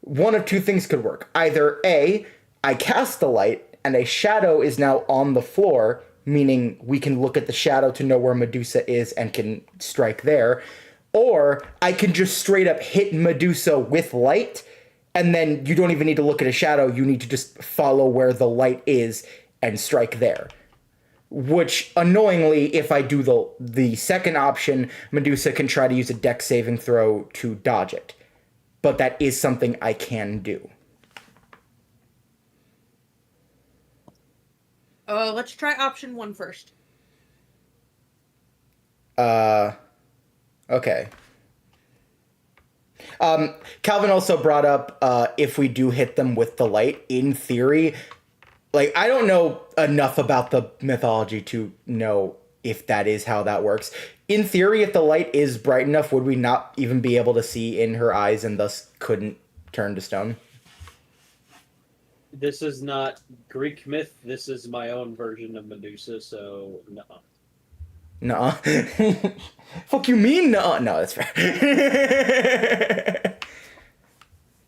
one of two things could work. Either A, I cast the light and a shadow is now on the floor, meaning we can look at the shadow to know where Medusa is and can strike there. Or I can just straight up hit Medusa with light, and then you don't even need to look at a shadow, you need to just follow where the light is and strike there. Which, annoyingly, if I do the second option, Medusa can try to use a dex saving throw to dodge it. But that is something I can do. Let's try option 1 first. Okay. Calvin also brought up if we do hit them with the light, in theory, like, I don't know enough about the mythology to know if that is how that works. In theory, if the light is bright enough, would we not even be able to see in her eyes and thus couldn't turn to stone? This is not Greek myth. This is my own version of Medusa, so no. Nuh-uh. Fuck you mean nuh-uh? No, that's fair.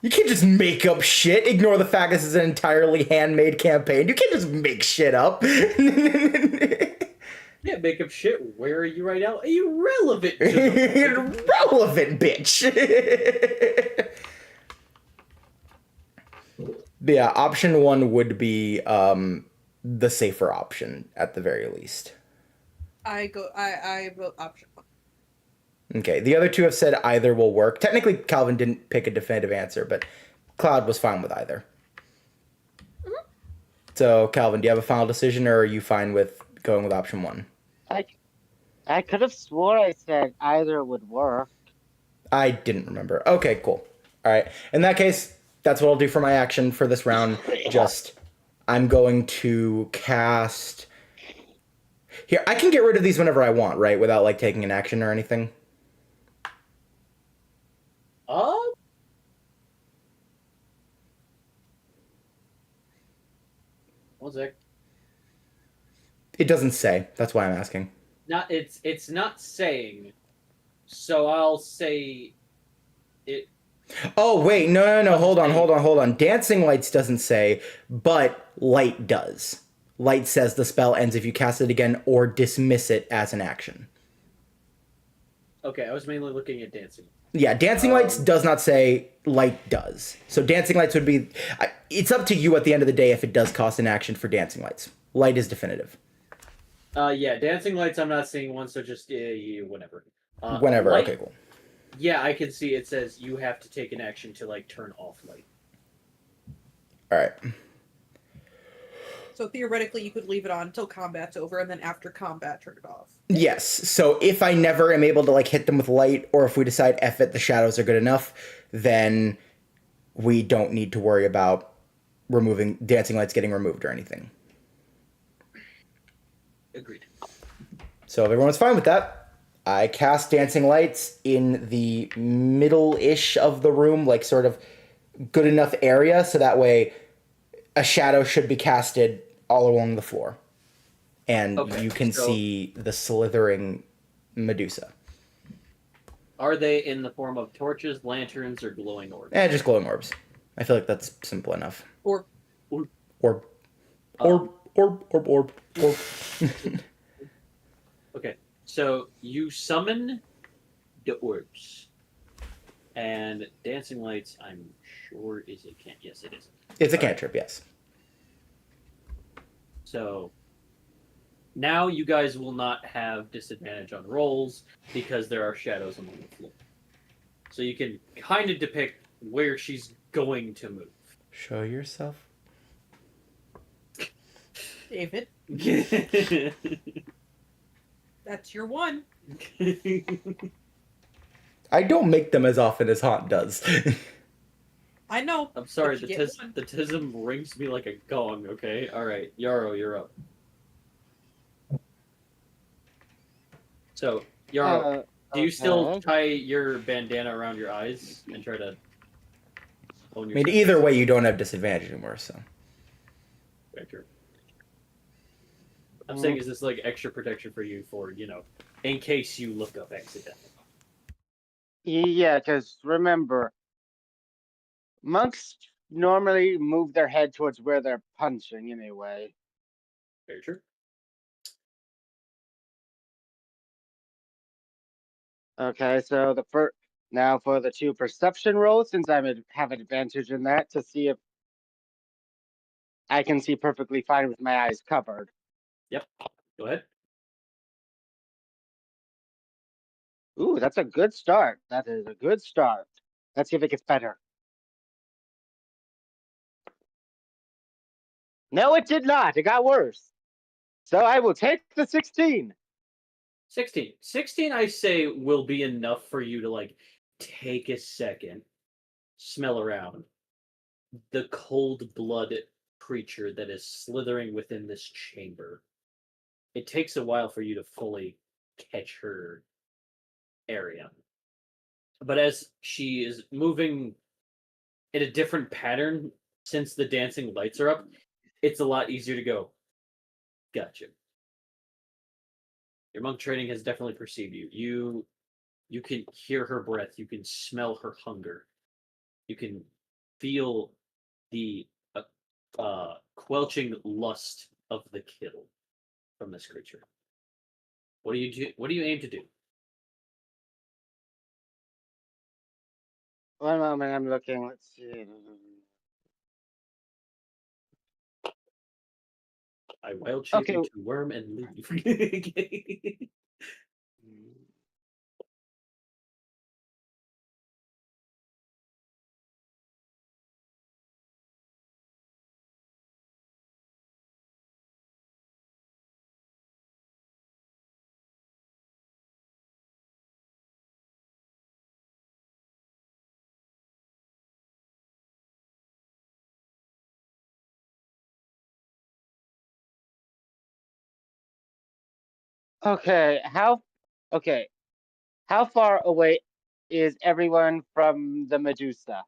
You can't just make up shit. Ignore the fact this is an entirely handmade campaign. You can't just make shit up. Yeah, make up shit. Where are you right now? Irrelevant. Irrelevant, bitch. Yeah, option 1 would be the safer option at the very least. I vote option one. Okay, the other two have said either will work. Technically, Calvin didn't pick a definitive answer, but Cloud was fine with either. Mhm. So, Calvin, do you have a final decision, or are you fine with going with option one? I could have swore I said either would work. I didn't remember. Okay, cool. All right. In that case, that's what I'll do for my action for this round. Just, I'm going to cast. Here, I can get rid of these whenever I want, right? Without like taking an action or anything. One sec. It doesn't say. That's why I'm asking. It's not saying. So I'll say it. Oh wait, no. Hold on. Dancing lights doesn't say, but light does. Light says the spell ends if you cast it again or dismiss it as an action. Okay, I was mainly looking at dancing. Yeah, dancing lights does not say, light does. So dancing lights would be. It's up to you at the end of the day if it does cost an action for dancing lights. Light is definitive. Yeah, dancing lights. I'm not seeing one, so just whenever. Whenever. Light, Okay, cool. Yeah, I can see it says you have to take an action to like turn off light. All right. So theoretically, you could leave it on until combat's over, and then after combat, turn it off. Yes. So if I never am able to like hit them with light, or if we decide F it, the shadows are good enough, then we don't need to worry about removing dancing lights getting removed or anything. Agreed. So if everyone's fine with that, I cast dancing lights in the middle-ish of the room, like sort of good enough area, so that way a shadow should be casted all along the floor. And you can see the slithering Medusa. Are they in the form of torches, lanterns, or glowing orbs? Just glowing orbs. I feel like that's simple enough. Or Orb. Okay, so you summon the orbs, and dancing lights. I'm sure is a can't. Yes, it is. It's a cantrip, yes. So now you guys will not have disadvantage on rolls because there are shadows on the floor. So you can kind of depict where she's going to move. Show yourself. David, that's your one. I don't make them as often as Haunt does. I know. I'm sorry, but the you get one. tism rings me like a gong, okay? Alright, Yarrow, you're up. So, Yarrow, do you still tie your bandana around your eyes and try to own your either way, you don't have disadvantage anymore, so. Vector? I'm saying, is this like extra protection for you for, in case you look up accidentally? Yeah, because remember, monks normally move their head towards where they're punching anyway. Very true. Okay, so now for the two perception rolls, since I have an advantage in that, to see if I can see perfectly fine with my eyes covered. Yep. Go ahead. Ooh, that's a good start. That is a good start. Let's see if it gets better. No, it did not. It got worse. So I will take the 16. 16. 16, I say, will be enough for you to, like, take a second, smell around. The cold blood creature that is slithering within this chamber. It takes a while for you to fully catch her area. But as she is moving in a different pattern since the dancing lights are up, it's a lot easier to go. Gotcha. Your monk training has definitely perceived you. You can hear her breath. You can smell her hunger. You can feel the quelching lust of the kill from this creature. What do you do? What do you aim to do? One moment, I'm looking. Let's see. I wild shape Okay. into worm and leave. Okay. Okay. How far away is everyone from the Medusa?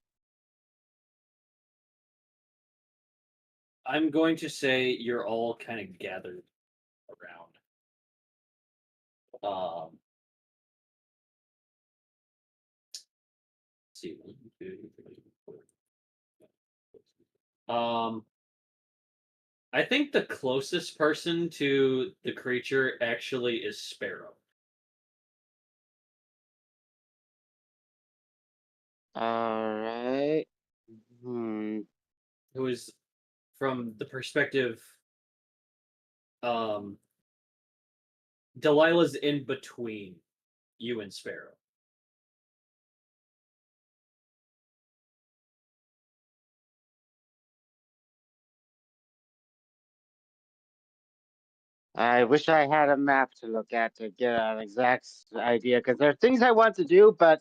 I'm going to say you're all kind of gathered around. Let's see, 1, 2, 3, 4. I think the closest person to the creature actually is Sparrow. All right. Hmm. Who is from the perspective um Delilah's in between you and Sparrow. I wish I had a map to look at to get an exact idea, because there are things I want to do, but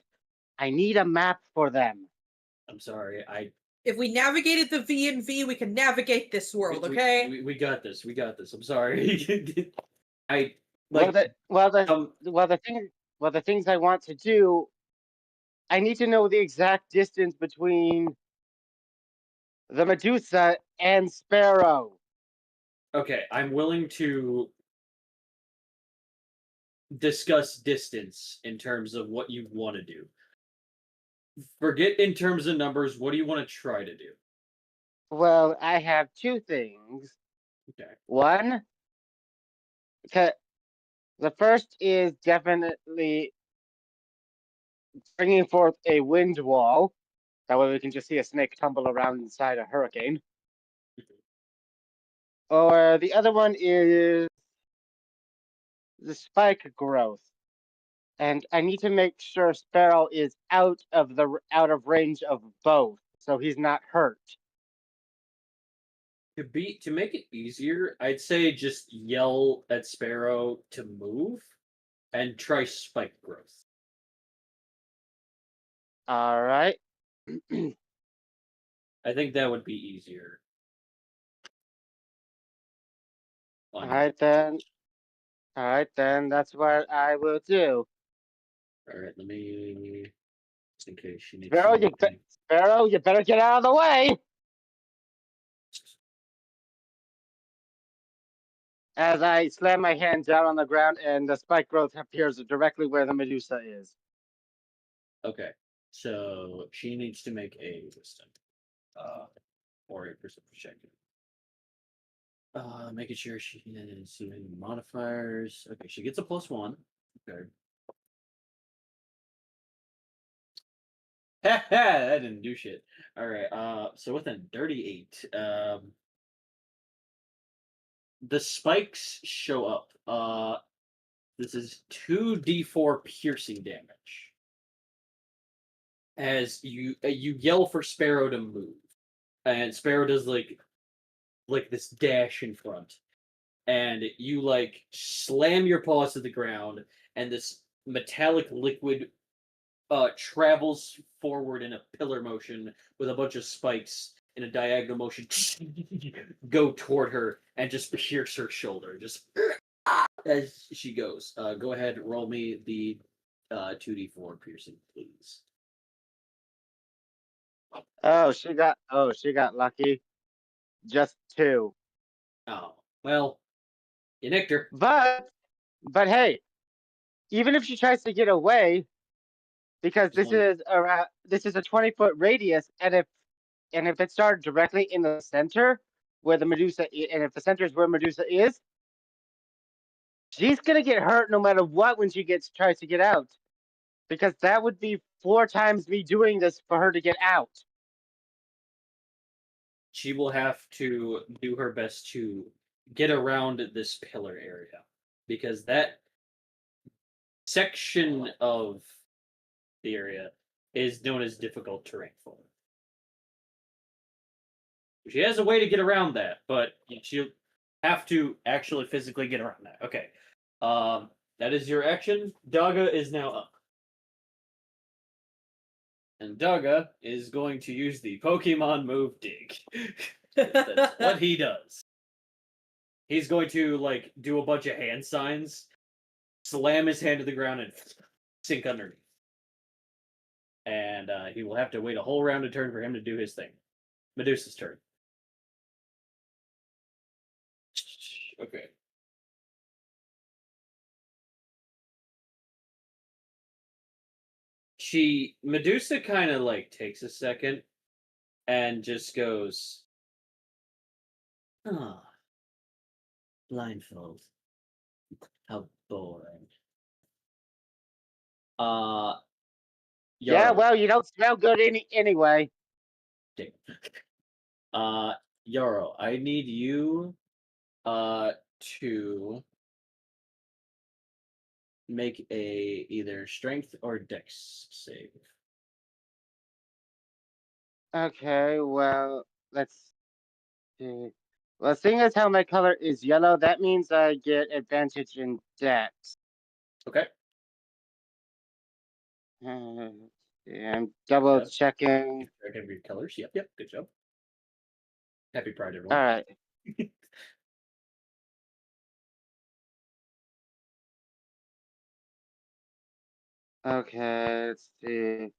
I need a map for them. I'm sorry. If we navigated the V and V, we can navigate this world, okay? We got this. We got this. I'm sorry. I Well, like the things I want to do, I need to know the exact distance between the Medusa and Sparrow. okay, I'm willing to discuss distance in terms of what you want to do. Forget in terms of numbers, what do you want to try to do? Well, I have two things. Okay. One, the first is definitely bringing forth a wind wall. That way we can just see a snake tumble around inside a hurricane. Or the other one is the spike growth. And I need to make sure Sparrow is out of range of both, so he's not hurt. To make it easier, I'd say just yell at Sparrow to move and try spike growth. All right. I think that would be easier. All right then. All right then. That's what I will do. All right, let me just in case she needs Sparrow, something. Sparrow, you better get out of the way. As I slam my hand down on the ground and the spike growth appears directly where the Medusa is. Okay, so she needs to make a wisdom, or a perception check. Making sure she is seeing modifiers. Okay, she gets a +1. Okay. Ha ha! That didn't do shit. All right. So with a dirty 8, the spikes show up. This is 2d4 piercing damage. As you yell for Sparrow to move, and Sparrow does like this dash in front, and you like slam your paws to the ground, and this metallic liquid travels forward in a pillar motion with a bunch of spikes in a diagonal motion go toward her and just pierce her shoulder just as she goes. Go ahead, roll me the 2d4 piercing, please. She got lucky. Just 2. Oh, well, you nicked her. But hey, even if she tries to get away, because this is a 20-foot radius, and if it started directly in the center where the Medusa, and if the center is where Medusa is, she's gonna get hurt no matter what when she tries to get out, because that would be 4 times me doing this for her to get out. She will have to do her best to get around this pillar area because that section of the area is known as difficult terrain for her. She has a way to get around that, but she'll have to actually physically get around that. Okay. That is your action. Daga is now up. And Daga is going to use the Pokemon move Dig. That's what he does. He's going to like do a bunch of hand signs, slam his hand to the ground, and sink underneath. And he will have to wait a whole round of turn for him to do his thing. Medusa's turn. Okay. Medusa kind of like takes a second and just goes, "Ah, blindfold. How boring." Yeah, Yarrow. well, you don't smell good anyway. Damn. Yarrow, I need you to make a either strength or dex save. Okay, well, let's see. Well, seeing as how my color is yellow, that means I get advantage in dex. Okay. I'm double Yep. checking. Check every colors. Yep, yep. Good job. Happy Pride, All everyone. right. Okay, let's see.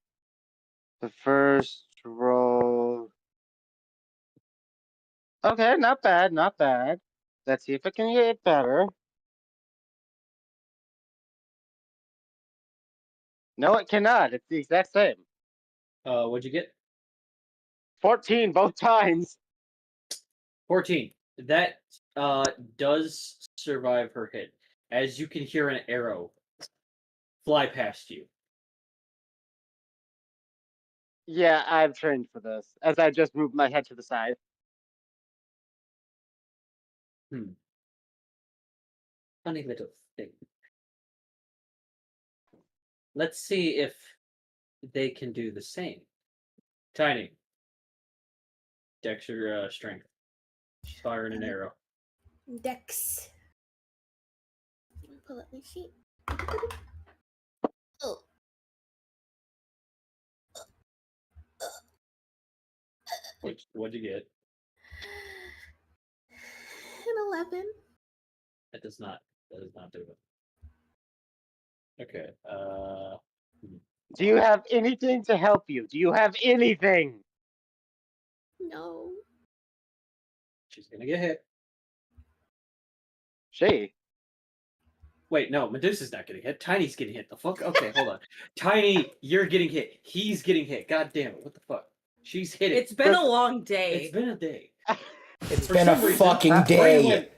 The first roll. Okay, not bad, not bad. Let's see if I can get it better. No, it cannot. It's the exact same. What'd you get? 14 both times. 14. That does survive her hit. As you can hear an arrow fly past you. Yeah, I've trained for this, as I just moved my head to the side. Funny little thing. Let's see if they can do the same. Tiny. Dex or strength. She's firing an arrow. Dex. Let me pull up my sheet. Oh. What'd you get? An 11. That does not do it. Okay. Do you have anything to help you? Do you have anything? No. She's gonna get hit. She. Wait, no, Medusa's not getting hit. Tiny's getting hit. The fuck? Okay, hold on. Tiny, you're getting hit. He's getting hit. God damn it! What the fuck? She's hitting. It's been a long day. It's been a day. It's For been a some reason, fucking day.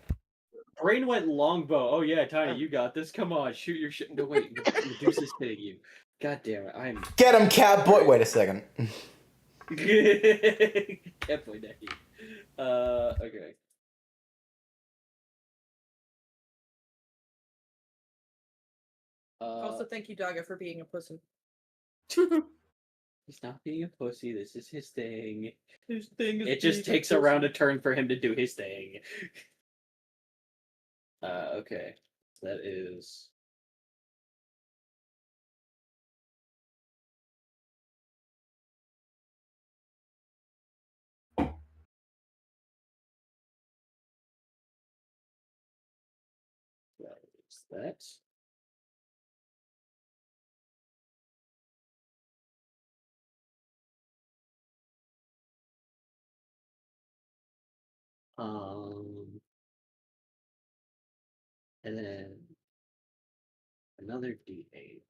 Brain went longbow. Oh yeah, Tiny, you got this. Come on, shoot your shit. No wait, Medusa's hitting you. God damn it, I'm. Get him, Catboy. Wait a second. Catboy neck you. Okay. Also, thank you, Daga, for being a pussy. He's not being a pussy. This is his thing. His thing is. It just takes around a turn for him to do his thing. Okay. That is. That is that. And then another D8.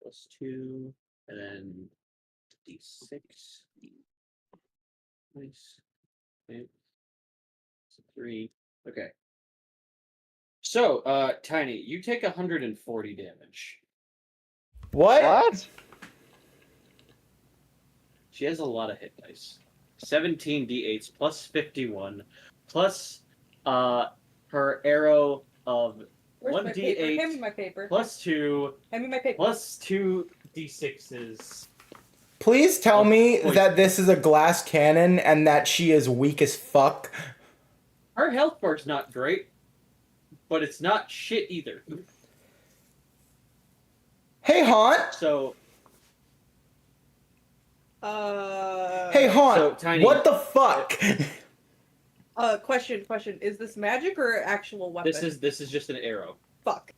Plus 2, and then D6. Nice. Okay. So 3. Okay. So, Tiny, you take 140 damage. What? She has a lot of hit dice. 17 d8s plus 51 plus her arrow of Where's my paper? Hand me 1d8 my paper. plus 2 Hand me my paper. plus 2 d6s. Please tell Of me poison. that this is a glass cannon and that she is weak as fuck. Her health bar's not great, but it's not shit either. Hey, Haunt! So, Hey, Haunt! So, Tiny- what the fuck? Question. Is this magic or actual weapon? this is just an arrow. Fuck.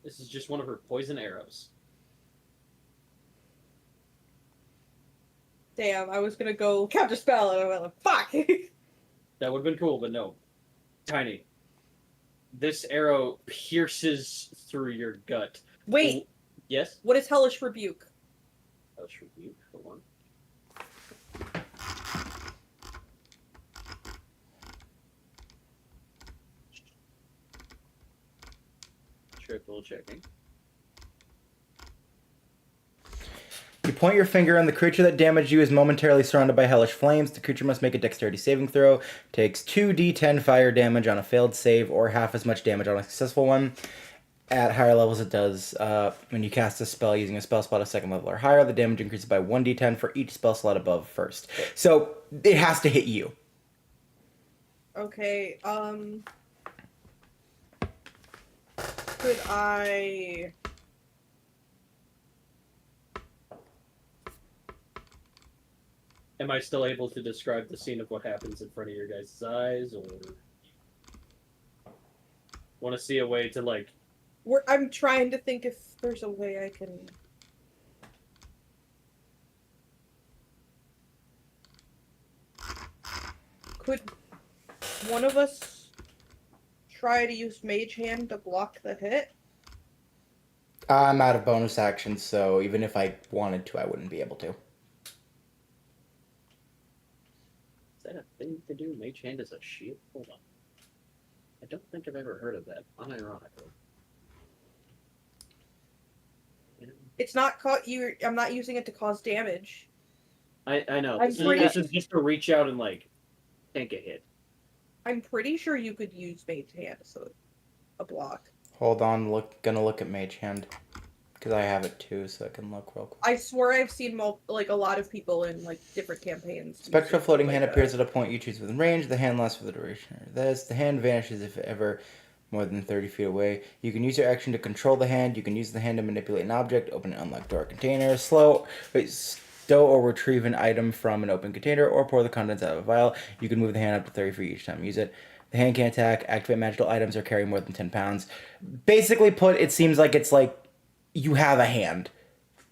This is just one of her poison arrows. Damn, I was gonna go counter spell and I went like, fuck! That would have been cool, but no. Tiny. This arrow pierces through your gut. Wait, Yes? what is Hellish Rebuke? That should be. Hold on. Triple checking. You point your finger and the creature that damaged you is momentarily surrounded by hellish flames. The creature must make a dexterity saving throw. Takes 2d10 fire damage on a failed save or half as much damage on a successful one. At higher levels, it does. When you cast a spell using a spell slot of second level or higher, the damage increases by 1d10 for each spell slot above first. So it has to hit you. Okay, could I... Am I still able to describe the scene of what happens in front of your guys' eyes, or want to see a way to like? I'm trying to think if there's a way I can... Could one of us try to use Mage Hand to block the hit? I'm out of bonus actions, so even if I wanted to, I wouldn't be able to. Is that a thing to do? Mage Hand as a shield? Hold on. I don't think I've ever heard of that. Unironically. It's not I'm not using it to cause damage. I know. I'm This is just to reach out and like tank a hit. I'm pretty sure you could use Mage Hand as a block. Hold on, gonna look at Mage Hand. Because I have it too, so I can look real quick. I swear I've seen a lot of people in like different campaigns. Spectral use it floating like hand that. appears at a point you choose within range. The hand lasts for the duration of this. The hand vanishes if ever more than 30 feet away. You can use your action to control the hand. You can use the hand to manipulate an object, open an unlocked door or container, stow or retrieve an item from an open container, or pour the contents out of a vial. You can move the hand up to 30 feet each time you use it. The hand can attack, activate magical items, or carry more than 10 pounds. Basically put, it seems like it's like you have a hand.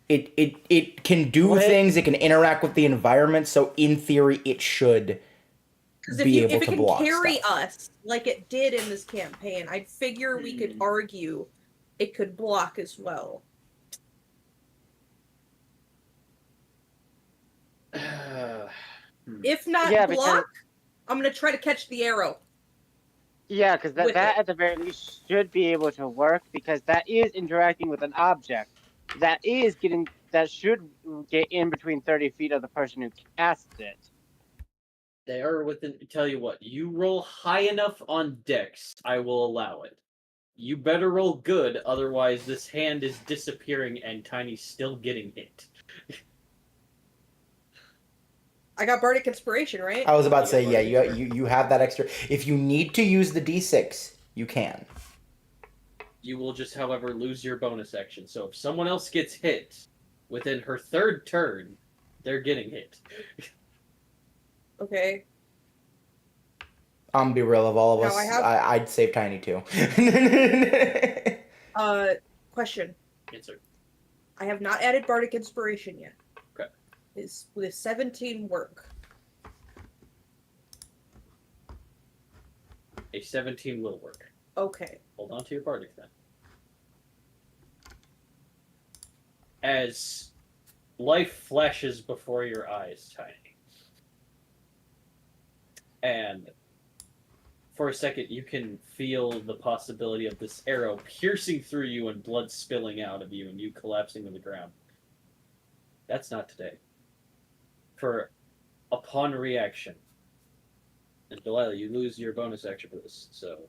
It can do things, it can interact with the environment, so in theory it should be able to block if it can carry stuff. us like it did in this campaign, I'd figure we could argue it could block as well. If not Yeah, block, I'm gonna try to catch the arrow. Yeah, because With that it. at the very least should be able to work, because that is interacting with an object. That should get in between 30 feet of the person who casts it. They are within. Tell you what, you roll high enough on Dex, I will allow it. You better roll good, otherwise this hand is disappearing and Tiny's still getting hit. I got Bardic Inspiration, right? I was about to You say, got yeah, you have that extra. If you need to use the D6, you can. You will just, however, lose your bonus action. So if someone else gets hit within her third turn, they're getting hit. Okay. I'm gonna be real, of all of No, us, I I'd save Tiny too. Question. Answer. I have not added Bardic Inspiration yet. Okay. With 17 work? A 17 will work. Okay. Hold on to your Bardic then. As life flashes before your eyes, Tiny. And for a second, you can feel the possibility of this arrow piercing through you and blood spilling out of you and you collapsing to the ground. That's not today. For upon reaction, and Delilah, you lose your bonus action for this. So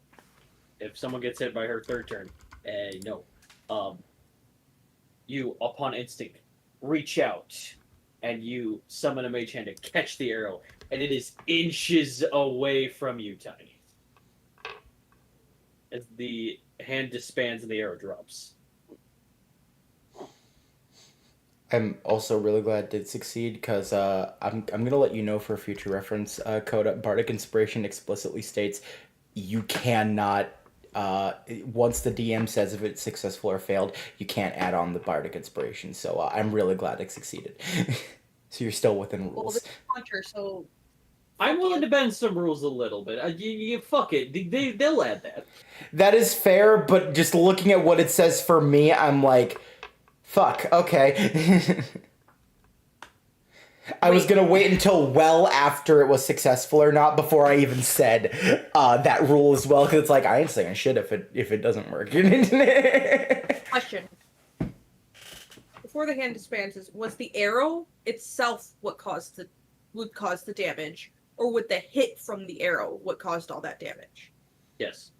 if someone gets hit by her third turn, no. You, upon instinct, reach out and you summon a mage hand to catch the arrow, and it is inches away from you, Tiny. As the hand disbands and the arrow drops. I'm also really glad it did succeed because I'm gonna let you know for future reference. Coda Bardic Inspiration explicitly states you cannot. Once the DM says if it's successful or failed, you can't add on the Bardic Inspiration. So I'm really glad it succeeded. So you're still within Well, rules. this is Hunter, so I'm willing to bend some rules a little bit. You fuck it. They'll add that. That is fair, but just looking at what it says for me, I'm like, fuck, okay. I was gonna wait until well after it was successful or not before I even said that rule as well, because it's like I ain't saying shit if it doesn't work. question. Before the hand disbands, was the arrow itself what would cause the damage, or would the hit from the arrow what caused all that damage? Yes.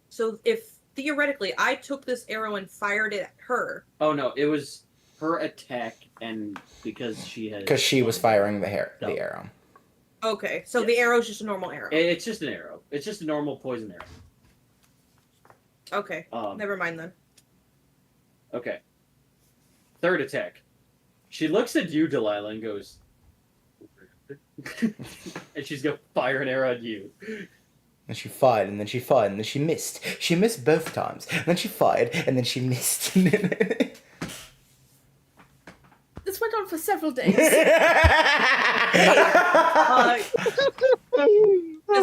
So if theoretically I took this arrow and fired it at her. Oh no, it was her attack, and because she was firing the arrow. Okay, so the arrow's just a normal arrow. It's just an arrow. It's just a normal poison arrow. Okay, never mind then. Okay. Third attack. She looks at you, Delilah, and goes, and she's gonna fire an arrow at you. And she fired, and then she fired, and then she missed. She missed both times. And then she fired, and then she missed. This went on for several days. Does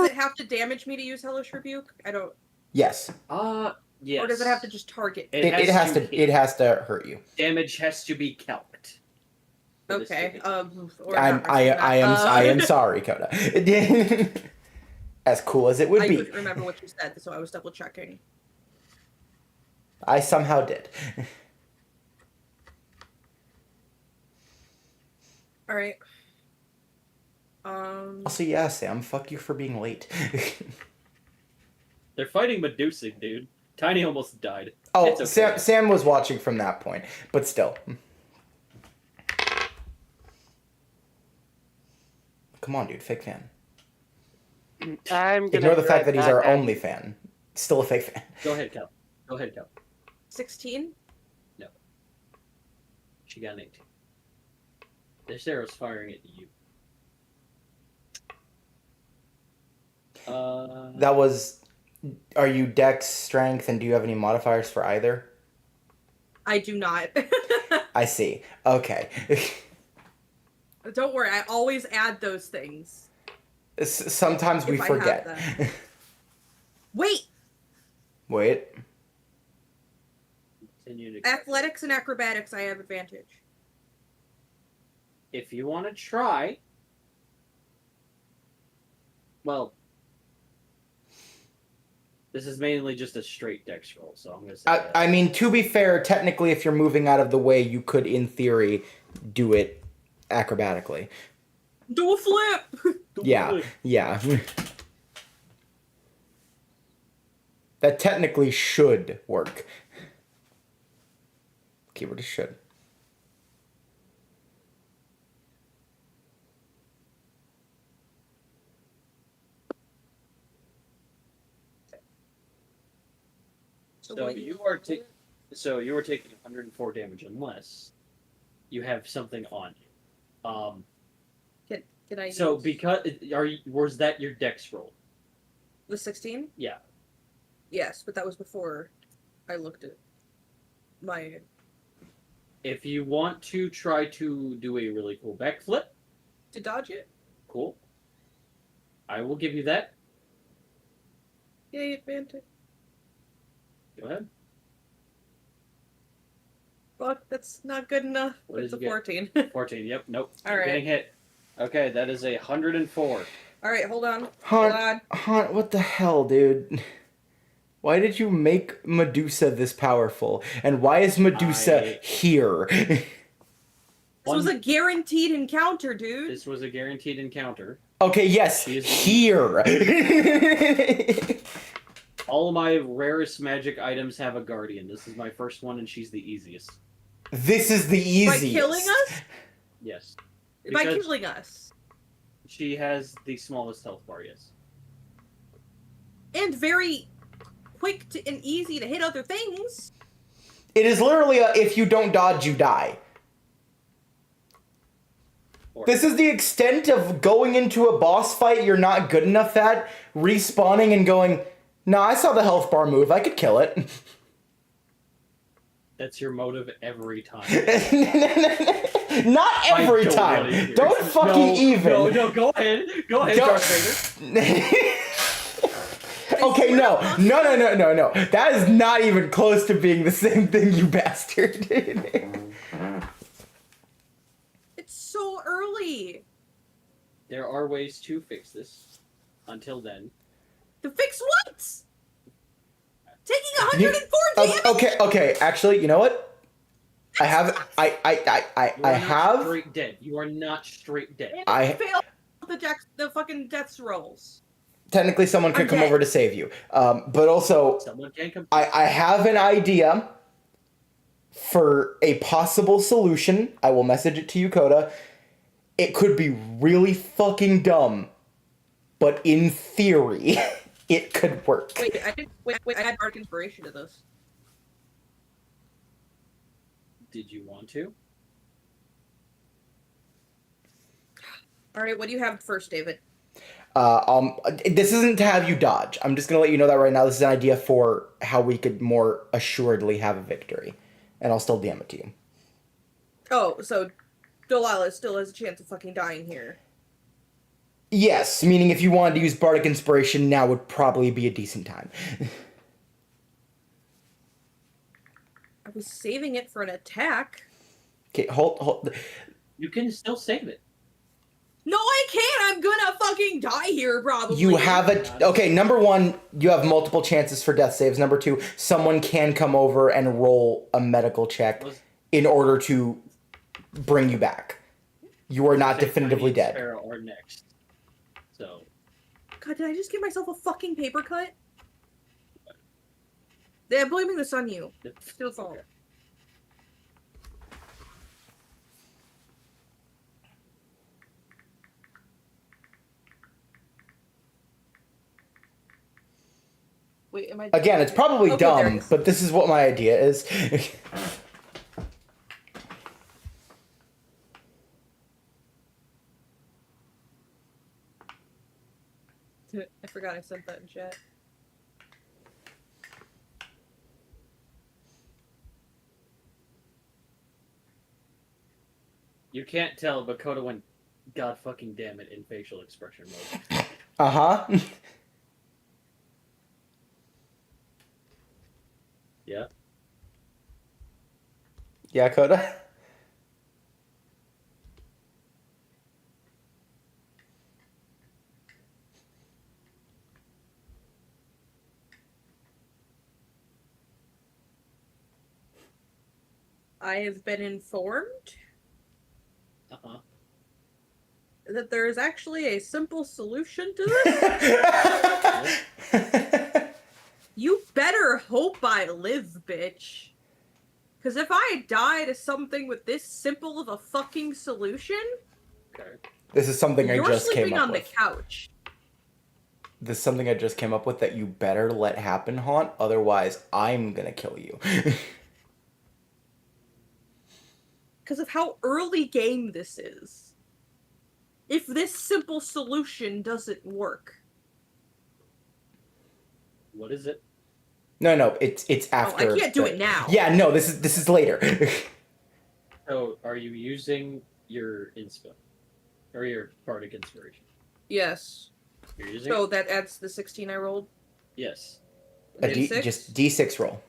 it have to damage me to use Hellish Rebuke? I don't. Yes. Yes. Or does it have to just target? It has to hurt you. Damage has to be calced. Okay. I am sorry, Coda. As cool as it would I be. couldn't remember what you said, so I was double checking. I somehow did. All right. Also, yeah, Sam, fuck you for being late. They're fighting Medusa, dude. Tiny almost died. Oh, It's okay. Sam was watching from that point, but still. Come on, dude, fake fan. I'm gonna Ignore the fact that he's our back only fan. Still a fake fan. Go ahead, Cal. 16? No. She got an 18. This arrow's firing at you. That was... Are you Dex, Strength, and do you have any modifiers for either? I do not. I see. Okay. Don't worry, I always add those things. Sometimes we If I have forget. them. Wait! Wait. Continue to... Athletics and acrobatics, I have advantage. If you want to try... Well... This is mainly just a straight dex roll, so I'm going to say that. I mean, to be fair, technically, if you're moving out of the way, you could, in theory, do it acrobatically. Do a flip! Yeah. That technically should work. Keyword is should. So you are taking 104 damage unless you have something on you. Can I So use because was that your dex roll? the 16? Yeah. Yes, but that was before I looked at my... If you want to try to do a really cool backflip, To dodge it? cool. I will give you that. Yay, advantage. Go ahead. Fuck, that's not good enough. What It's did a you 14. 14. Yep. Nope. All You're right. getting hit. Okay, that is 104. All right, hold on. Haunt, what the hell, dude? Why did you make Medusa this powerful? And why is Medusa here? This was a guaranteed encounter, dude. This was a guaranteed encounter. Okay, yes, here. All of my rarest magic items have a guardian. This is my first one, and she's the easiest. This is the easiest. By killing us? Yes. By killing us. She has the smallest health bar, yes. And very quick and easy to hit other things. It is literally a if you don't dodge, you die. This is the extent of going into a boss fight you're not good enough at, respawning and going, nah, I saw the health bar move, I could kill it. That's your motive every time. Not every time. Really don't fucking even. No, go ahead. Go ahead, Darth Vader. Okay, no. That is not even close to being the same thing, you bastard. It's so early. There are ways to fix this. Until then. To fix what? Taking 104 damage? Okay. Actually, you know what? I have. Straight dead. You are not straight dead. I failed the fucking death rolls. Technically, someone could come over to save you. But also, someone can come. I have an idea for a possible solution. I will message it to you, Coda. It could be really fucking dumb, but in theory, it could work. Wait, I had dark inspiration to this. Did you want to? Alright, what do you have first, David? This isn't to have you dodge. I'm just gonna let you know that right now. This is an idea for how we could more assuredly have a victory. And I'll still DM it to you. Oh, so Delilah still has a chance of fucking dying here. Yes, meaning if you wanted to use Bardic Inspiration, now would probably be a decent time. I was saving it for an attack. Okay, hold. You can still save it. No, I can't! I'm gonna fucking die here, probably. You have okay, number one, you have multiple chances for death saves. Number two, someone can come over and roll a medical check in order to bring you back. You are not definitively dead. Or next. So. God, did I just give myself a fucking paper cut? They're blaming this on you. Still fault. Wait, am I... Again, it's probably dumb, but this is what my idea is. I forgot I sent that in chat. You can't tell, but Coda went, God fucking damn it, in facial expression mode. Uh-huh. Yeah? Yeah, Coda? I have been informed Uh-huh. that there is actually a simple solution to this. You better hope I live, bitch. Because if I die to something with this simple of a fucking solution... Okay. This is something I just came up with. You're sleeping on the couch. This is something I just came up with that you better let happen, Haunt. Otherwise, I'm gonna kill you. Because of how early game this is. If this simple solution doesn't work. What is it? No, it's after. Oh, I can't do it now. Yeah, no, this is later. So, are you using your inspo? Or your Bardic Inspiration? Yes. You're using So that adds the 16 I rolled? Yes. Just D6 roll.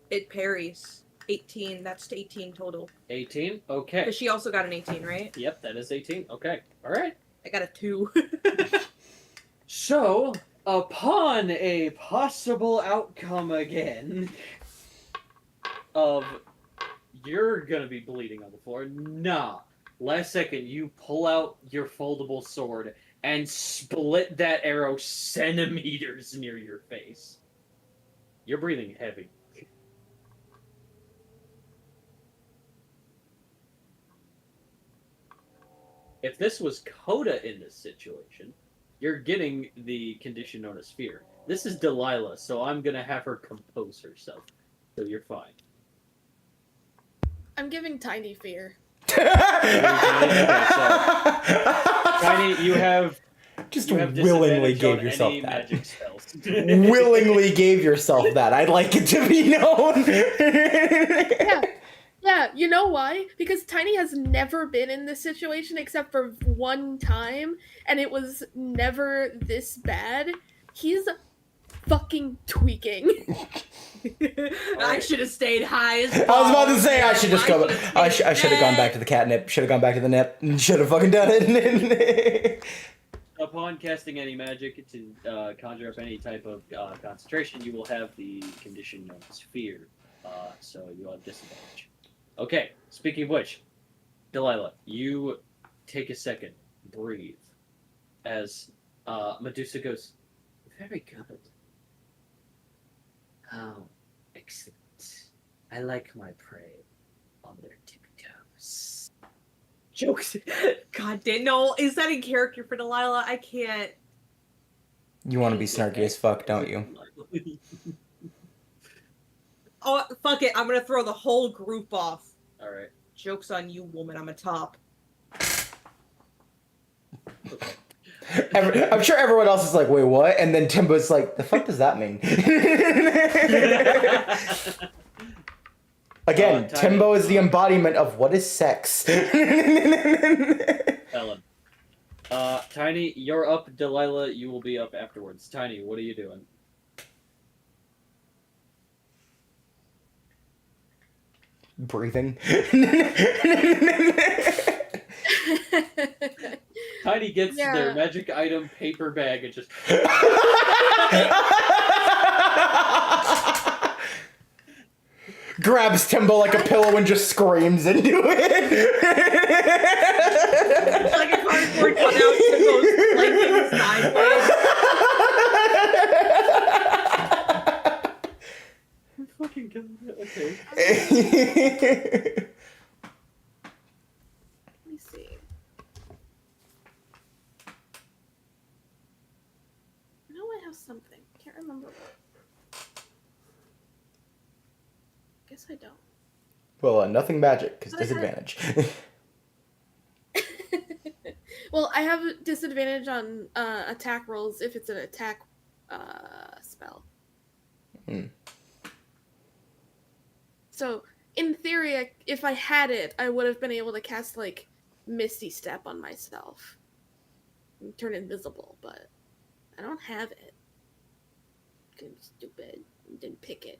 It parries. 18. That's 18 total. 18. Okay. Because she also got an 18, right? Yep, that is 18. Okay. All right. I got a 2. So, upon a possible outcome again of you're gonna be bleeding on the floor, nah. Last second, you pull out your foldable sword and split that arrow centimeters near your face. You're breathing heavy. If this was Coda in this situation, you're getting the condition known as fear. This is Delilah, so I'm gonna have her compose herself. So you're fine. I'm giving Tiny fear. Tiny, you have just you have willingly disadvantage gave on yourself any that. magic spells. Willingly gave yourself that. I'd like it to be known. Yeah, you know why? Because Tiny has never been in this situation except for one time, and it was never this bad. He's fucking tweaking. I should have stayed high as I was about to say I should just go. should've I stayed should have gone back dead. to the catnip. Should have gone back to the nip. Should have fucking done it. Upon casting any magic to conjure up any type of concentration, you will have the condition known as fear. So you have disadvantage. Okay, speaking of which, Delilah, you take a second, breathe, as Medusa goes, very good. Oh, excellent. I like my prey on their tippy toes. Jokes. God damn. No, is that in character for Delilah? I can't. You want to be snarky as fuck, don't you? Oh, fuck it. I'm gonna throw the whole group off. Alright. Joke's on you, woman. I'm a top. I'm sure everyone else is like, wait, what? And then Timbo's like, the fuck does that mean? Again, Timbo is the embodiment of what is sex. Ellen. Tiny, you're up. Delilah, you will be up afterwards. Tiny, what are you doing? Breathing. Tiny gets their magic item paper bag and just... Grabs Timbo like a pillow and just screams into it. It's like a cardboard cutout to go flanking sideways. I'm fucking killing it. Okay. Let me see. I know I have something. Can't remember what. Guess I don't. Well, nothing magic, because disadvantage. Well, I have disadvantage on attack rolls if it's an attack spell. So, in theory, if I had it, I would have been able to cast, like, Misty Step on myself. And turn invisible, but I don't have it. I'm stupid. Didn't pick it.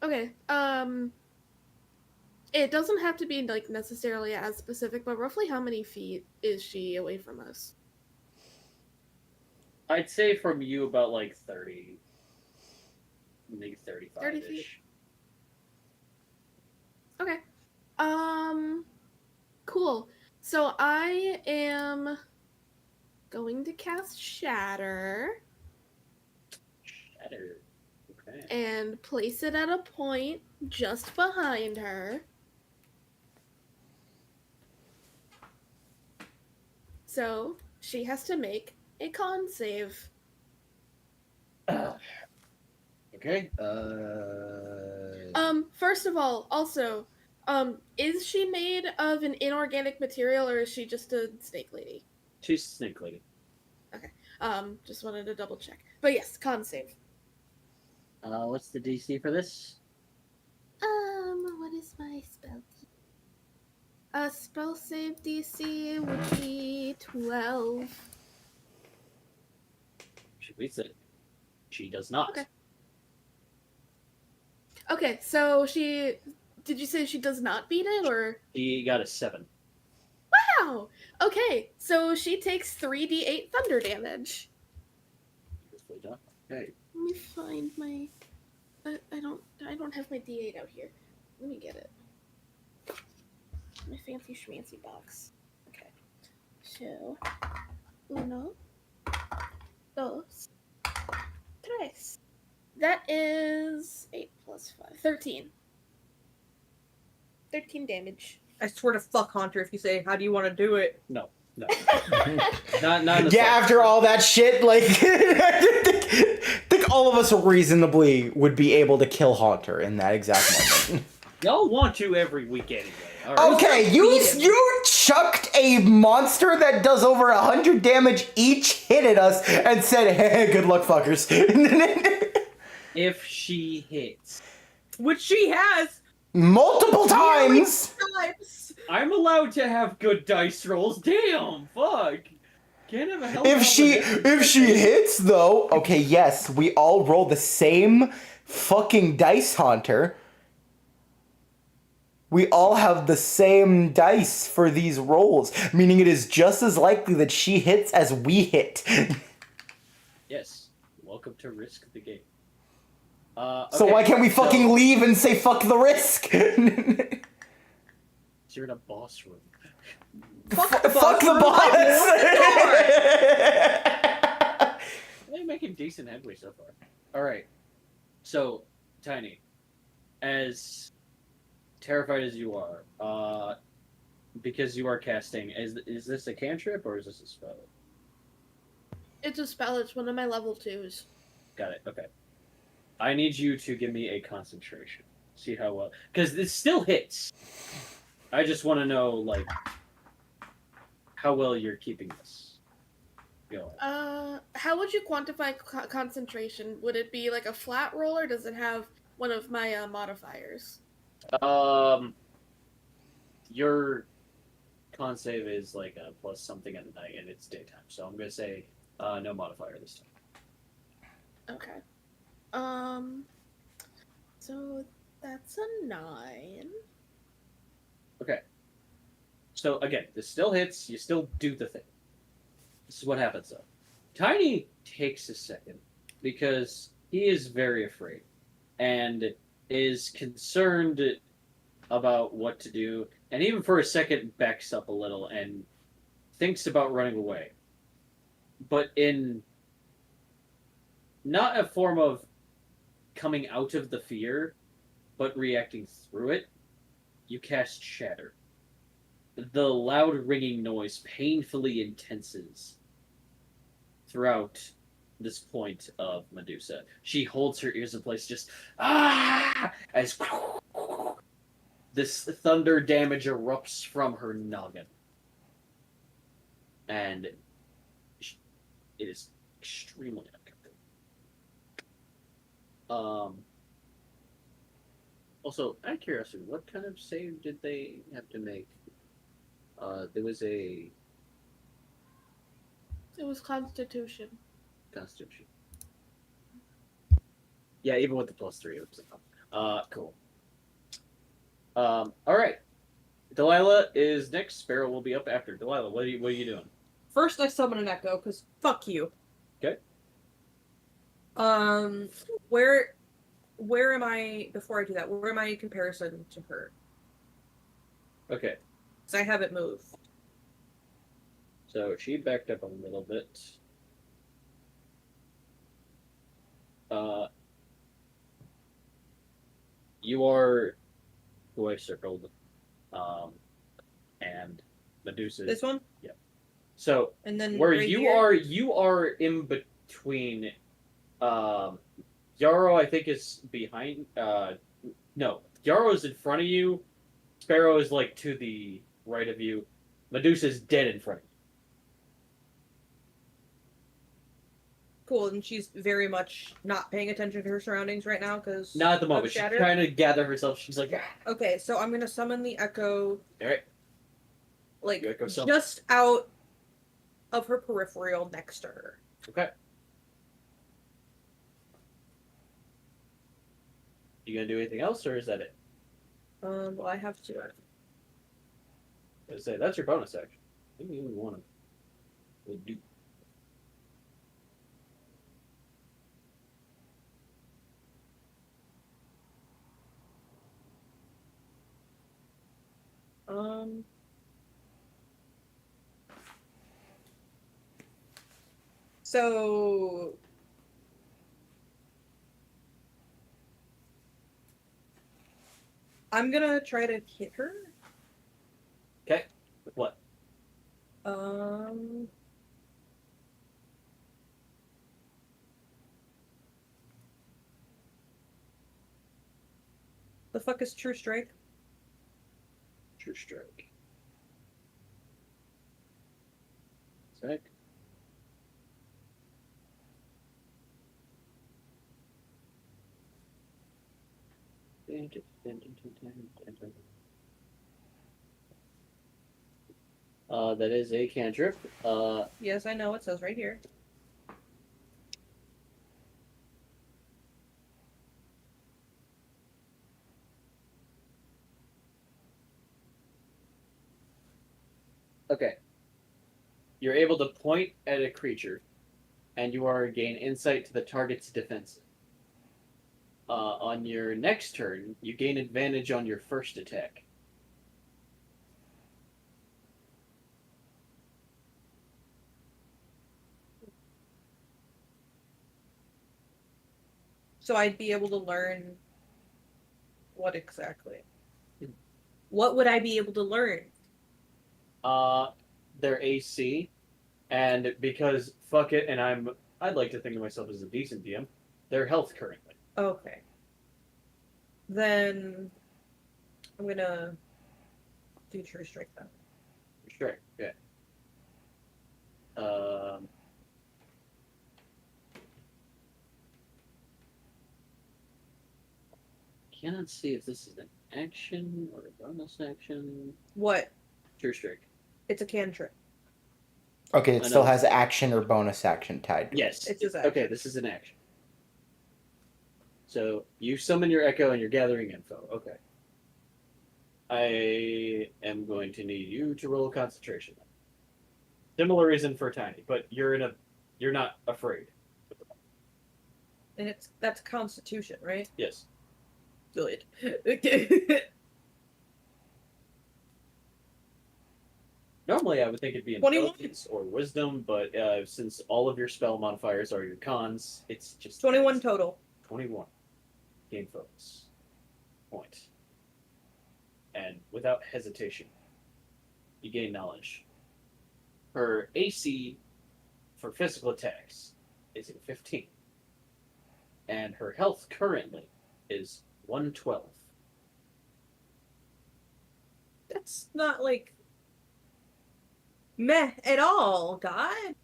Okay, it doesn't have to be, like, necessarily as specific, but roughly how many feet is she away from us? I'd say from you about, like, 30. Maybe 35-ish. 30 feet? Okay. Cool. So I am going to cast Shatter. Shatter. Okay. And place it at a point just behind her. So she has to make a con save. Okay. First of all, also, is she made of an inorganic material or is she just a snake lady? She's snake lady. Okay. Just wanted to double check. But yes, con save. What's the DC for this? What is my spell? Spell save DC would be 12. She beats it. She does not. Okay. Okay, so she. Did you say she does not beat it, or? She got a 7. Wow! Okay, so she takes 3d8 thunder damage. Beautifully done. Okay. Let me find my. I don't have my d8 out here. Let me get it. My fancy schmancy box. Okay. So. Uno. Dos. Tres. That is 8 plus 5. 13. 13 damage. I swear to fuck Haunter if you say, how do you want to do it? No. Not in the Yeah, after all that shit, like, I think all of us reasonably would be able to kill Haunter in that exact moment. Y'all want to every week anyway. All right. Okay, you chucked a monster that does over 100 damage each hit at us and said, hey, good luck, fuckers. If she hits. Which she has! Multiple times! I'm allowed to have good dice rolls. Damn, fuck. Can't have a hell If she hits though, okay, yes, we all roll the same fucking dice, Haunter. We all have the same dice for these rolls, meaning it is just as likely that she hits as we hit. Yes. Welcome to Risk the Game. So why can't we fucking leave and say fuck the risk? You're in a boss room. Fuck the boss! They're making decent headway so far. Alright. So, Tiny, as terrified as you are, because you are casting, is this a cantrip or is this a spell? It's a spell. It's one of my level 2s. Got it, okay. I need you to give me a concentration. See how well... Because this still hits. I just want to know, like, how well you're keeping this going. How would you quantify concentration? Would it be like a flat roll, or does it have one of my modifiers? Your con save is like a plus something at night, and it's daytime. So I'm gonna say no modifier this time. Okay. So that's a 9. Okay. So again, this still hits. You still do the thing. This is what happens though. Tiny takes a second because he is very afraid and is concerned about what to do, and even for a second backs up a little and thinks about running away. But in not a form of coming out of the fear, but reacting through it, you cast Shatter. The loud ringing noise painfully intenses throughout this point of Medusa. She holds her ears in place, just as this thunder damage erupts from her noggin. And it is extremely uncomfortable. Also, out of curiosity, what kind of save did they have to make? There was a It was Constitution. Constitution. Yeah, even with the +3, it was enough. Cool. All right. Delilah is next. Sparrow will be up after. Delilah, what are you doing? First, I summon an echo, because fuck you. Okay. Where am I, before I do that, where am I in comparison to her? Okay. Because I haven't moved. So she backed up a little bit. You are who I circled. And Medusa. This one? Yeah. So And then where right you here? are in between. Yarrow, I think, is behind. No, Yarrow is in front of you. Sparrow is like to the right of you. Medusa is dead in front of Cool, and she's very much not paying attention to her surroundings right now because Not at the moment. She's Shatter. trying to gather herself. She's like, Okay, so I'm gonna summon the Echo, all right, like You Echo summon. just out of her peripheral next to her. okay. You gonna do anything else, or is that it? Well, I have to. I was gonna say that's your bonus action. I think you even want to do. Um. So. I'm gonna try to hit her. Okay. With what? Um. The fuck is True Strike? True strike. Sec. That is a cantrip. Yes, I know. It says right here. Okay. You're able to point at a creature, and you are gain insight to the target's defense. On your next turn, you gain advantage on your first attack. So I'd be able to learn what exactly? What would I be able to learn? Their AC, and because fuck it, and I'd like to think of myself as a decent DM. Their health currently. Okay. Then I'm gonna do True Strike then. Strike. Yeah. Cannot see if this is an action or a bonus action. What? True strike. It's a cantrip. Okay, it I still know. has action or bonus action tied to it. Yes. It's his Okay, action. this is an action. So you summon your echo and you're gathering info. Okay. I am going to need you to roll concentration. Similar reason for Tiny, but you're not afraid. And that's Constitution, right? Yes. Good. Normally, I would think it'd be 21. intelligence or wisdom, but since all of your spell modifiers are your cons, it's just 21 total. 21. Gain focus. Point. And without hesitation, you gain knowledge. Her AC for physical attacks is a 15. And her health currently is 112. That's not like meh at all, God.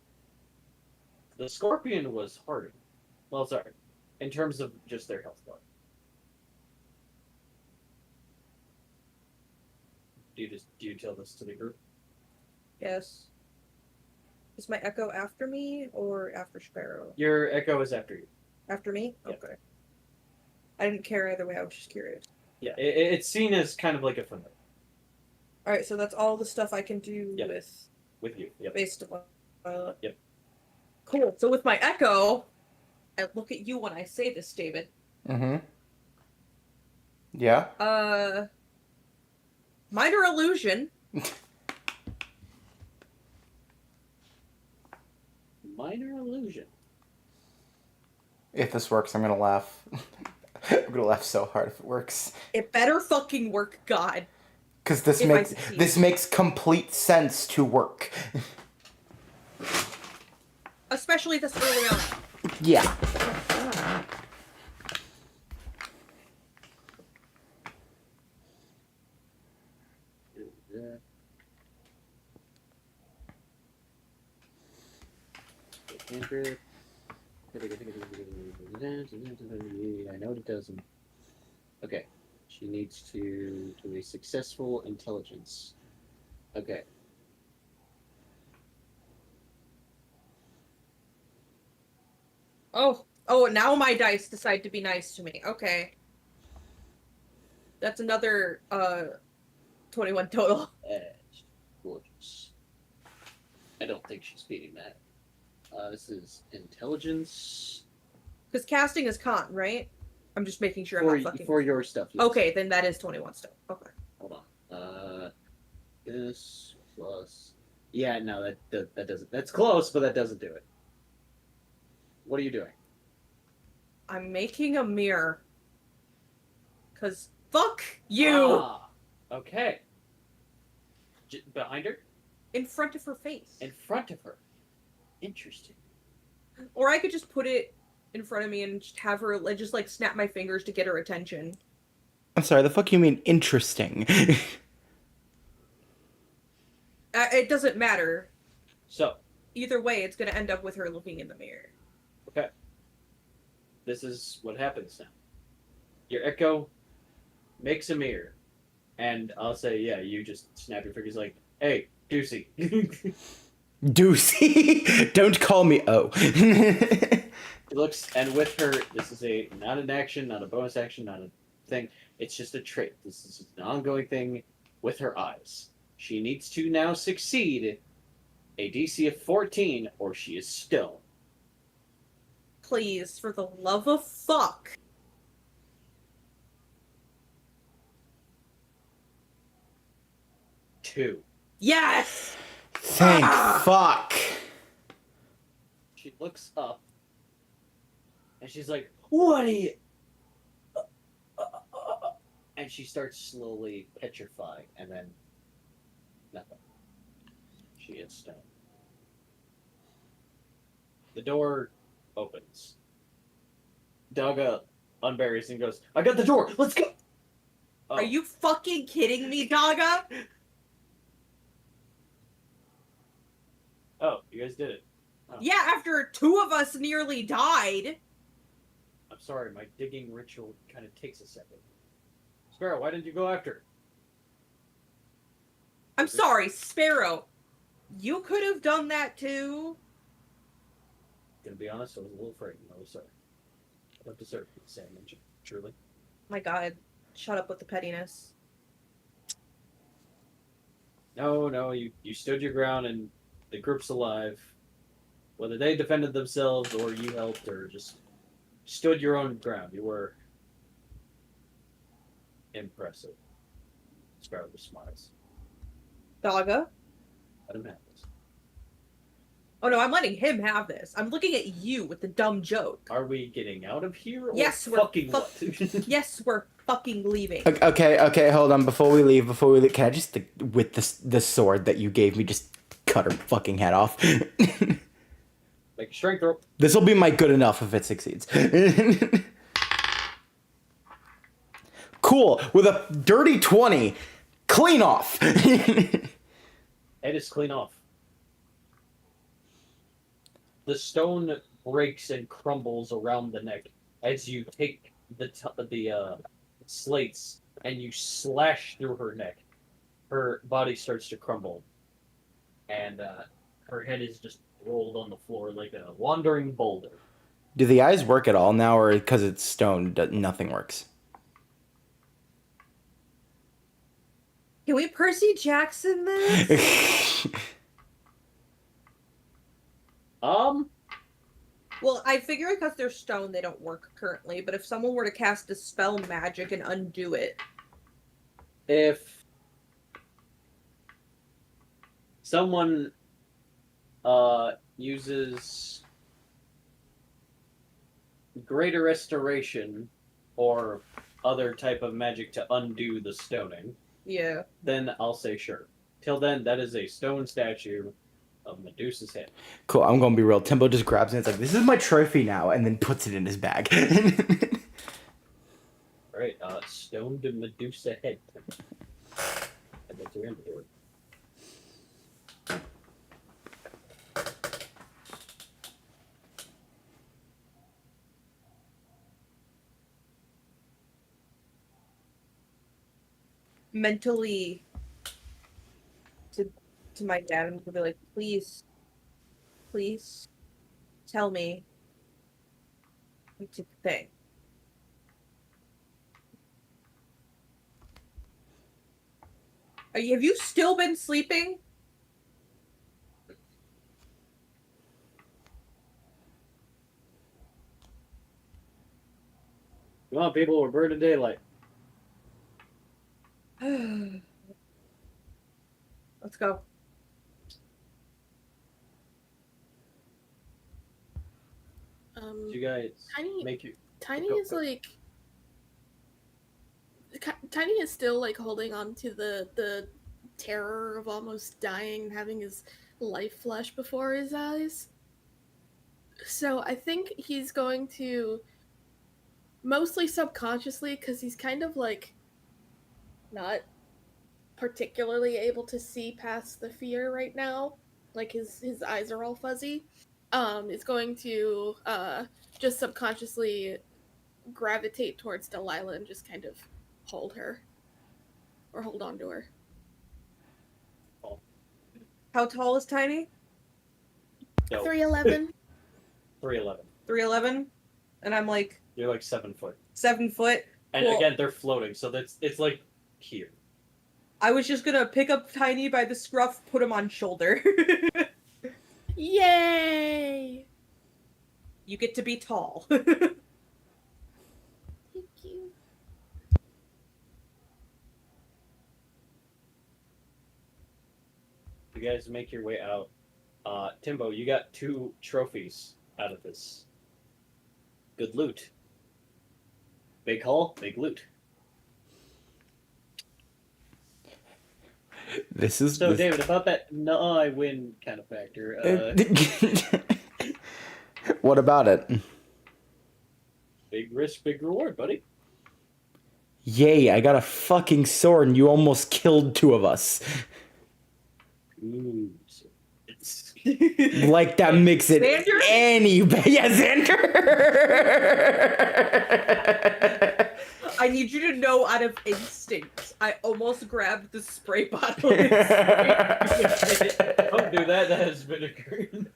The Scorpion was harder. Well, sorry. In terms of just their health bar. Do you tell this to the group? Yes. Is my Echo after me or after Sparrow? Your echo is after you. After me? Yep. Okay. I didn't care either way. I was just curious. Yeah, it's seen as kind of like a familiar All right, so that's all the stuff I can do Yep. with you. Yep. based on. Yep. Cool. So with my Echo, I look at you when I say this, David. Mm-hmm. Yeah. Minor illusion. Minor illusion. If this works, I'm gonna laugh. I'm gonna laugh so hard if it works. It better fucking work, God. Because this If I makes succeed. this makes complete sense to work. Especially this early on. Yeah. I know it doesn't. Okay. She needs to do a successful intelligence. Okay. Oh, now my dice decide to be nice to me. Okay. That's another 21 total. Gorgeous. I don't think she's beating that. This is intelligence. Because casting is con, right? I'm just making sure I'm not fucking. For your stuff. Yes. Okay, then that is 21 still. Okay. Hold on. This plus. Yeah, no, that doesn't. That's close, but that doesn't do it. What are you doing? I'm making a mirror. Because fuck you! Ah, okay. Behind her? In front of her face. In front of her. Interesting. Or I could just put it in front of me and just have her just like snap my fingers to get her attention. I'm sorry, the fuck you mean interesting? It doesn't matter. So. Either way, it's gonna end up with her looking in the mirror. Okay. This is what happens now. Your echo makes a mirror. And I'll say, yeah, you just snap your fingers like, hey, Deucey. Deucey? Don't call me O. He looks, and with her, this is not an action, not a bonus action, not a thing. It's just a trait. This is an ongoing thing with her eyes. She needs to now succeed a DC of 14, or she is stoned. Please, for the love of fuck. Two. Yes! Thank fuck. She looks up, and she's like, what are you... And she starts slowly petrifying, and then nothing. She is stoned. The door opens. Daga unburies and goes, I got the door! Let's go! Oh. Are you fucking kidding me, Daga? Oh, you guys did it. Oh. Yeah, after two of us nearly died. I'm sorry, my digging ritual kind of takes a second. Sparrow, why didn't you go after her? I'm sorry, Sparrow. You could have done that too. Gonna be honest, I was a little frightened. I was sorry. I don't deserve to be saying it, truly. My god, shut up with the pettiness. No, you stood your ground and the group's alive. Whether they defended themselves or you helped or just stood your own ground, you were impressive. Sparrow just smiles. Daga? Let him have this. Oh no, I'm letting him have this. I'm looking at you with the dumb joke. Are we getting out of here? Or Yes, we're fucking what? Yes, we're fucking leaving. Okay, hold on. Before we leave, can I just, with the sword that you gave me, just cut her fucking head off? Make a strength roll. This will be my good enough if it succeeds. Cool. With a dirty 20, clean off. Head is clean off. The stone breaks and crumbles around the neck as you take the slates and you slash through her neck. Her body starts to crumble, and her head is just rolled on the floor like a wandering boulder. Do the eyes work at all now, or because it's stone, nothing works? Can we Percy Jackson this? Well, I figure because they're stone, they don't work currently, but if someone were to cast a spell magic and undo it... If someone uses Greater Restoration or other type of magic to undo the stoning, Yeah. then I'll say sure. Till then, that is a stone statue of Medusa's head. Cool, I'm gonna be real. Timbo just grabs it and it's like, this is my trophy now, and then puts it in his bag. Alright, stoned Medusa head. I'd like to inventory. mentally to my dad and be like, please tell me what to think. Have you still been sleeping? Come on, people, we're burning daylight. Let's go. You guys Tiny make you. Tiny Go, is go. like Tiny is still like holding on to the terror of almost dying and having his life flash before his eyes. So I think he's going to, mostly subconsciously, because he's kind of like not particularly able to see past the fear right now. Like his eyes are all fuzzy. Is going to just subconsciously gravitate towards Delilah and just kind of hold her. Or hold on to her. How tall is Tiny? No, 3'11". 3'11". 3'11", and I'm like You're like 7 foot. 7 foot. And Well, again, they're floating, so it's like here. I was just gonna pick up Tiny by the scruff, put him on shoulder. Yay! You get to be tall. Thank you. You guys make your way out. Timbo, you got 2 trophies out of this. Good loot. Big haul, big loot. This is So, David, about that no, I win kind of factor. What about it? Big risk, big reward, buddy. Yay, I got a fucking sword and you almost killed 2 of us. Ooh, so it's Like, that makes it Xander? any better. Yeah, Xander! I need you to know out of instinct, I almost grabbed the spray bottle. And Don't do that. That has been occurring.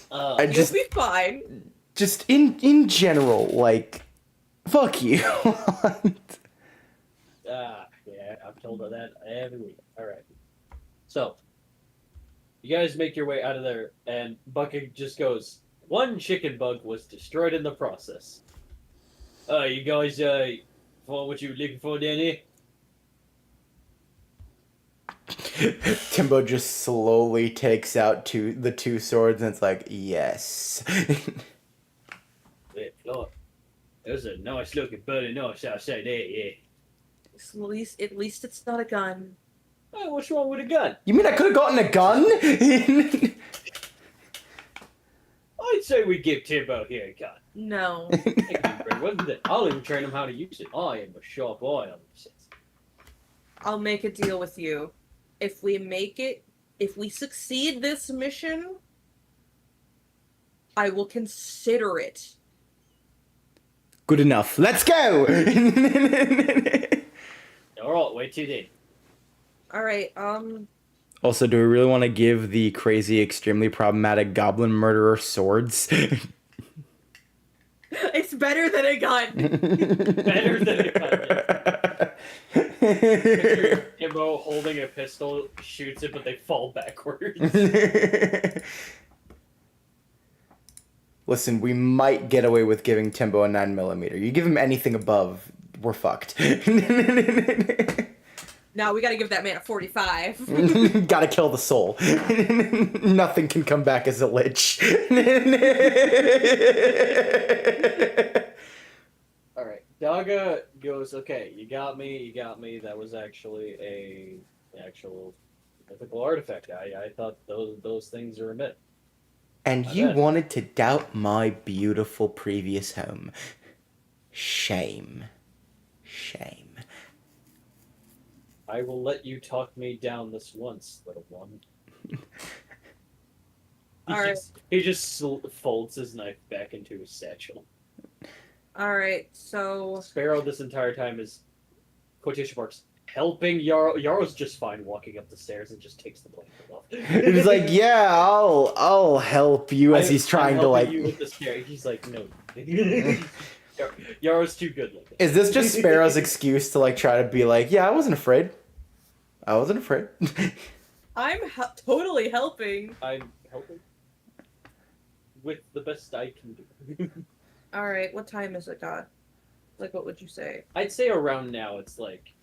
I You'll just, be fine. just in general, like, fuck you. Yeah, I've told her that every week. All right. So, you guys make your way out of there, and Bucket just goes, 1 chicken bug was destroyed in the process. You guys, find what you were looking for down here? Timbo just slowly takes out the 2 swords and it's like, yes. Yeah, Lord. There's a nice looking burning nice outside there, yeah. At least it's not a gun. Oh, what's wrong with a gun? You mean I could have gotten a gun? I'd say we give Timbo here a gun. No. Thank you, Greg. Wasn't it? I'll even train him how to use it. I am a sharp eye on this. I'll make a deal with you. If we succeed this mission, I will consider it. Good enough. Let's go! Alright, wait till then. Alright, Also, do we really want to give the crazy, extremely problematic goblin murderer swords? it's better than a gun. Better than a gun. Picture Timbo holding a pistol, shoots it, but they fall backwards. Listen, we might get away with giving Timbo a 9mm. You give him anything above, we're fucked. No, we gotta give that man a 45. Gotta kill the soul. Nothing can come back as a lich. Alright, Daga goes, okay, you got me. That was actually a actual mythical artifact. I thought those things are a myth. And you wanted to doubt my beautiful previous home. Shame. Shame. I will let you talk me down this once, little one. He just folds his knife back into his satchel. Alright, so... Sparrow this entire time is quotation marks, helping Yarrow. Yarrow's just fine walking up the stairs and just takes the blanket off. He's like, yeah, I'll help you as he's trying I'm to helping like. you with the stair. He's like, no. Yarrow's too good looking. Is this just Sparrow's excuse to like try to be like, yeah, I wasn't afraid. I wasn't afraid. I'm totally helping. I'm helping with the best I can do. All right, what time is it, God? Like, what would you say? I'd say around now it's like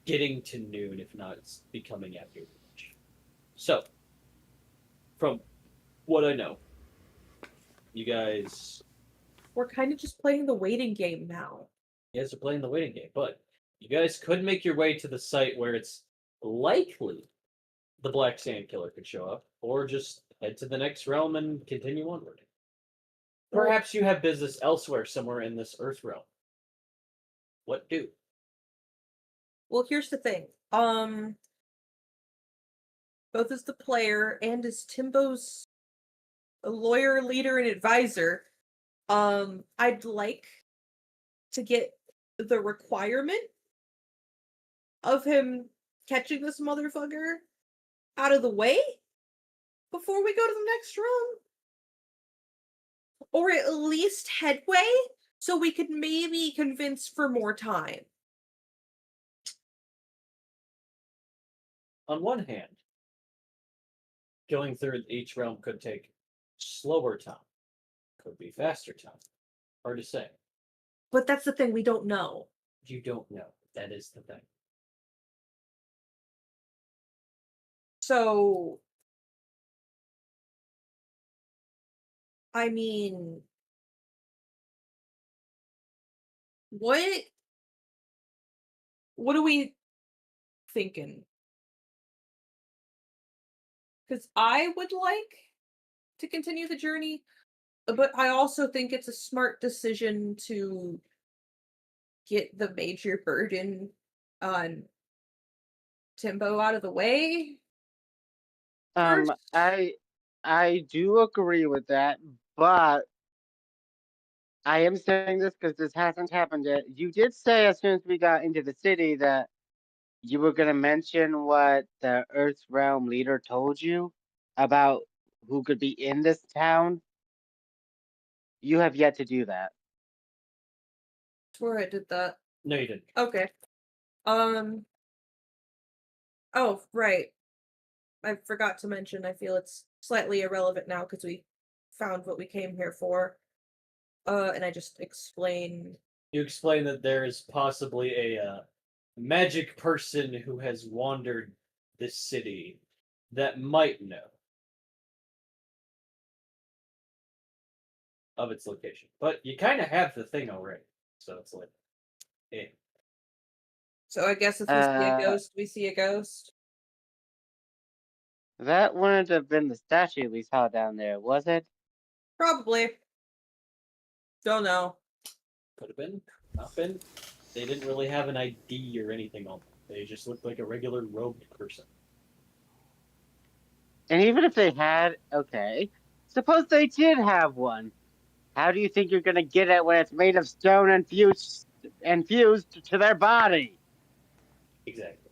getting to noon, if not it's becoming after lunch. So, from what I know, you guys We're kind of just playing the waiting game now. are playing the waiting game, but you guys could make your way to the site where it's likely the Black Sand Killer could show up, or just head to the next realm and continue onward. Perhaps you have business elsewhere, somewhere in this Earth realm. What do? Well, here's the thing. Both as the player and as Timbo's lawyer, leader, and advisor, I'd like to get the requirement of him catching this motherfucker out of the way before we go to the next room. Or at least headway, so we could maybe convince for more time. On one hand, going through each realm could take slower time, could be faster time. Hard to say. But that's the thing, we don't know. You don't know. That is the thing. So, I mean, what are we thinking? Because I would like to continue the journey, but I also think it's a smart decision to get the major burden on Timbo out of the way. First. I do agree with that, but I am saying this because this hasn't happened yet. You did say as soon as we got into the city that you were going to mention what the Earth Realm leader told you about who could be in this town. You have yet to do that. Swear I did that. No, you didn't. Okay. Oh, right. I forgot to mention, I feel it's slightly irrelevant now because we found what we came here for. And I just explained. You explain that there is possibly a magic person who has wandered this city that might know of its location. But you kind of have the thing already, so it's like, eh. So I guess if we see a ghost, we see a ghost. That wouldn't have been the statue we saw down there, was it? Probably. Don't know. Could have been, not been. They didn't really have an ID or anything on them. They just looked like a regular robed person. And even if they had, okay, suppose they did have one. How do you think you're going to get it when it's made of stone and fused to their body? Exactly.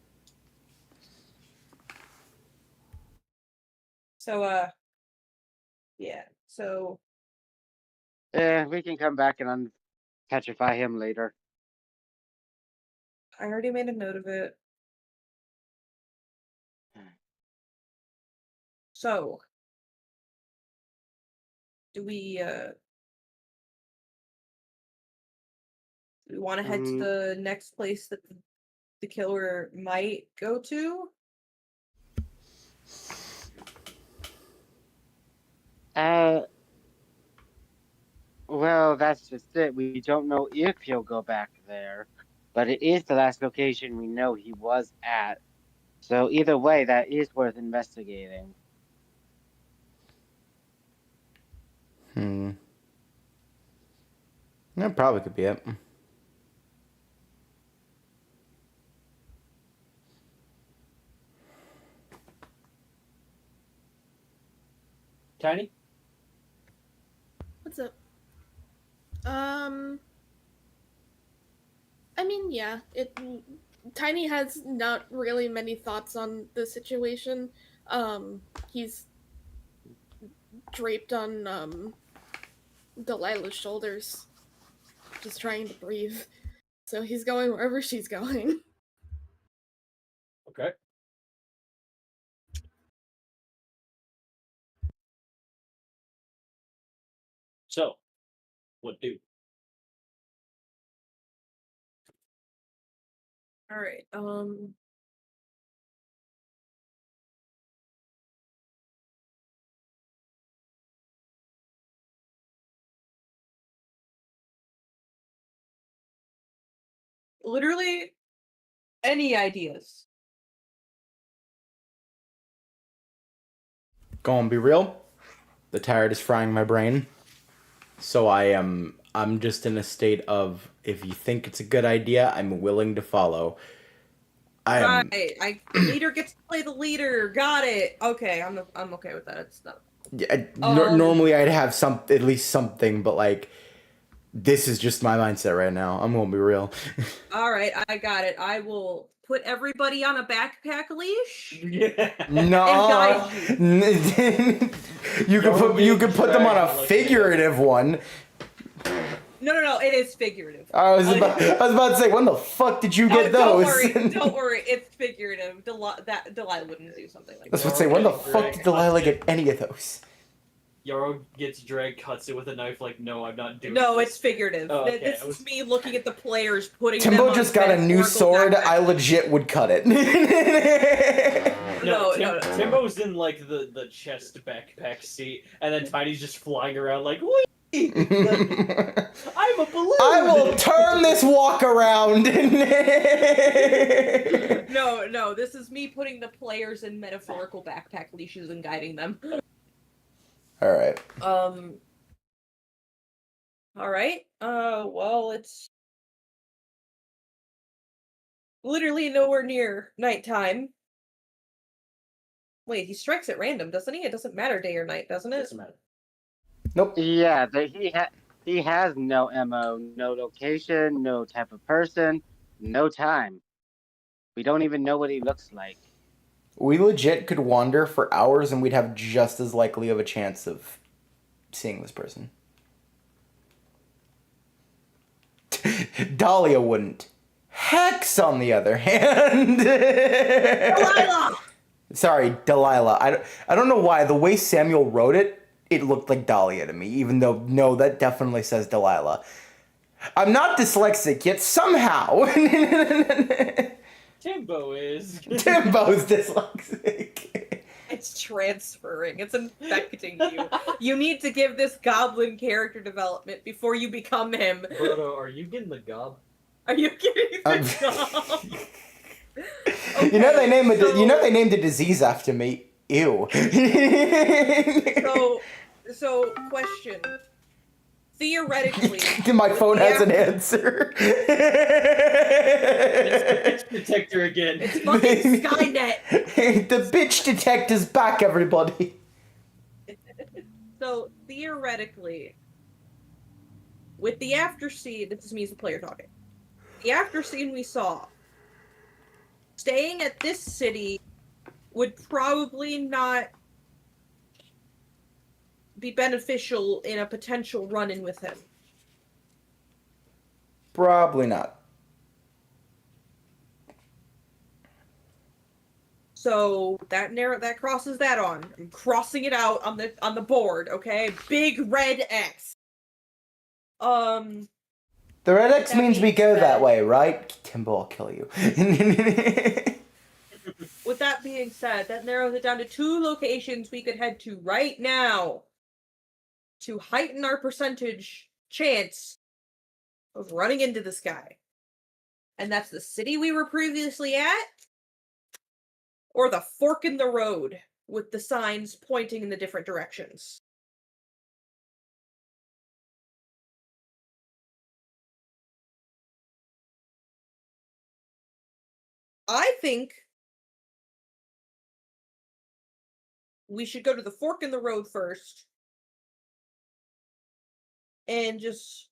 So, yeah. So, We can come back and unpetrify him later. I already made a note of it. So, do we want to head to the next place that the killer might go to? Well, that's just it. We don't know if he'll go back there, but it is the last location we know he was at. So either way, that is worth investigating. That probably could be it. Tiny? What's up? I mean, yeah, Tiny has not really many thoughts on the situation. He's draped on Delilah's shoulders, just trying to breathe. So he's going wherever she's going. Okay. So, what do? All right. Literally, any ideas? Go on, be real. The tired is frying my brain. So I'm just in a state of, if you think it's a good idea, I'm willing to follow. I am Right. The leader gets to play the leader. Got it. Okay, I'm okay with that. It's not. yeah, Um, normally I'd have at least something, but like this is just my mindset right now. I'm gonna be real. All right, I got it. I will put everybody on a backpack leash. Yeah. No, guide you could put them on a Like figurative one. No. It is figurative. I was about to say, when the fuck did you get those? Don't worry. It's figurative. Delilah wouldn't do something like I was that. about to say, when the Okay, fuck great. did Delilah get any of those? Yarrow gets dragged, cuts it with a knife. Like, no, I'm not doing. No, this. it's figurative. Oh, okay, This I was- is me looking at the players putting them Timbo on just got a new metaphorical sword. backpacks. I legit would cut it. No. Timbo's in like the chest backpack seat, and then Tiny's just flying around like, "Whee! I'm a balloon." I will turn this walk around. No. This is me putting the players in metaphorical backpack leashes and guiding them. All right. All right. Well, it's literally nowhere near nighttime. Wait, he strikes at random, doesn't he? It doesn't matter day or night, doesn't it? Doesn't matter. Nope. Yeah, he has no MO, no location, no type of person, no time. We don't even know what he looks like. We legit could wander for hours and we'd have just as likely of a chance of seeing this person. Dahlia wouldn't. Hex, on the other hand. Delilah! Sorry, Delilah. I don't know why. The way Samuel wrote it, it looked like Dahlia to me, even though, no, that definitely says Delilah. I'm not dyslexic, yet somehow. Timbo is. Timbo's dyslexic. It's transferring. It's infecting you. You need to give this goblin character development before you become him. Brodo, are you getting the gob? Are you getting the job? You know they named so- they named a disease after me. Ew. So question. Theoretically, My phone has an answer. It's the bitch detector again. it's fucking Skynet. The bitch detector's back, everybody. So theoretically, with the after scene, this is me as the player talking. The after scene we saw, staying at this city would probably not be beneficial in a potential run-in with him. Probably not. So that crosses that on. I'm crossing it out on the board, okay? Big red X. The red X That means we means go that- that way, right? Timbo, I'll kill you. With that being said, that narrows it down to 2 locations we could head to right now to heighten our percentage chance of running into this guy. And that's the city we were previously at, or the fork in the road with the signs pointing in the different directions. I think we should go to the fork in the road first and just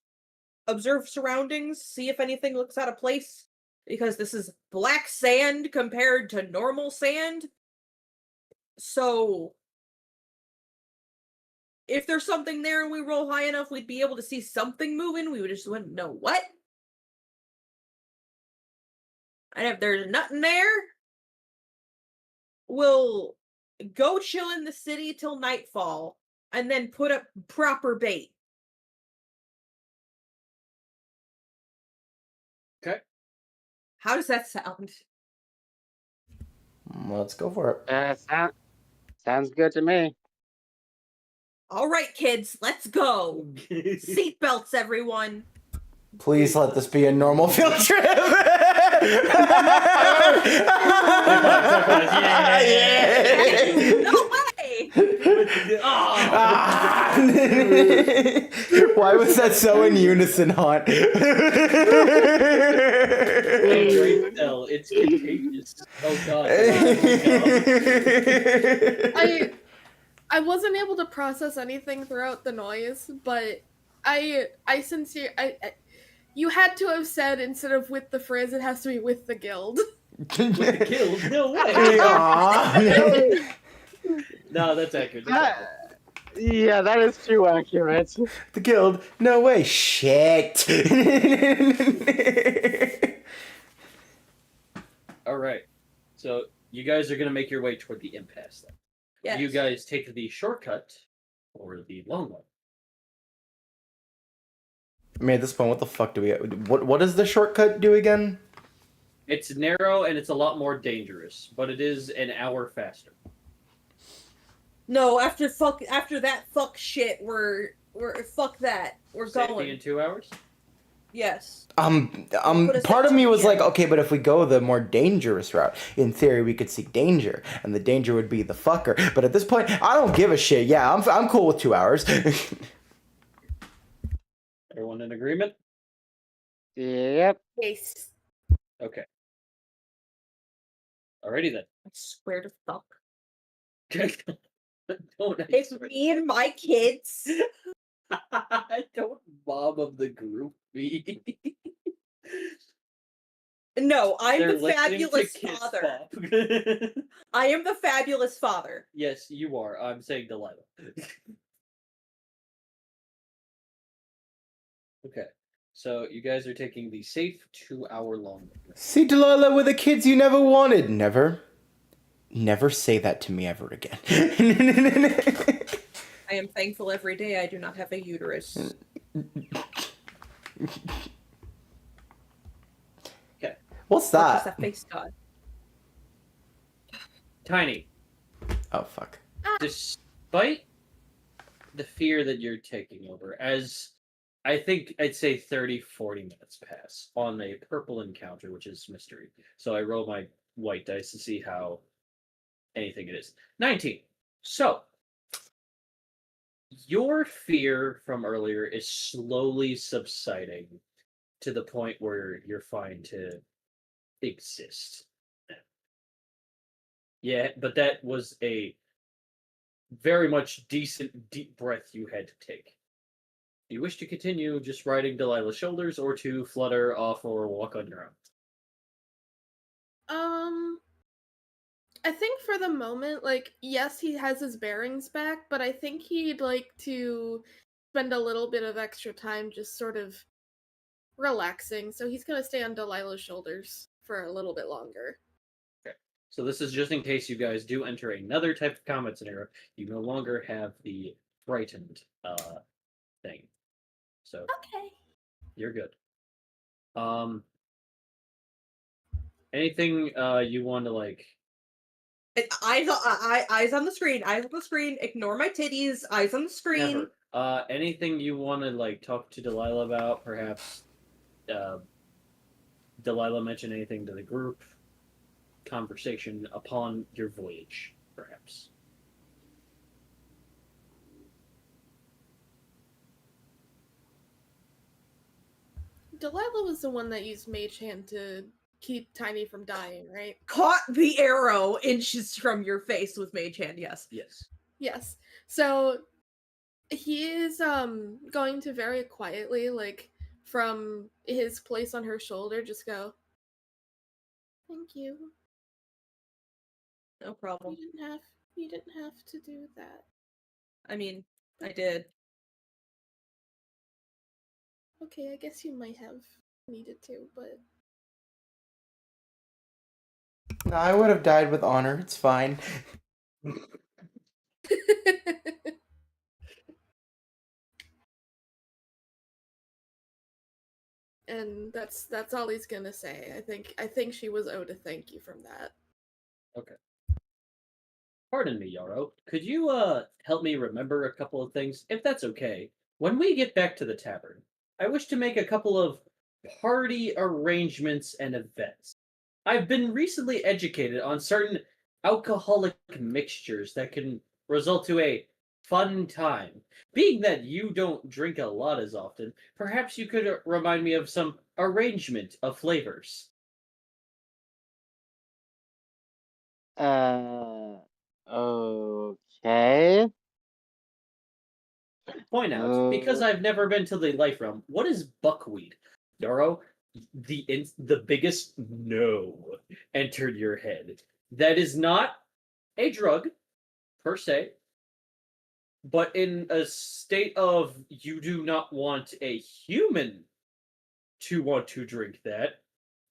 observe surroundings, see if anything looks out of place. because this is black sand compared to normal sand. So if there's something there and we roll high enough, we'd be able to see something moving. We would just wouldn't know what. And if there's nothing there, we'll go chill in the city till nightfall and then put up proper bait. Okay. How does that sound? Let's go for it. Sounds good to me. All right, kids, let's go. Seatbelts, everyone. Please let this be a normal field trip. Yeah. No way! Why was that so in unison, Haunt? It's contagious. Oh god. I wasn't able to process anything throughout the noise, but I you had to have said instead of with the frizz, it has to be with the guild. With the guild? No way. Aw. No, that's accurate. Yeah, that is too accurate. The guild? No way. Shit. All right. So you guys are gonna make your way toward the impasse then. Yes. You guys take the shortcut or the long one. I mean, at this point, what the fuck do we... What does the shortcut do again? It's narrow and it's a lot more dangerous, but it is an hour faster. No, after that fuck shit, we're fuck that. We're Safety going. in 2 hours? Yes. Part us of me was at like, 2 okay, but if we go the more dangerous route, in theory, we could seek danger, and the danger would be the fucker. But at this point, I don't give a shit. Yeah, I'm cool with 2 hours. Everyone in agreement? Yep. Yes. Okay. Alrighty then. I swear to fuck. Don't It's me and my kids. don't mom of the group me. No, I'm They're the listening to fabulous Kids father. Pop. I am the fabulous father. Yes, you are. I'm saying Delilah. Okay. So you guys are taking the safe 2-hour long. See, Delilah, with the kids you never wanted. Never say that to me ever again. I am thankful every day I do not have a uterus. Okay. What's What does that? that face god? Tiny. Oh, fuck. Despite the fear that you're taking over, as I think I'd say 30-40 minutes pass on a purple encounter, which is mystery. So I roll my white dice to see how anything it is. 19. So your fear from earlier is slowly subsiding to the point where you're fine to exist. Yeah, but that was a very much decent deep breath you had to take. Do you wish to continue just riding Delilah's shoulders or to flutter off or walk on your own? I think for the moment, like, yes, he has his bearings back, but I think he'd like to spend a little bit of extra time just sort of relaxing. So he's gonna stay on Delilah's shoulders for a little bit longer. Okay. So this is just in case you guys do enter another type of combat scenario. You no longer have the frightened thing. So Okay. you're good. Anything you want to like? Eyes on the screen. Eyes on the screen. Ignore my titties. Eyes on the screen. Never. Anything you want to like talk to Delilah about? Perhaps Delilah mention anything to the group? Conversation upon your voyage, perhaps. Delilah was the one that used Mage Hand to keep Tiny from dying, right? Caught the arrow inches from your face with Mage Hand, yes. Yes. Yes. So he is going to very quietly, like, from his place on her shoulder, just go, Thank you. No problem. You didn't have to do that. I mean, I did. Okay, I guess you might have needed to, but No, I would have died with honor. It's fine. and that's all he's gonna say. I think she was owed a thank you from that. Okay. Pardon me, Yarrow. Could you help me remember a couple of things, if that's okay? When we get back to the tavern, I wish to make a couple of party arrangements and events. I've been recently educated on certain alcoholic mixtures that can result to a fun time. Being that you don't drink a lot as often, perhaps you could remind me of some arrangement of flavors. Okay. Point out, because I've never been to the life realm, what is buckwheat? Yarrow, the biggest no entered your head. That is not a drug per se, but in a state of you do not want a human to want to drink that,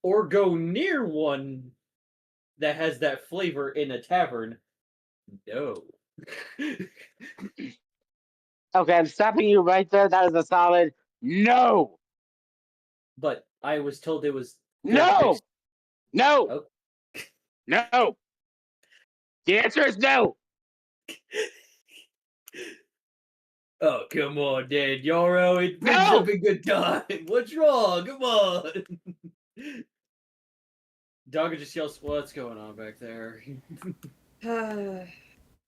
or go near one that has that flavor in a tavern, no. Okay, I'm stopping you right there. That is a solid no. But I was told it was good No. mixed. No. Oh. No. The answer is no. Oh, come on, Dad. Yarrow, it brings No! up a good time. What's wrong? Come on. Dogger just yells, what's going on back there?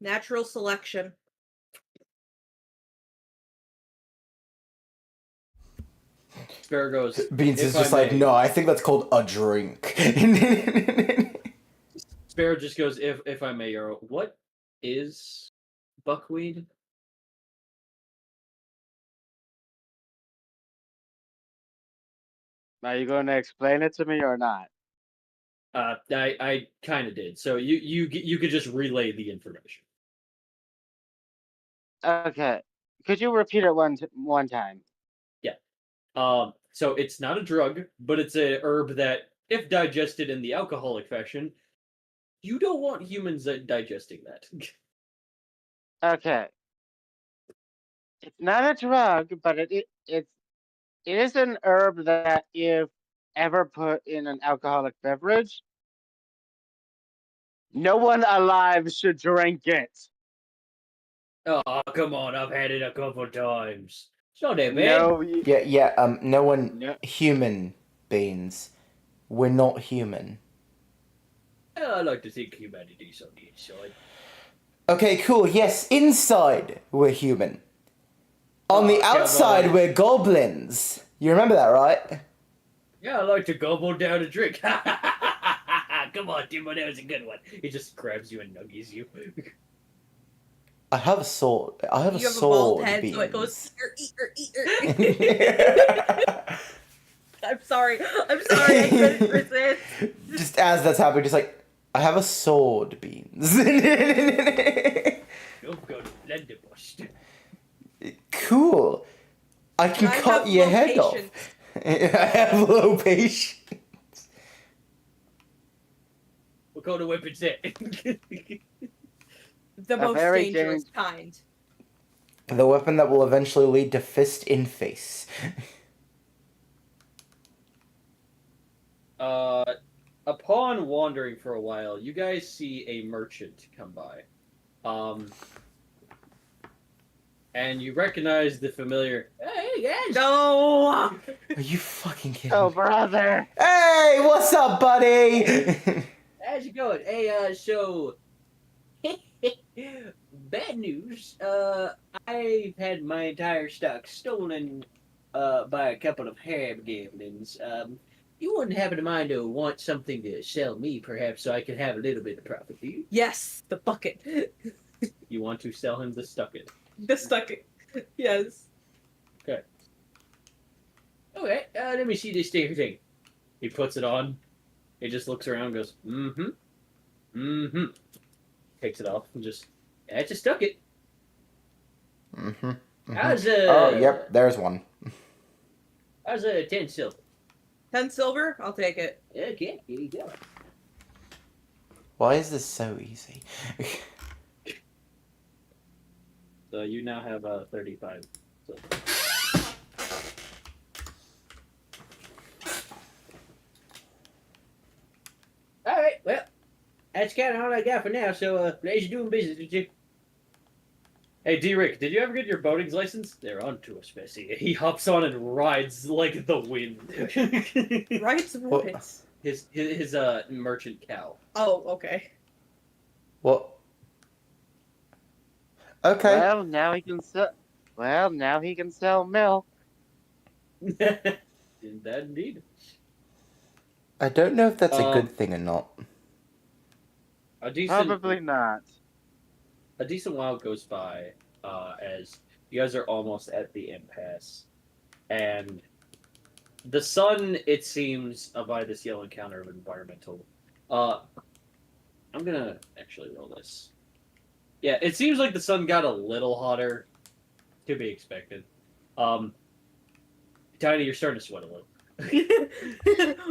Natural selection. Sparrow goes, Beans if is just I like, may. no, I think that's called a drink. Sparrow just goes, if I may, Yarrow, what is buckwheat? Are you going to explain it to me or not? I kind of did. So you could just relay the information. Okay. Could you repeat it one time? Yeah. So it's not a drug, but it's a herb that, if digested in the alcoholic fashion, you don't want humans digesting that. Okay. It's not a drug, but it is an herb that, if ever put in an alcoholic beverage, no one alive should drink it. Oh, come on, I've had it a couple times. It's not that bad. No. No one No. human beings. We're not human. I like to think humanity's on the inside. Okay, cool. Yes, inside we're human. On the come outside on. we're goblins. You remember that, right? Yeah, I like to gobble down a drink. Come on, Timbo, that was a good one. He just grabs you and nuggies you. I have a sword. I have You a have a bald sword. head, Beans. so it goes eater. I'm sorry. I couldn't resist. Just as that's happening, just like, I have a sword, Beans. You've got blunderbuss. Cool. I can I cut have your low head patience. off. I have low patience. What kind of weapon's that? The most very dangerous kind. The weapon that will eventually lead to fist in face. Upon wandering for a while, you guys see a merchant come by. And you recognize the familiar, hey guys! No! Are you fucking kidding Oh, me? brother. Hey, what's up, buddy? How's it going? Hey, so bad news. I've had my entire stock stolen by a couple of hobgoblins. You wouldn't happen to mind to want something to sell me, perhaps, so I could have a little bit of profit, do you? Yes, the bucket. You want to sell him the stucket. The bucket. Yes. Okay, let me see this thing. He puts it on. He just looks around and goes, mm-hmm, mm-hmm. Takes it off and just, I just stuck it. Mm-hmm. How's Oh, yep, there's one. How's a 10 silver? 10 silver? I'll take it. Okay, here you go. Why is this so easy? So you now have 35 silver. All right, well, that's kind of all I got for now. So, pleasure doing business with you. Hey, D-Rick, did you ever get your boating's license? They're onto us, Bessie. He hops on and rides like the wind. Rights Well- what? his merchant cow. Oh, okay. Well, okay. Well, now he can sell. Well, now he can sell milk. That indeed. I don't know if that's a Um, good thing or not. A decent Probably not. a decent while goes by as you guys are almost at the impasse, and the sun, it seems, by this yellow encounter of environmental. I'm gonna actually roll this. Yeah, it seems like the sun got a little hotter, to be expected. Tiny, you're starting to sweat a little.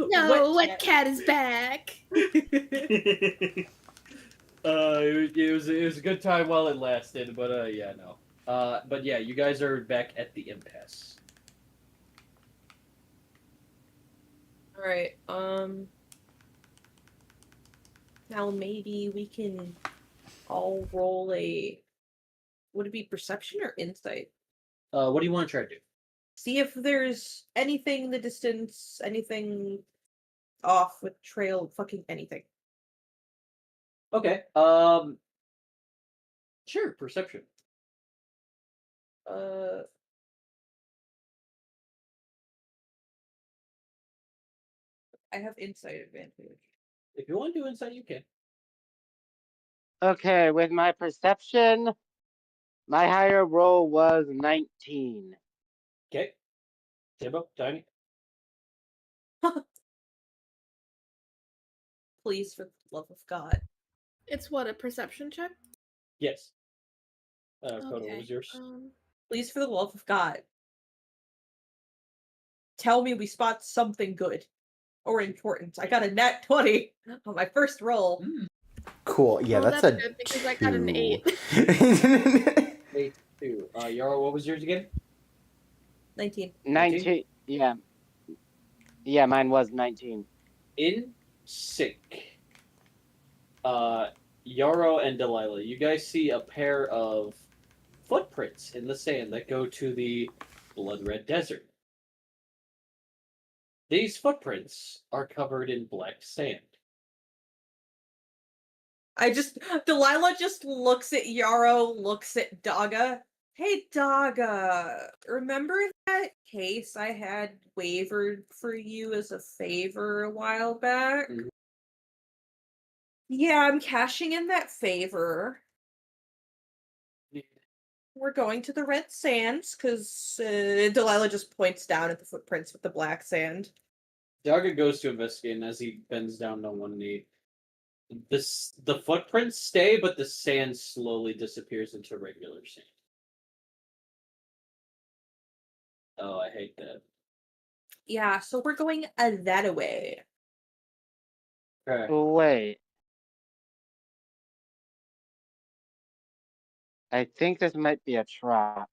No, wet cat is back. It was a good time while it lasted, but yeah, no. But yeah, you guys are back at the impasse. All right. Now maybe we can all roll a. Would it be perception or insight? What do you want to try to do? See if there's anything in the distance, anything off with trail, fucking anything. Okay. Sure, perception. Uh. I have insight advantage. If you want to do insight, you can. Okay, with my perception, my higher roll was 19. Okay. Timbo, Tiny. Please, for the love of God. It's what, a perception check? Yes. Kodo, what Okay. was yours? Please, for the love of God. Tell me we spot something good or important. I got a nat 20 on my first roll. Cool. Yeah, Oh, that's that's a good, because I got an 2. 8-2. Yara, what was yours again? 19. 19. Yeah. Yeah, mine was 19. In sync. Yarrow and Delilah, you guys see a pair of footprints in the sand that go to the Blood Red Desert. These footprints are covered in black sand. Delilah just looks at Yarrow, looks at Daga. Hey, Daga, remember that case I had wavered for you as a favor a while back? Mhm. Yeah, I'm cashing in that favor. We're going to the red sands because Delilah just points down at the footprints with the black sand. Daga goes to investigate, and as he bends down on one knee, the footprints stay, but the sand slowly disappears into regular sand. Oh, I hate that. Yeah, so we're going that way. Okay. Wait. I think this might be a trap.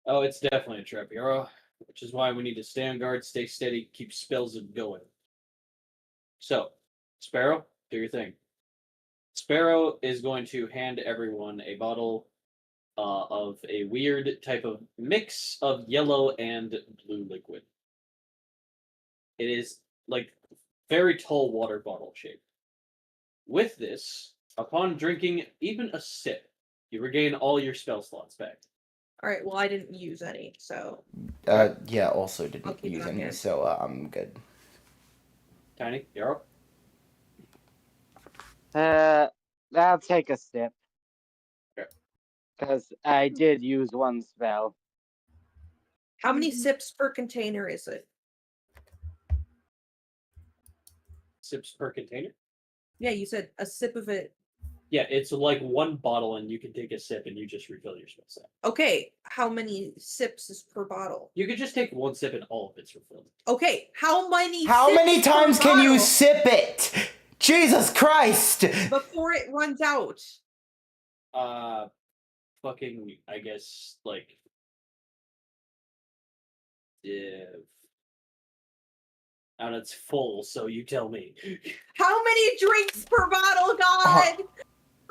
Oh, it's definitely a trap, Yarrow. Which is why we need to stay on guard, stay steady, keep spells going. So, Sparrow, do your thing. Sparrow is going to hand everyone a bottle of a weird type of mix of yellow and blue liquid. It is like very tall water bottle shape. With this, upon drinking even a sip, you regain all your spell slots back. Alright, well, I didn't use any, so. Yeah, also I'll didn't keep it use on any, hand. so I'm good. Tiny, you're up. I'll take a sip. Okay. Because I did use one spell. How many sips per container is it? sips per container. Yeah, you said a sip of it. Yeah, it's like one bottle, and you can take a sip, and you just refill your spell set. Okay, how many sips is per bottle? You could just take one sip, and all of it's refilled. Okay, how many How many sips per times can you bottle sip it? Jesus Christ! before it runs out? Fucking, I guess, like, and it's full, so you tell me. How many drinks per bottle, God?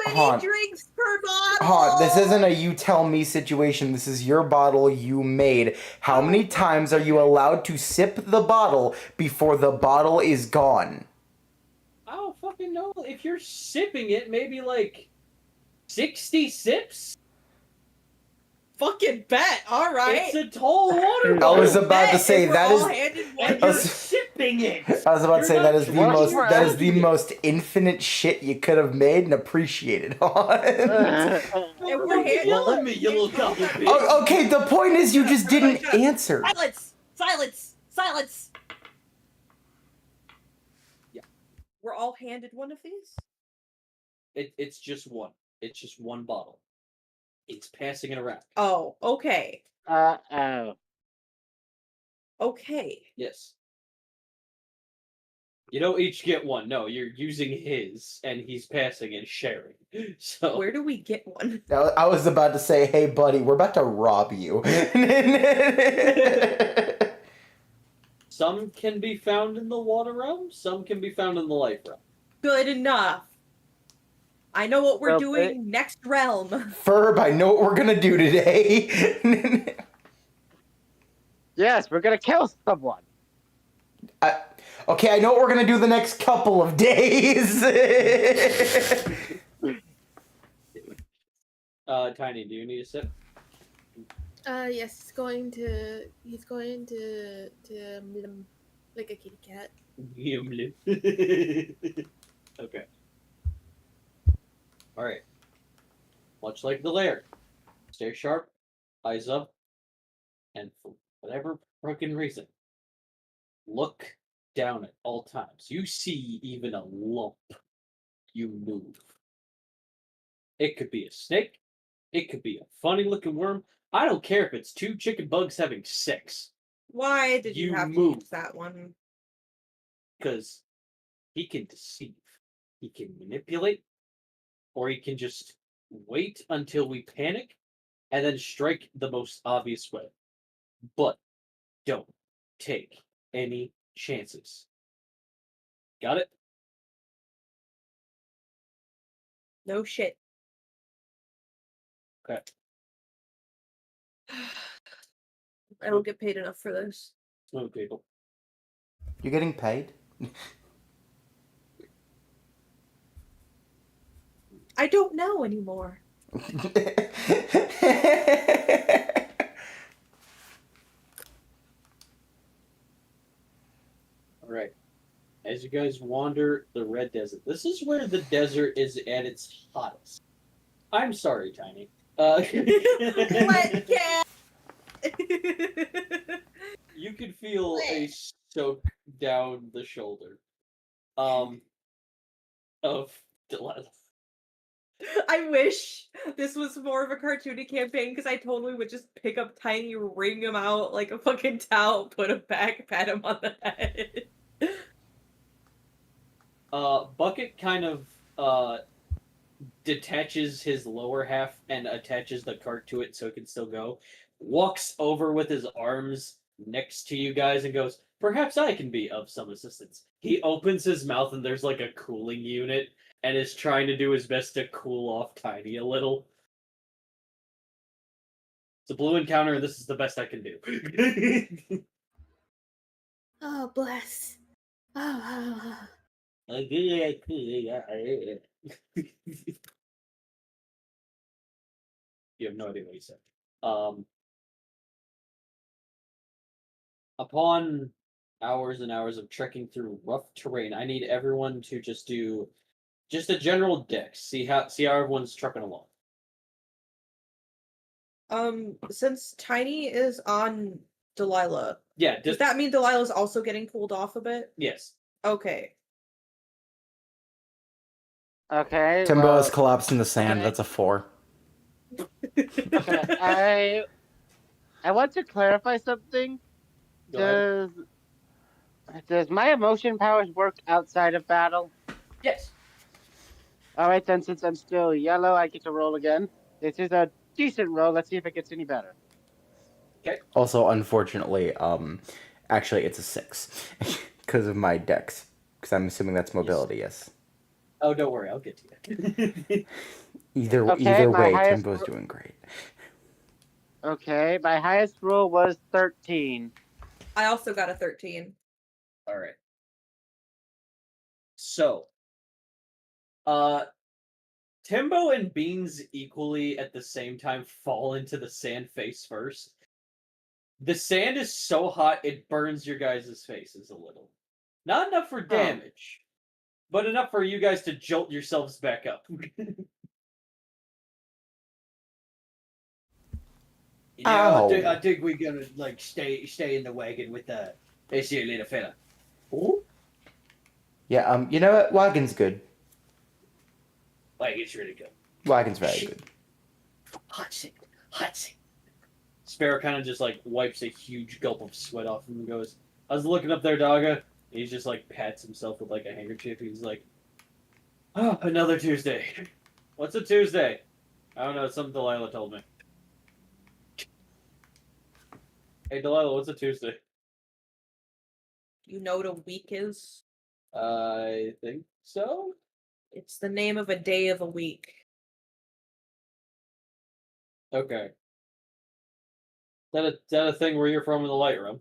How Hon. many drinks per bottle? This isn't a you tell me situation. This is your bottle you made. How many times are you allowed to sip the bottle before the bottle is gone? I don't fucking know. If you're sipping it, maybe like 60 sips? Fucking bet. All right. It's a tall water I bottle. was about to Bet say if we're that all is. handed And one. you're was- sipping it. I was about to You're say not that is the drinking most it, that is the you're most infinite shit you could have made and appreciated. And we're Let me, you little gobble bitch. Oh, okay, the point is you just didn't answer. Silence! Silence! Silence! Yeah. We're all handed one of these? It's just one. It's just one bottle. It's passing it around. Oh, okay. Uh-oh. Okay. Yes. You don't each get one. No, you're using his, and he's passing and sharing. So Where do we get one? I was about to say, hey, buddy, we're about to rob you. some can be found in the water realm. Some can be found in the life realm. Good enough. I know what we're Well, doing next realm. Ferb, I know what we're gonna do today. Yes, we're gonna kill someone. Okay, I know what we're gonna do the next couple of days. Tiny, do you need a sip? Yes, he's going to like a kitty cat. Okay. Alright. Much like the lair. Stay sharp, eyes up, and for whatever fucking reason, look down at all times. You see even a lump, you move. It could be a snake. It could be a funny looking worm. I don't care if it's two chicken bugs having sex. Why did you You have move. to use that one? Because he can deceive. He can manipulate. Or he can just wait until we panic and then strike the most obvious way. But don't take any chances. Got it? No shit. Okay. I don't get paid enough for this. Smooth people. You're getting paid? I don't know anymore. Alright. As you guys wander the Red Desert, this is where the desert is at its hottest. I'm sorry, Tiny. Wet cat! You could feel a soak down the shoulder. Of Delilah. I wish this was more of a cartoony campaign because I totally would just pick up Tiny, wring him out like a fucking towel, put him back, pat him on the head. Bucket kind of detaches his lower half and attaches the cart to it so it can still go. Walks over with his arms next to you guys and goes, "Perhaps I can be of some assistance." He opens his mouth and there's like a cooling unit and is trying to do his best to cool off Tiny a little. It's a blue encounter and this is the best I can do. Oh, bless. Oh. You have no idea what he said. Upon hours and hours of trekking through rough terrain, I need everyone to just do just a general dex. See how everyone's trucking along. Since Tiny is on Delilah, Yeah, does that mean Delilah's also getting cooled off a bit? yes. Okay. Okay. Timbo has Well, collapsed in the sand. Okay. That's a 4. okay. I want to clarify something. Go ahead. Does my emotion powers work outside of battle? Yes. All right, then. Since I'm still yellow, I get to roll again. This is a decent roll. Let's see if it gets any better. Okay. Also, unfortunately, actually, it's a 6 because of my dex. Because I'm assuming that's mobility. Yes. Oh, don't worry, I'll get to you. Okay, Either my way, highest. Timbo's doing great. Okay, my highest roll was 13. I also got a 13. All right. So, uh, Timbo and Beans equally at the same time fall into the sand face first. The sand is so hot it burns your guys' faces a little. Not enough for damage, but enough for you guys to jolt yourselves back up. I Ow. think we're gonna like stay in the wagon with this here little fella. Oh, Yeah. You know what? Wagon's good. wagon's really good. Wagon's very good. Hot seat, hot seat. Sparrow kind of just like wipes a huge gulp of sweat off him and goes, "I was looking up there, dogga." He's just like pats himself with like a handkerchief. He's like, "Oh, another Tuesday. What's a Tuesday?" I don't know. It's something Delilah told me. Hey, Delilah, what's a Tuesday? You know what a week is? I think so. It's the name of a day of a week. Okay. That a thing where you're from in the light room?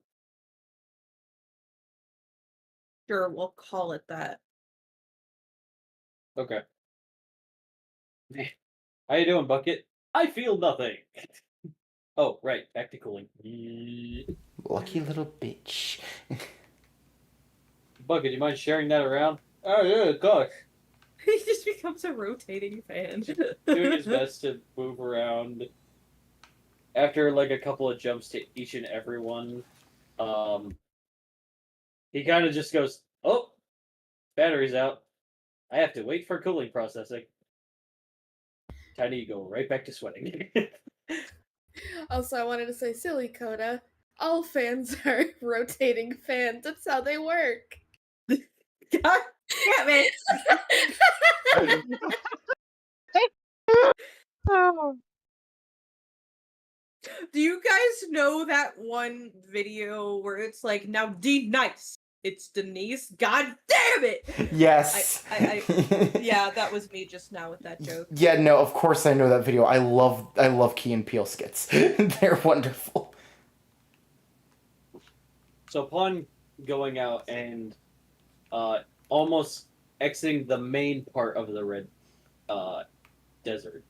Sure, we'll call it that. Okay. How you doing, Bucket? I feel nothing. Oh, right. Back to cooling. Lucky little bitch. Bucket, you mind sharing that around? Oh yeah, gosh. He just becomes a rotating fan. Doing his best to move around. After like a couple of jumps to each and every one, he kind of just goes, "Oh, battery's out. I have to wait for cooling processing." Tiny, you go right back to sweating. Also, I wanted to say, silly Coda. All fans are rotating fans. That's how they work. God damn it! Do you guys know that one video where it's like, now D nice? It's Denise. God damn it! Yes. Yeah, that was me just now with that joke. Yeah, no, of course I know that video. I love Key and Peele skits. They're wonderful. So upon going out and almost exiting the main part of the red desert,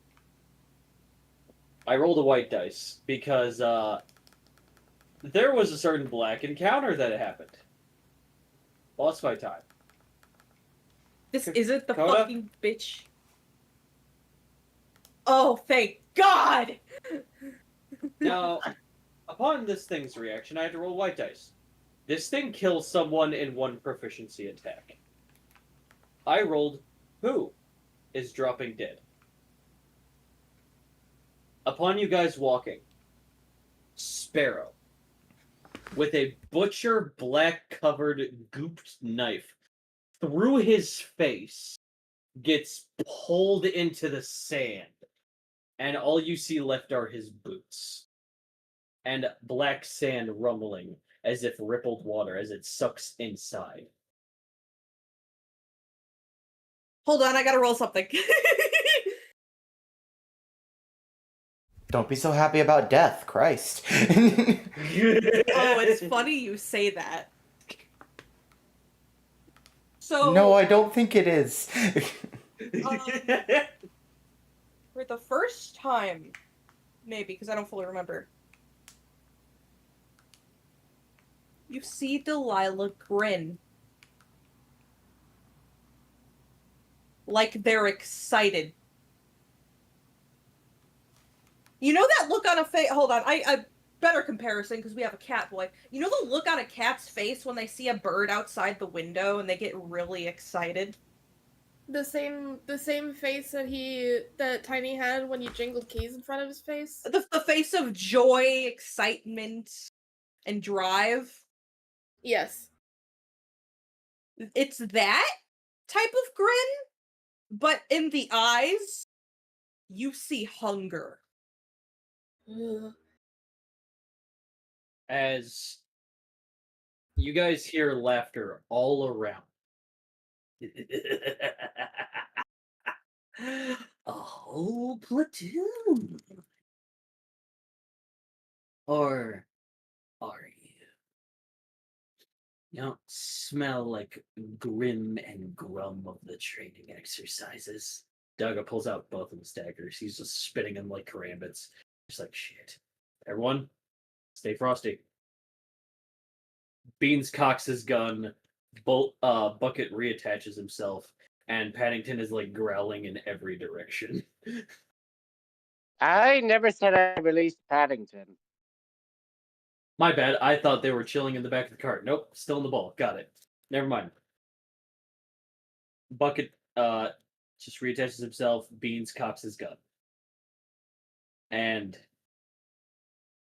I rolled a white dice because there was a certain black encounter that had happened. Boss fight time. This isn't the Coda? fucking bitch. Oh, thank God! Now, upon this thing's reaction, I had to roll white dice. This thing kills someone in one proficiency attack. I rolled who is dropping dead. Upon you guys walking, Sparrow, with a butcher black covered gooped knife through his face, gets pulled into the sand, and all you see left are his boots and black sand rumbling as if rippled water as it sucks inside. Hold on, I gotta roll something. Don't be so happy about death, Christ. Oh, it's funny you say that. So No, I don't think it is. for the first time, maybe, because I don't fully remember, you see Delilah grin. Like they're excited. You know that look on a face? Hold on, I better comparison because we have a cat boy. You know the look on a cat's face when they see a bird outside the window and they get really excited? The same face that Tiny had when you jingled keys in front of his face. The face of joy, excitement, and drive. Yes. It's that type of grin, but in the eyes, you see hunger. Ugh. As you guys hear laughter all around. A whole platoon. Or are you? You don't smell like grim and grum of the training exercises. Dugga pulls out both of his daggers. He's just spitting them like karambits. Just like shit. Everyone, stay frosty. Beans cocks his gun. Bucket reattaches himself, and Paddington is like growling in every direction. I never said I released Paddington. My bad. I thought they were chilling in the back of the cart. Nope, still in the ball. Got it. Never mind. Bucket just reattaches himself. Beans cocks his gun, and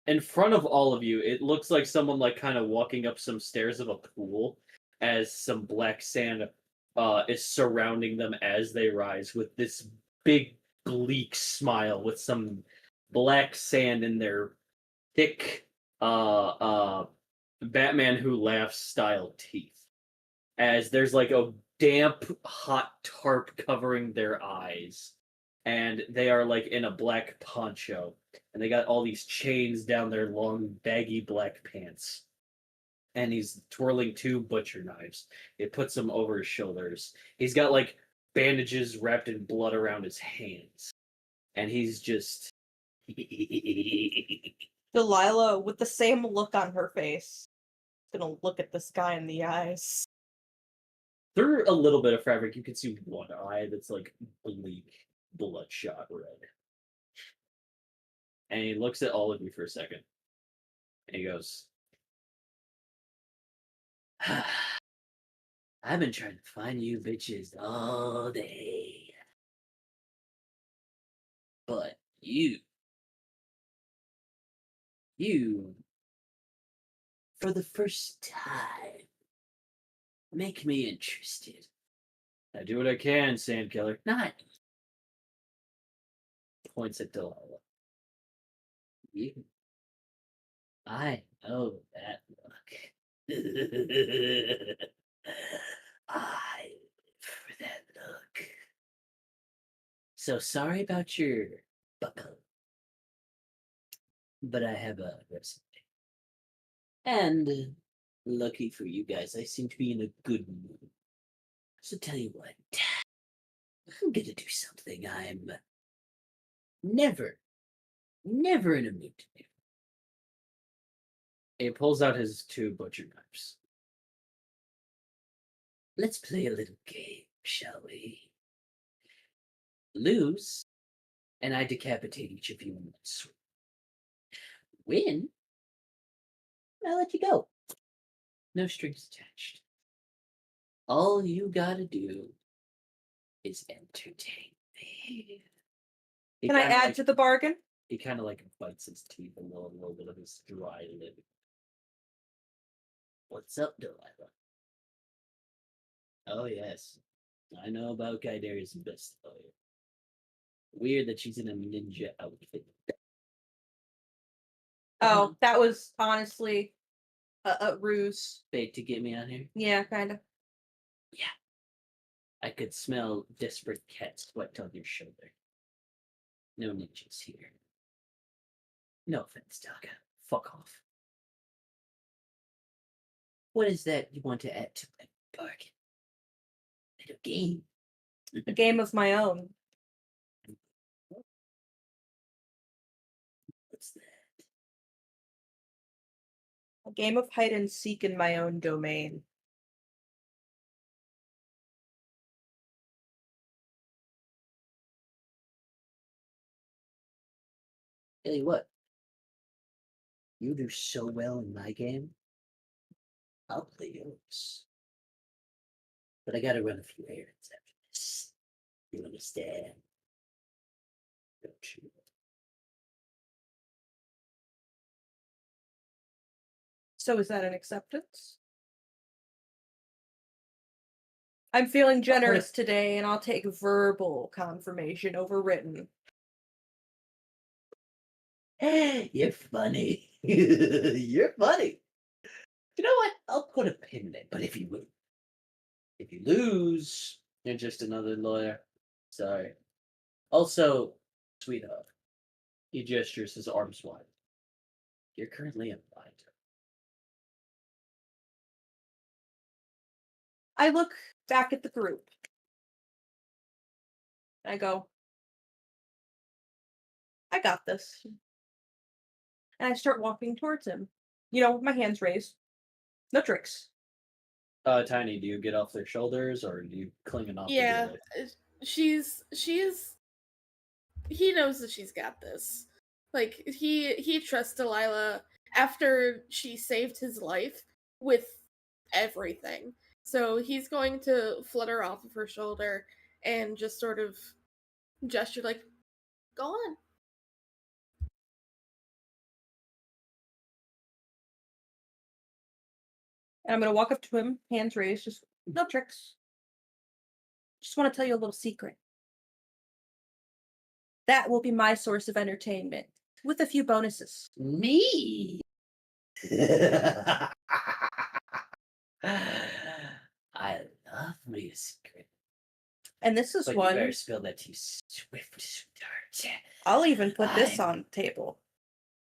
in front of all of you, it looks like someone like kind of walking up some stairs of a pool, as some black sand is surrounding them as they rise with this big bleak smile with some black sand in their thick Batman Who Laughs style teeth. As there's like a damp, hot tarp covering their eyes. And they are like in a black poncho. And they got all these chains down their long, baggy black pants. And he's twirling two butcher knives. It puts him over his shoulders. He's got like bandages wrapped in blood around his hands. And he's just. Delilah, with the same look on her face, is gonna look at this guy in the eyes. Through a little bit of fabric, you can see one eye that's like bleak, bloodshot red. And he looks at all of you for a second. And he goes, I've been trying to find you bitches all day. But you, for the first time, make me interested. I do what I can, Sandkiller. Not. Points at Delilah. You. I know that look. I live for that look. So sorry about your buckle. But I have a recipe. And lucky for you guys, I seem to be in a good mood. So tell you what, I'm gonna do something I'm never in a mood to do. He pulls out his two butcher knives. Let's play a little game, shall we? Lose, and I decapitate each of you in one swoop. Win, I'll let you go. No strings attached. All you gotta do is entertain me. Can I add to the bargain? He kind of like bites his teeth and a little bit of his dry lip. What's up, Delilah? Oh, yes. I know about Ki-Dierria's best player. Weird that she's in a ninja outfit. Oh, that was honestly a ruse. Bait to get me on here? Yeah, kind of. Yeah. I could smell desperate cat sweat on your shoulder. No ninjas here. No offense, Dogga. Fuck off. What is that you want to add to my bargain? Little game. A game of my own. What's that? A game of hide and seek in my own domain. Tell you what. You do so well in my game. I'll play yours. But I gotta run a few errands after this. You understand? Don't you? So is that an acceptance? I'm feeling generous today, and I'll take verbal confirmation over written. You're funny. You're funny. You know what? I'll put a pin in it. But if you lose, you're just another lawyer. Sorry. Also, sweetheart, he gestures his arms wide. You're currently in bind. I look back at the group. I go, I got this. And I start walking towards him. You know, my hands raised. No tricks. Tiny, do you get off their shoulders or do you cling enough? Yeah, she's he knows that she's got this. Like he trusts Delilah after she saved his life with everything. So he's going to flutter off of her shoulder and just sort of gesture like, "Go on." And I'm gonna walk up to him, hands raised, just no tricks. Just want to tell you a little secret. That will be my source of entertainment, with a few bonuses. Me? I love me a secret. And this is But you one. better spill that too swift, sweetheart. I'll even put this I'm- on the table.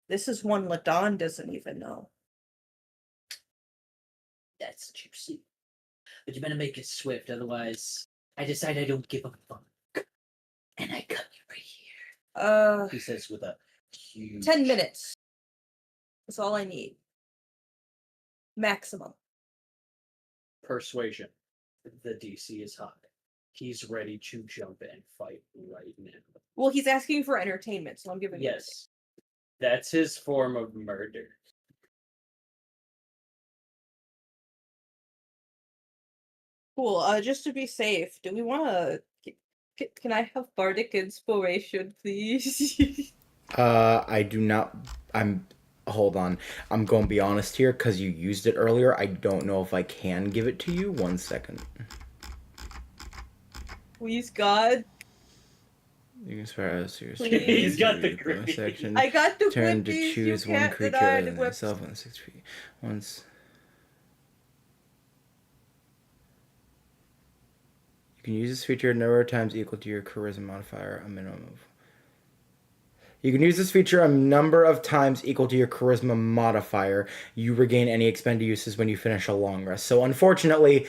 This is one Ladon doesn't even know. That's juicy. But you better make it swift, otherwise I decide I don't give a fuck. And I cut you right here. He says with a huge 10 minutes. That's all I need. Maximum. persuasion. The DC is high. He's ready to jump and fight right now. Well, he's asking for entertainment, so I'm giving him Yes. That's his form of murder. Cool. Just to be safe, do we want to? Can I have bardic inspiration, please? I do not. Hold on. I'm going to be honest here because you used it earlier. I don't know if I can give it to you. 1 second. Please, God. You can spare us. He's got the grip. Section. I got the Turn to whippies. choose You one can't creature deny other the than whips. yourself on 6 feet. Once. You can use this feature a number of times equal to your charisma modifier, a minimum of. You can use this feature a number of times equal to your charisma modifier. You regain any expended uses when you finish a long rest. So unfortunately,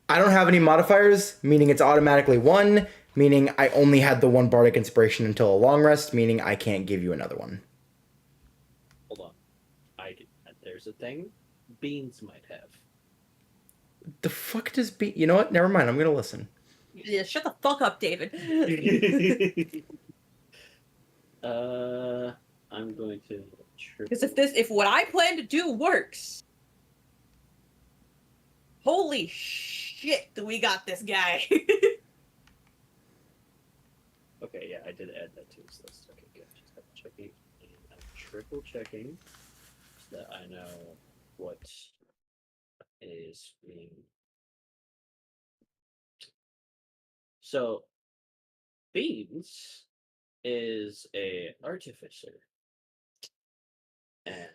I don't have any modifiers, meaning it's automatically 1, meaning I only had the 1 bardic inspiration until a long rest, meaning I can't give you another one. Hold on. There's a thing Beans might have. The fuck does You know what? Never mind. I'm gonna listen. Yeah, shut the fuck up, David. I'm going to. Because if what I plan to do works, holy shit, we got this guy. Okay, yeah, I did add that to his list. Okay, good. Just double checking. And I'm triple checking so that I know what is being. So, Beans is a artificer, and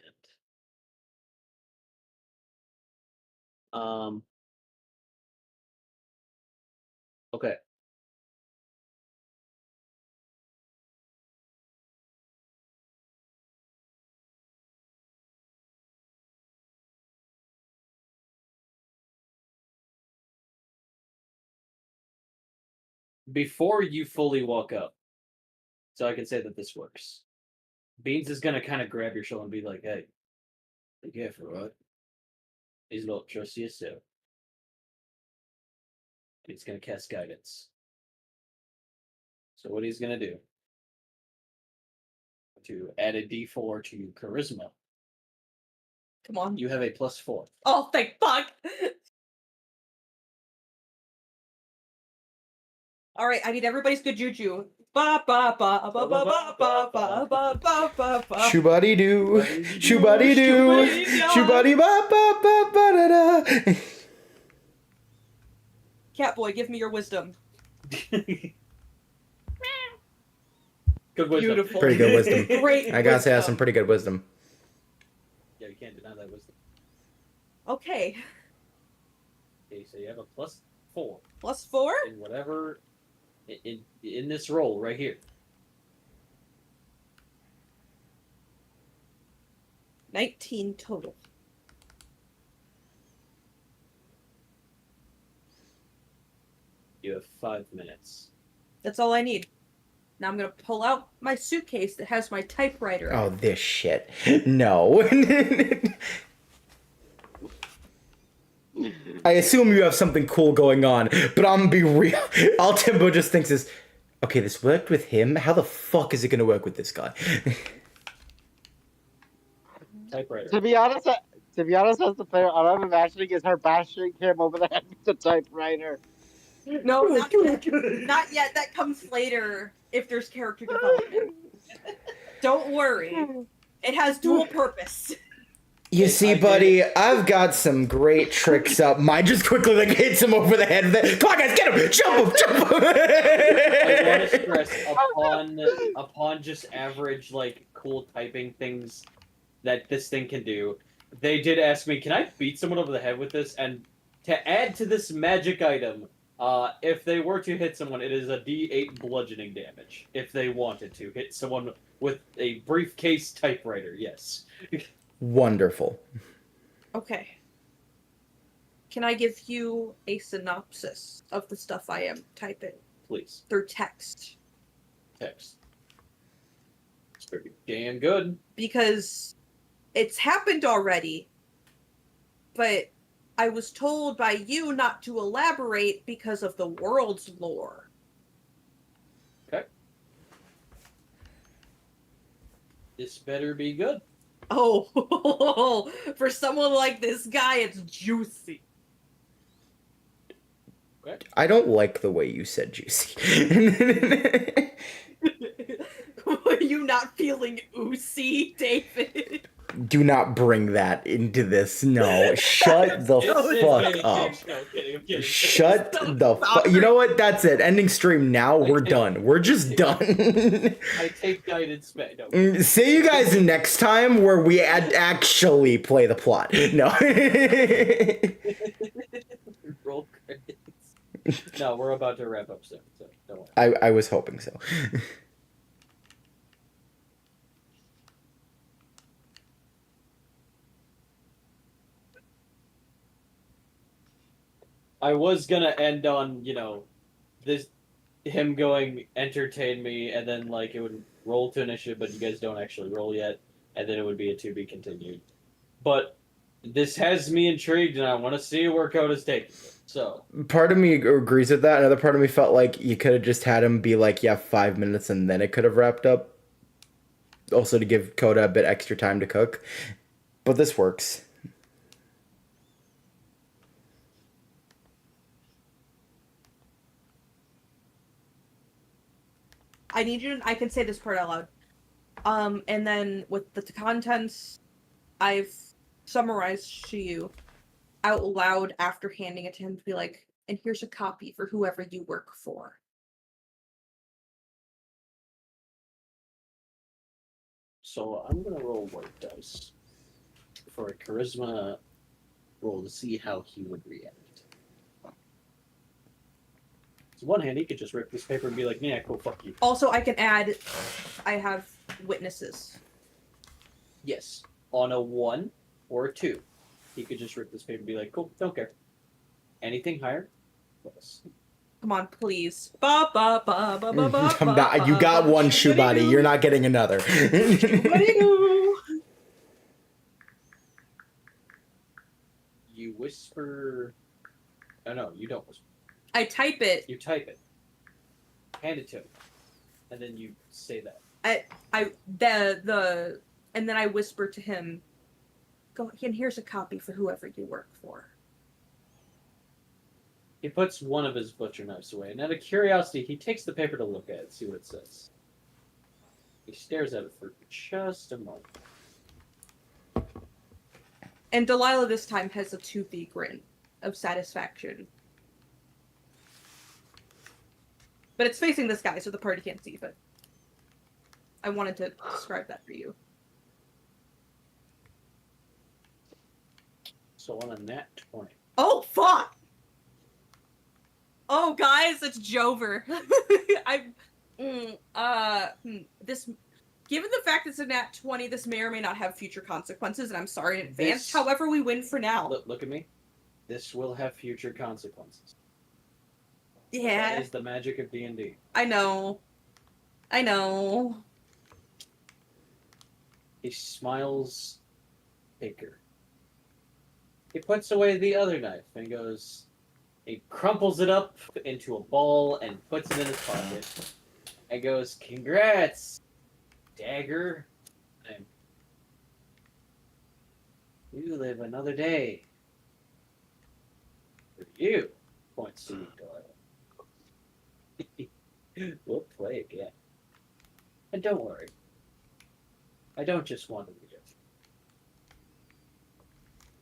okay. Before you fully walk up, so I can say that this works. Beans is gonna kind of grab your shoulder and be like, "Hey, be careful, right? He's not trust yourself." He's gonna cast guidance. So what he's gonna do to add a D4 to charisma, Come on. you have a +4. Oh, thank fuck. All right, I need everybody's good juju. Ba ba ba ba ba ba ba ba ba ba ba ba. Shoobody doo, shoobody doo, shoobody ba ba ba ba da da. Catboy, give me your wisdom. Good wisdom. Beautiful. Pretty good wisdom. Great. I gotta say, that's wisdom. some pretty good wisdom. Yeah, you can't deny that wisdom. Okay. Okay, so you have a +4 +4. in whatever in this roll right here. 19 total. You have 5 minutes. That's all I need. Now I'm gonna pull out my suitcase that has my typewriter. Oh, this shit. No. I assume you have something cool going on, but I'm gonna be real. All Timbo just thinks is, okay, this worked with him. How the fuck is it gonna work with this guy? Typewriter. To be honest, as the player, all I'm imagining is her bashing him over the head with the typewriter. No, not yet. Not yet. That comes later if there's character development. Don't worry. It has dual purpose. You see, buddy, I've got some great tricks up. Mine just quickly like hits him over the head. Come on, guys, get him! Jump him! Jump him! I want to stress upon just average like cool typing things that this thing can do. They did ask me, can I beat someone over the head with this? And to add to this magic item, if they were to hit someone, it is a D8 bludgeoning damage. If they wanted to hit someone with a briefcase typewriter, yes. Wonderful. Okay. Can I give you a synopsis of the stuff I am typing Please. through text? Text. It's pretty damn good. Because it's happened already, but I was told by you not to elaborate because of the world's lore. Okay. This better be good. Oh, for someone like this guy, it's juicy. Okay. I don't like the way you said juicy. Were you not feeling oozy, David? Do not bring that into this. No, shut the fuck up. No, I'm kidding. Shut the fuck. You know what? That's it. Ending stream now. We're done. We're just done. I take guided spec. No. See you guys next time where we actually play the plot. No. Roll credits. No, we're about to wrap up soon, so don't worry. I was hoping so. I was gonna end on, him going entertain me, and then like it would roll to initiative, but you guys don't actually roll yet, and then it would be a to be continued. But this has me intrigued, and I want to see where Coda's taking it. So Part of me agrees with that. Another part of me felt like you could have just had him be like, yeah, 5 minutes, and then it could have wrapped up. Also to give Coda a bit extra time to cook. But this works. I need you to, I can say this part out loud. And then with the contents, I've summarized to you out loud after handing it to him to be like, and here's a copy for whoever you work for. So I'm gonna roll work dice for a charisma roll to see how he would react. So one hand, he could just rip this paper and be like, "Yeah, cool, fuck you." Also, I can add, I have witnesses. Yes, on a 1 or a 2, he could just rip this paper and be like, "Cool, don't care." Anything higher, plus. Come on, please. Ba ba ba ba ba ba. I'm not, you got one shoe body. You're not getting another. You whisper. Oh no, you don't whisper. I type it. You type it. Hand it to him, and then you say that. And then I whisper to him, "Go and here's a copy for whoever you work for." He puts one of his butcher knives away, and out of curiosity, he takes the paper to look at it, see what it says. He stares at it for just a moment. And Delilah this time has a toothy grin of satisfaction. But it's facing this guy, so the party can't see, but I wanted to describe that for you. So on a nat 20. Oh, fuck! Oh, guys, it's Jover. This, given the fact it's a nat 20, this may or may not have future consequences, and I'm sorry in advance. However, we win for now. Look at me. This will have future consequences. Yeah. That is the magic of D&D. I know. He smiles bigger. He puts away the other knife and goes... He crumples it up into a ball and puts it in his pocket. And goes, "Congrats, Dagger. You live another day. For you," points to Delilah. "We'll play again. And don't worry. I don't just want to leave."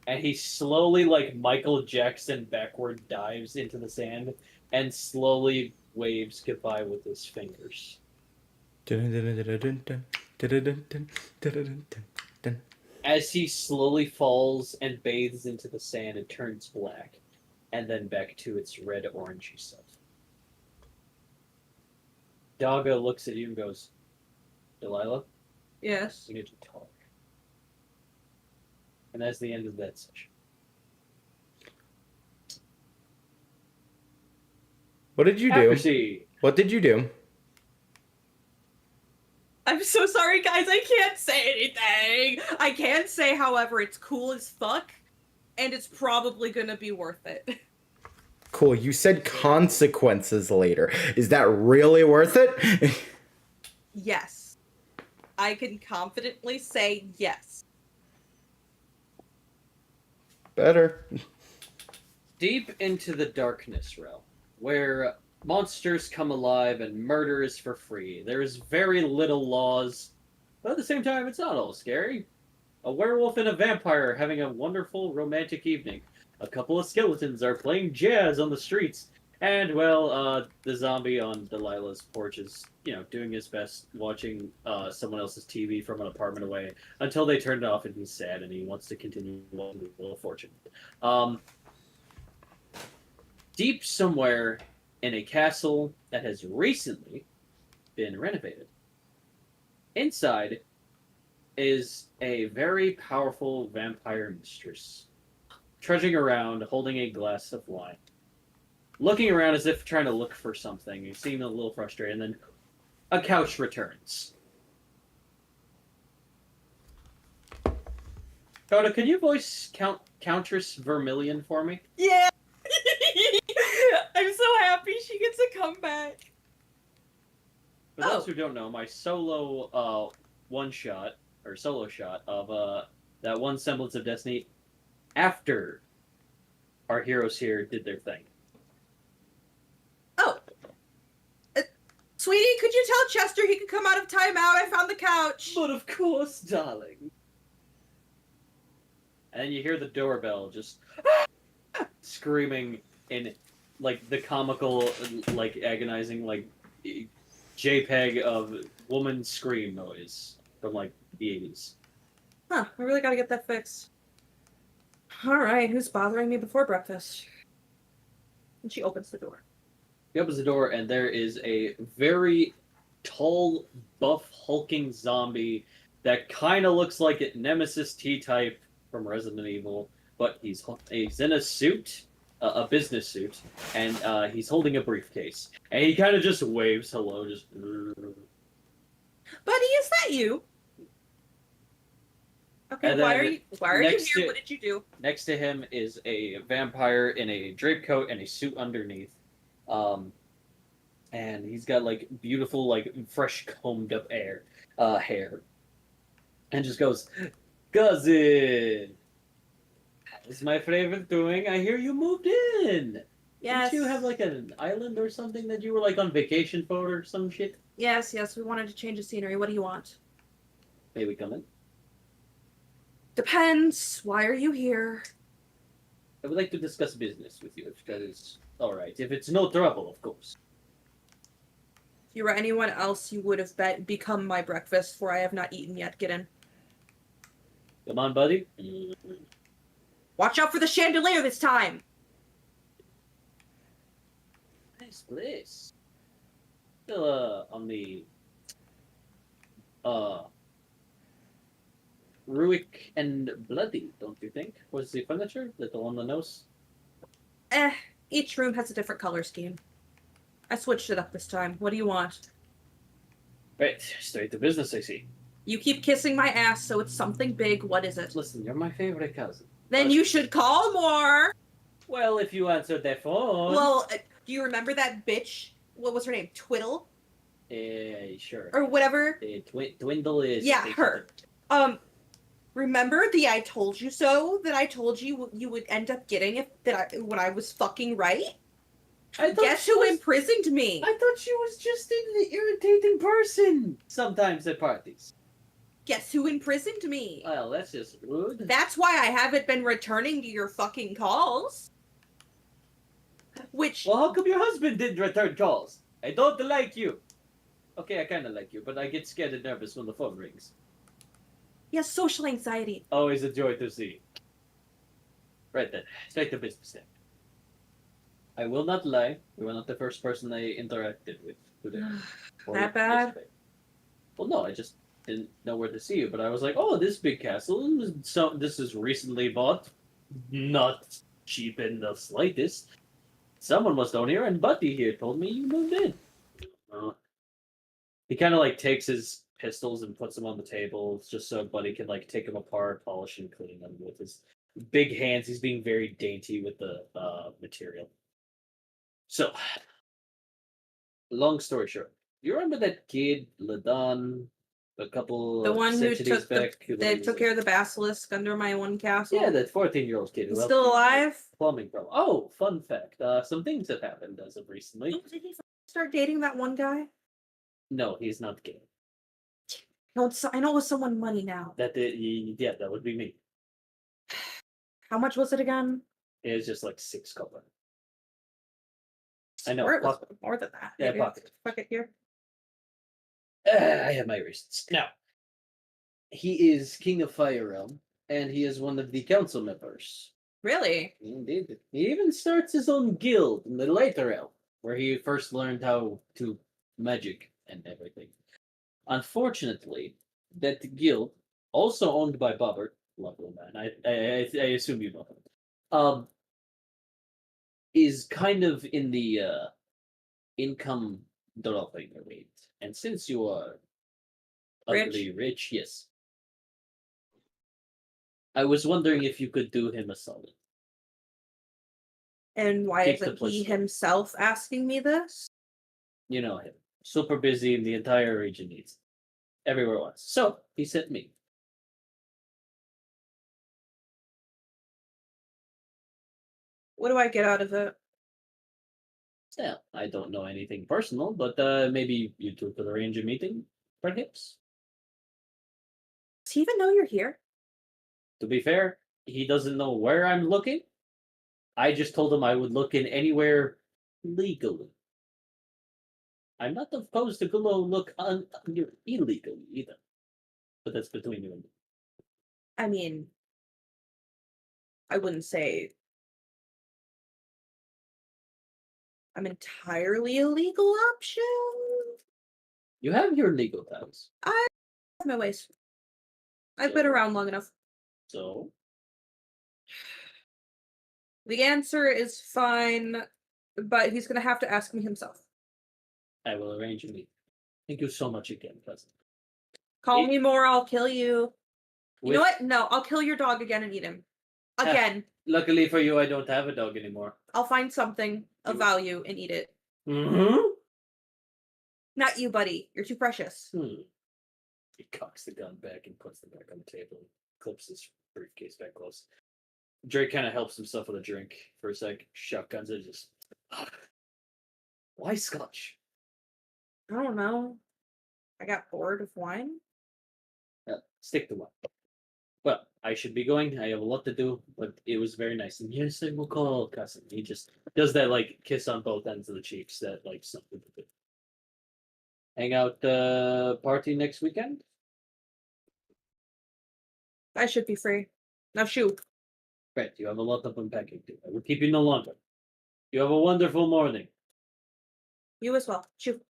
And he slowly, like Michael Jackson, backward dives into the sand and slowly waves goodbye with his fingers. As he slowly falls and bathes into the sand, it turns black, and then back to its red-orangey self. Daga looks at you and goes, "Delilah, Yes. we need to talk." And that's the end of that session. What did you do? Accuracy. What did you do? I'm so sorry, guys. I can't say anything. I can say, however, it's cool as fuck, and it's probably gonna be worth it. Cool, you said consequences later. Is that really worth it? Yes. I can confidently say yes. Better. Deep into the darkness realm, where monsters come alive and murder is for free. There is very little laws, but at the same time, it's not all scary. A werewolf and a vampire are having a wonderful romantic evening. A couple of skeletons are playing jazz on the streets. And, well, the zombie on Delilah's porch is, doing his best watching someone else's TV from an apartment away until they turn it off and he's sad and he wants to continue watching the Wheel of Fortune. Deep somewhere in a castle that has recently been renovated. Inside is a very powerful vampire mistress, trudging around holding a glass of wine. Looking around as if trying to look for something. You seem a little frustrated, and then a couch returns. Coda, can you voice Countess Vermilion for me? Yeah! I'm so happy she gets a comeback. For those who don't know, my solo one-shot, or solo shot, of that one semblance of Destiny after our heroes here did their thing. Oh. Sweetie, could you tell Chester he could come out of timeout? I found the couch. But of course, darling. And then you hear the doorbell just screaming in, like, the comical, like, agonizing, like, JPEG of woman scream noise from, like, the 80s. Huh, I really gotta get that fixed. Alright, who's bothering me before breakfast? And she opens the door. He opens the door, and there is a very tall, buff, hulking zombie that kind of looks like a Nemesis T-type from Resident Evil, but he's in a suit, a business suit, and he's holding a briefcase. And he kind of just waves hello, just... Buddy, is that you? Okay, And why then are you next here? to- What did you do? Next to him is a vampire in a drape coat and a suit underneath. And he's got, like, beautiful, like, fresh combed up hair. And just goes, "Cousin! That is my favorite doing. I hear you moved in. Yes. Didn't you have like an island or something that you were like on vacation for or some shit? Yes, we wanted to change the scenery. What do you want? May we come in? Depends. Why are you here? I would like to discuss business with you, if that is alright. If it's no trouble, of course. If you were anyone else, you would have become my breakfast, for I have not eaten yet. Get in. Come on, buddy. Watch out for the chandelier this time! Nice place. Still, on the, ruic and bloody, don't you think? Was the furniture? Little on the nose? Each room has a different color scheme. I switched it up this time. What do you want? Right, straight to business, I see. You keep kissing my ass, so it's something big. What is it? Listen, you're my favorite cousin. Then you should call more! Well, if you answered the phone... Well, do you remember that bitch? What was her name? Twiddle? Sure. Or whatever? Dwindle is... Yeah, her. Remember the I told you so that I told you you would end up getting when I was fucking right? Guess who imprisoned me? I thought she was just an irritating person. Sometimes at parties. Guess who imprisoned me? Well, that's just rude. That's why I haven't been returning to your fucking calls. Which... Well, how come your husband didn't return calls? I don't like you. Okay, I kind of like you, but I get scared and nervous when the phone rings. He has social anxiety. Always a joy to see. Right then, straight to business then. I will not lie, you were not the first person I interacted with today. That bad? Yesterday. Well, no, I just didn't know where to see you, but I was like, oh, this big castle, so this is recently bought. Not cheap in the slightest. Someone was down here, and Buddy here told me you moved in. He kind of like takes his pistols and puts them on the table just so Buddy can like take them apart, polish and clean them with his big hands. He's being very dainty with the material. So, long story short, you remember that kid, Ladon, a couple The one who centuries took back? that took care of the basilisk under my one castle? Yeah, that 14-year-old kid. He's who still alive? Plumbing problem. Oh, fun fact. Some things have happened as of recently. Oh, did he start dating that one guy? No, he's not gay. No, I know it was someone money now. That would be me. How much was it again? It was just like 6 copper. I I know. know. It was more than that. Yeah, Maybe. pocket. Fuck it here. I have my reasons. Now, he is King of Fire Realm, and he is one of the council members. Really? Indeed. He even starts his own guild in the later realm, where he first learned how to magic and everything. Unfortunately, that guild, also owned by Bobbert, lovely man, I assume you know him, is kind of in the income dropping rate. And since you are ugly rich, yes. I was wondering if you could do him a solid. And why Keep the isn't place he straight. himself asking me this? You know him. Super busy, and the entire region needs it. Everywhere wants. So, he sent me. What do I get out of it? Yeah, I don't know anything personal, but maybe you two could arrange a meeting, perhaps. Does he even know you're here? To be fair, he doesn't know where I'm looking. I just told him I would look in anywhere legally. I'm not opposed to go look illegally either. But that's between you and me. I mean, I wouldn't say I'm entirely a legal option. You have your legal ties. I have my ways. I've been So- around long enough. So, The answer is fine, but he's gonna have to ask me himself. I will arrange a meeting. Thank you so much again, cousin. Call It- me more, I'll kill you. You know With- what? No, I'll kill your dog again and eat him. Again. Luckily for you, I don't have a dog anymore. I'll find something of You- value and eat it. Mm-hmm. Not you, buddy. You're too precious. He cocks the gun back and puts it back on the table. Clips his briefcase back close. Drake kind of helps himself with a drink for a sec. Shotguns it, just Why Scotch? I don't know. I got bored of wine. Stick to one. Well, I should be going. I have a lot to do, but it was very nice. And yes, I will call cousin. He just does that like kiss on both ends of the cheeks. That like something to do. Hang out party next weekend. I should be free. Now shoot. Great. You have a lot of unpacking to do. I will keep you no longer. You have a wonderful morning. You as well. Shoot.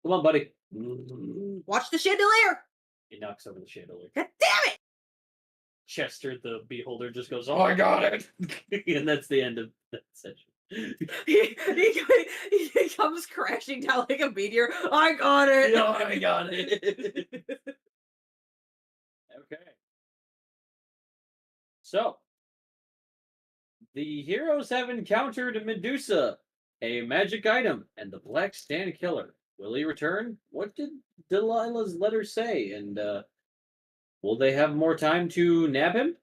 Come on, buddy. Watch the chandelier. He knocks over the chandelier. God damn it! Chester, the beholder, just goes, "Oh, I got it," and that's the end of that session. He comes crashing down like a meteor. I got it. Yeah, I got it. Okay. So, the heroes have encountered Medusa, a magic item, and the Black Stand Killer. Will he return? What did Delilah's letter say? And will they have more time to nab him?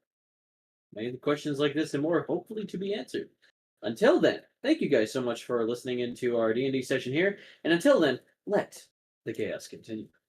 Many questions like this and more hopefully to be answered. Until then, thank you guys so much for listening into our D&D session here. And until then, let the chaos continue.